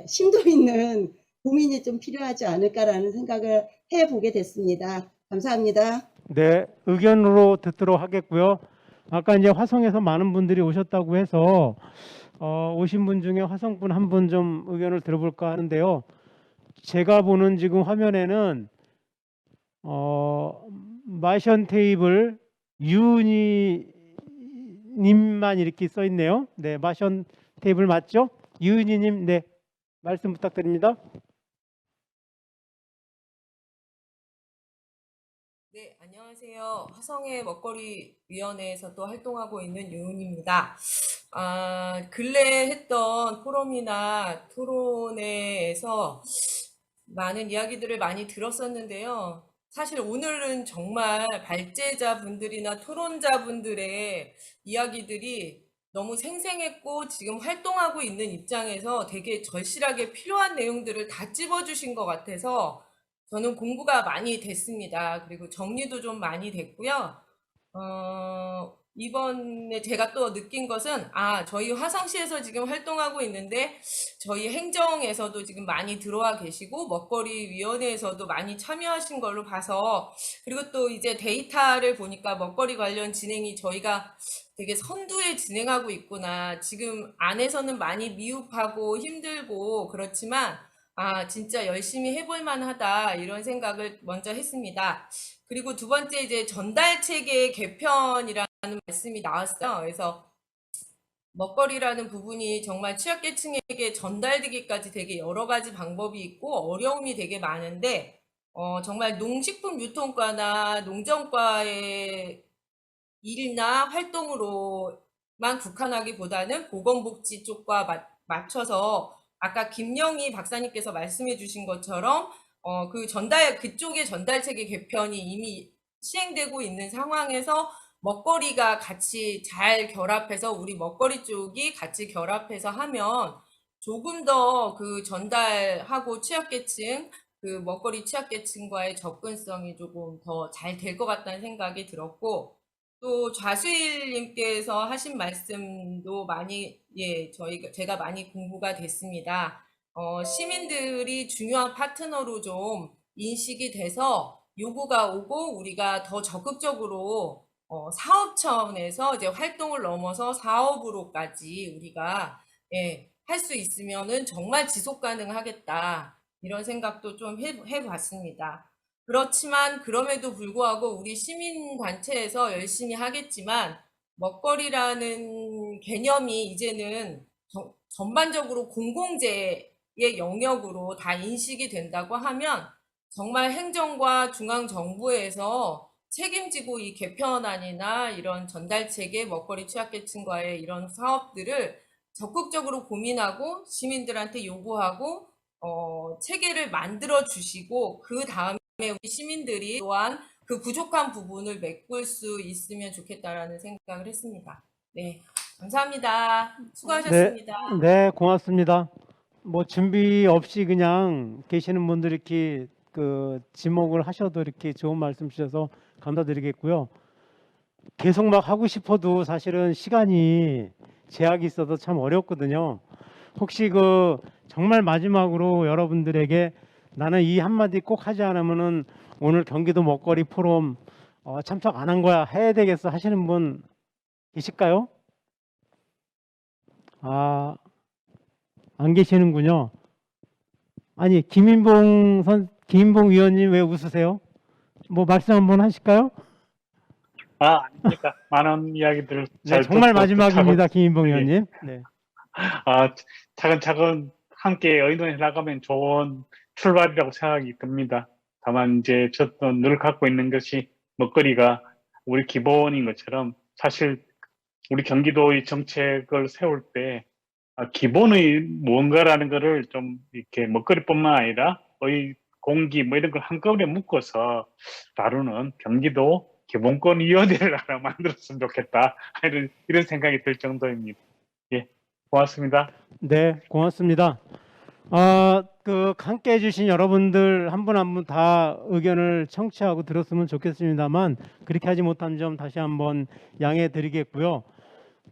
심도 있는 고민이 좀 필요하지 않을까라는 생각을 해보게 됐습니다. 감사합니다. 네, 의견으로 듣도록 하겠고요. 아까 이제 화성에서 많은 분들이 오셨다고 해서 오신 분 중에 화성분 한 분 좀 의견을 들어볼까 하는데요. 제가 보는 지금 화면에는 마션 테이블 유은희 님만 이렇게 써 있네요. 네, 마션 테이블 맞죠? 유은희 님, 네, 말씀 부탁드립니다. 네, 안녕하세요. 화성의 먹거리 위원회에서 또 활동하고 있는 유은입니다. 근래 했던 포럼이나 토론회에서 많은 이야기들을 많이 들었었는데요. 사실 오늘은 정말 발제자분들이나 토론자분들의 이야기들이 너무 생생했고 지금 활동하고 있는 입장에서 되게 절실하게 필요한 내용들을 다 찝어주신 것 같아서 저는 공부가 많이 됐습니다. 그리고 정리도 좀 많이 됐고요. 이번에 제가 또 느낀 것은, 저희 화성시에서 지금 활동하고 있는데, 저희 행정에서도 지금 많이 들어와 계시고, 먹거리 위원회에서도 많이 참여하신 걸로 봐서, 그리고 또 이제 데이터를 보니까 먹거리 관련 진행이 저희가 되게 선두에 진행하고 있구나. 지금 안에서는 많이 미흡하고 힘들고, 그렇지만, 진짜 열심히 해볼 만하다. 이런 생각을 먼저 했습니다. 그리고 두 번째 이제 전달 체계 개편이라는 말씀이 나왔어요. 그래서 먹거리라는 부분이 정말 취약계층에게 전달되기까지 되게 여러 가지 방법이 있고 어려움이 되게 많은데 정말 농식품 유통과나 농정과의 일이나 활동으로만 국한하기보다는 보건복지 쪽과 맞춰서 아까 김영희 박사님께서 말씀해 주신 것처럼 그쪽의 전달 체계 개편이 이미 시행되고 있는 상황에서 먹거리가 같이 잘 결합해서 우리 먹거리 쪽이 같이 결합해서 하면 조금 더 그 전달하고 취약계층, 그 먹거리 취약계층과의 접근성이 조금 더 잘 될 것 같다는 생각이 들었고, 또 좌수일님께서 하신 말씀도 많이 제가 많이 공부가 됐습니다. 시민들이 중요한 파트너로 좀 인식이 돼서 요구가 오고 우리가 더 적극적으로 사업 차원에서 이제 활동을 넘어서 사업으로까지 우리가 할 수 있으면은 정말 지속 가능하겠다. 이런 생각도 좀 해봤습니다. 그렇지만 그럼에도 불구하고 우리 시민단체에서 열심히 하겠지만 먹거리라는 개념이 이제는 전반적으로 공공재의 영역으로 다 인식이 된다고 하면 정말 행정과 중앙정부에서 책임지고 이 개편안이나 이런 전달체계 먹거리 취약계층과의 이런 사업들을 적극적으로 고민하고 시민들한테 요구하고 체계를 만들어 주시고 그 다음에 우리 시민들이 또한 그 부족한 부분을 메꿀 수 있으면 좋겠다라는 생각을 했습니다. 네, 감사합니다. 수고하셨습니다. 네, 고맙습니다. 뭐 준비 없이 그냥 계시는 분들 이렇게 그 지목을 하셔도 이렇게 좋은 말씀 주셔서 감사드리겠고요. 계속 막 하고 싶어도 사실은 시간이 제약이 있어서 참 어렵거든요. 혹시 그 정말 마지막으로 여러분들에게 나는 이 한마디 꼭 하지 않으면은 오늘 경기도 먹거리 포럼 참석 안 한 거야 해야 되겠어 하시는 분 계실까요? 안 계시는군요. 아니 김인봉 위원님 왜 웃으세요? 뭐 말씀 한번 하실까요? 아닙니까. 많은 이야기들을 잘 정말 듣고 마지막입니다, 차근- 김인봉 예. 위원님. 네. 차근차근 함께 의논해 나가면 좋은 출발이라고 생각이 듭니다. 다만 이제 저도 늘 갖고 있는 것이 먹거리가 우리 기본인 것처럼 사실 우리 경기도의 정책을 세울 때 기본의 무언가라는 거를 좀 이렇게 먹거리뿐만 아니라 공기 뭐 이런 걸 한꺼번에 묶어서 다루는 경기도 기본권위원회를 하나 만들었으면 좋겠다 이런 생각이 들 정도입니다. 예, 고맙습니다. 네, 고맙습니다. 함께 해주신 여러분들 한 분 한 분 다 의견을 청취하고 들었으면 좋겠습니다만 그렇게 하지 못한 점 다시 한번 양해 드리겠고요.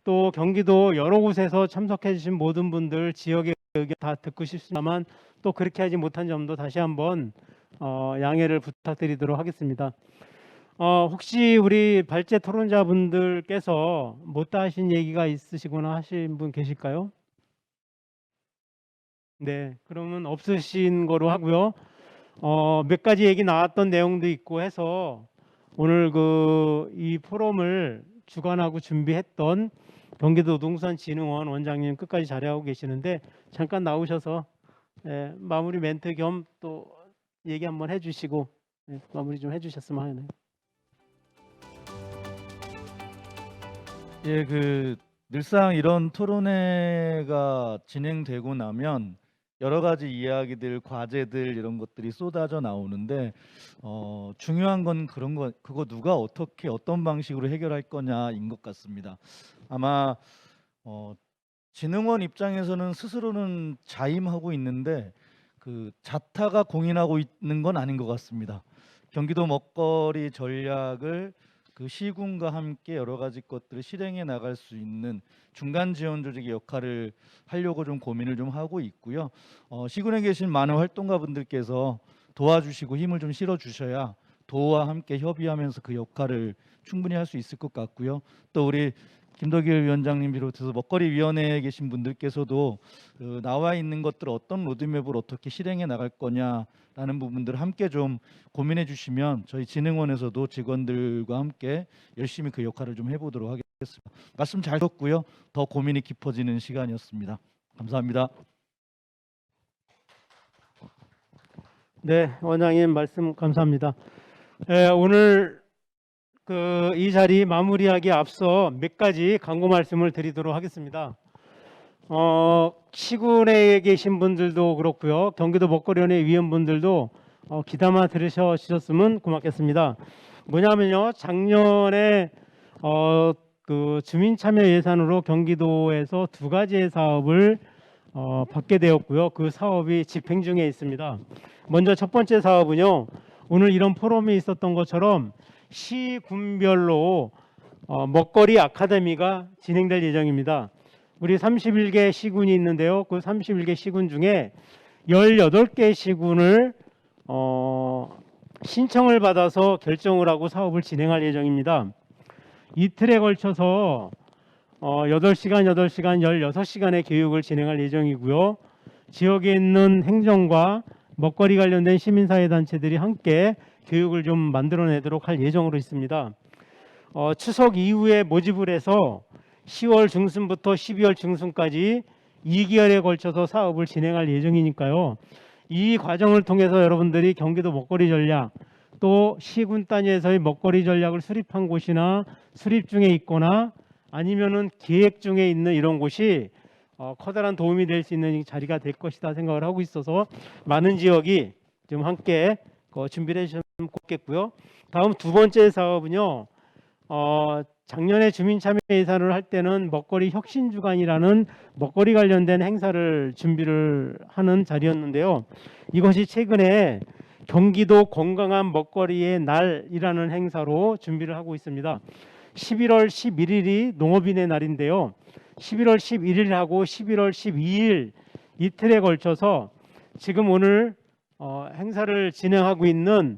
또 경기도 여러 곳에서 참석해 주신 모든 분들 지역의 의견 다 듣고 싶습니다만 또 그렇게 하지 못한 점도 다시 한번 양해를 부탁드리도록 하겠습니다. 혹시 우리 발제 토론자분들께서 못다 하신 얘기가 있으시거나 하신 분 계실까요? 네, 그러면 없으신 거로 하고요. 몇 가지 얘기 나왔던 내용도 있고 해서 오늘 이 포럼을 주관하고 준비했던 경기도 농수산진흥원 원장님 끝까지 자리하고 계시는데 잠깐 나오셔서 마무리 멘트 겸 또 얘기 한번 해주시고 마무리 좀 해주셨으면 하네요. 예, 늘상 이런 토론회가 진행되고 나면 여러 가지 이야기들, 과제들 이런 것들이 쏟아져 나오는데 중요한 건 그거 누가 어떻게 어떤 방식으로 해결할 거냐인 것 같습니다. 아마 진흥원 입장에서는 스스로는 자임하고 있는데 자타가 공인하고 있는 건 아닌 것 같습니다. 경기도 먹거리 전략을 시군과 함께 여러 가지 것들을 실행해 나갈 수 있는 중간 지원 조직의 역할을 하려고 좀 고민을 좀 하고 있고요. 시군에 계신 많은 활동가분들께서 도와주시고 힘을 좀 실어 주셔야 도와 함께 협의하면서 그 역할을 충분히 할 수 있을 것 같고요. 또 우리 김덕일 위원장님 비롯해서 먹거리 위원회에 계신 분들께서도 나와 있는 것들을 어떤 로드맵을 어떻게 실행해 나갈 거냐라는 부분들을 함께 좀 고민해 주시면 저희 진흥원에서도 직원들과 함께 열심히 그 역할을 좀 해보도록 하겠습니다. 말씀 잘 듣고요. 더 고민이 깊어지는 시간이었습니다. 감사합니다. 네, 원장님 말씀 감사합니다. 오늘 이 자리 마무리하기에 앞서 몇 가지 광고 말씀을 드리도록 하겠습니다. 시군에 계신 분들도 그렇고요. 경기도 먹거리위원회 위원분들도 귀담아 들으셨으면 고맙겠습니다. 뭐냐면요. 작년에 주민 참여 예산으로 경기도에서 2가지의 사업을 받게 되었고요. 그 사업이 집행 중에 있습니다. 먼저 첫 번째 사업은요. 오늘 이런 포럼이 있었던 것처럼 시군별로 먹거리 아카데미가 진행될 예정입니다. 우리 31개 시군이 있는데요. 그 31개 시군 중에 18개 시군을 신청을 받아서 결정을 하고 사업을 진행할 예정입니다. 이틀에 걸쳐서 8시간, 16시간의 교육을 진행할 예정이고요. 지역에 있는 행정과 먹거리 관련된 시민사회단체들이 함께 교육을 좀 만들어내도록 할 예정으로 있습니다. 추석 이후에 모집을 해서 10월 중순부터 12월 중순까지 2개월에 걸쳐서 사업을 진행할 예정이니까요. 이 과정을 통해서 여러분들이 경기도 먹거리 전략 또 시군 단위에서의 먹거리 전략을 수립한 곳이나 수립 중에 있거나 아니면은 계획 중에 있는 이런 곳이 커다란 도움이 될 수 있는 자리가 될 것이다 생각을 하고 있어서 많은 지역이 좀 함께 준비를 해주시면 좋겠고요. 다음 두 번째 사업은요. 작년에 주민 참여 예산을 할 때는 먹거리 혁신 주간이라는 먹거리 관련된 행사를 준비를 하는 자리였는데요. 이것이 최근에 경기도 건강한 먹거리의 날이라는 행사로 준비를 하고 있습니다. 11월 11일이 농업인의 날인데요. 11월 11일하고 11월 12일 이틀에 걸쳐서 지금 오늘 행사를 진행하고 있는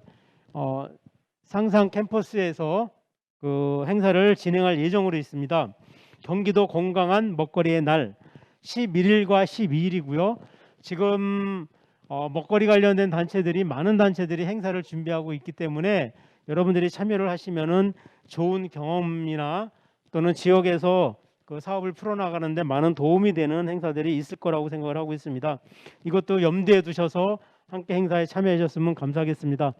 상상 캠퍼스에서 그 행사를 진행할 예정으로 있습니다. 경기도 건강한 먹거리의 날 11일과 12일이고요. 지금 먹거리 관련된 단체들이 많은 단체들이 행사를 준비하고 있기 때문에 여러분들이 참여를 하시면은 좋은 경험이나 또는 지역에서 그 사업을 풀어나가는데 많은 도움이 되는 행사들이 있을 거라고 생각을 하고 있습니다. 이것도 염두에 두셔서 함께 행사에 참여해 주셨으면 감사하겠습니다.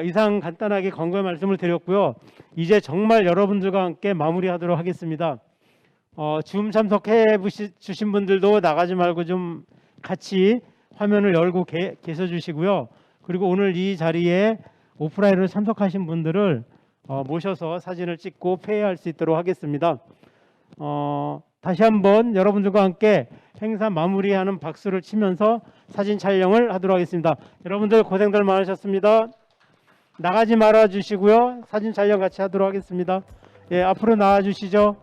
이상 간단하게 권고의 말씀을 드렸고요. 이제 정말 여러분들과 함께 마무리하도록 하겠습니다. 줌 참석해 주신 분들도 나가지 말고 좀 같이 화면을 열고 계셔 주시고요. 그리고 오늘 이 자리에 오프라인으로 참석하신 분들을 모셔서 사진을 찍고 폐회할 수 있도록 하겠습니다. 다시 한번 여러분들과 함께 행사 마무리하는 박수를 치면서 사진 촬영을 하도록 하겠습니다. 여러분들 고생들 많으셨습니다. 나가지 말아 주시고요. 사진 촬영 같이 하도록 하겠습니다. 예, 앞으로 나와 주시죠.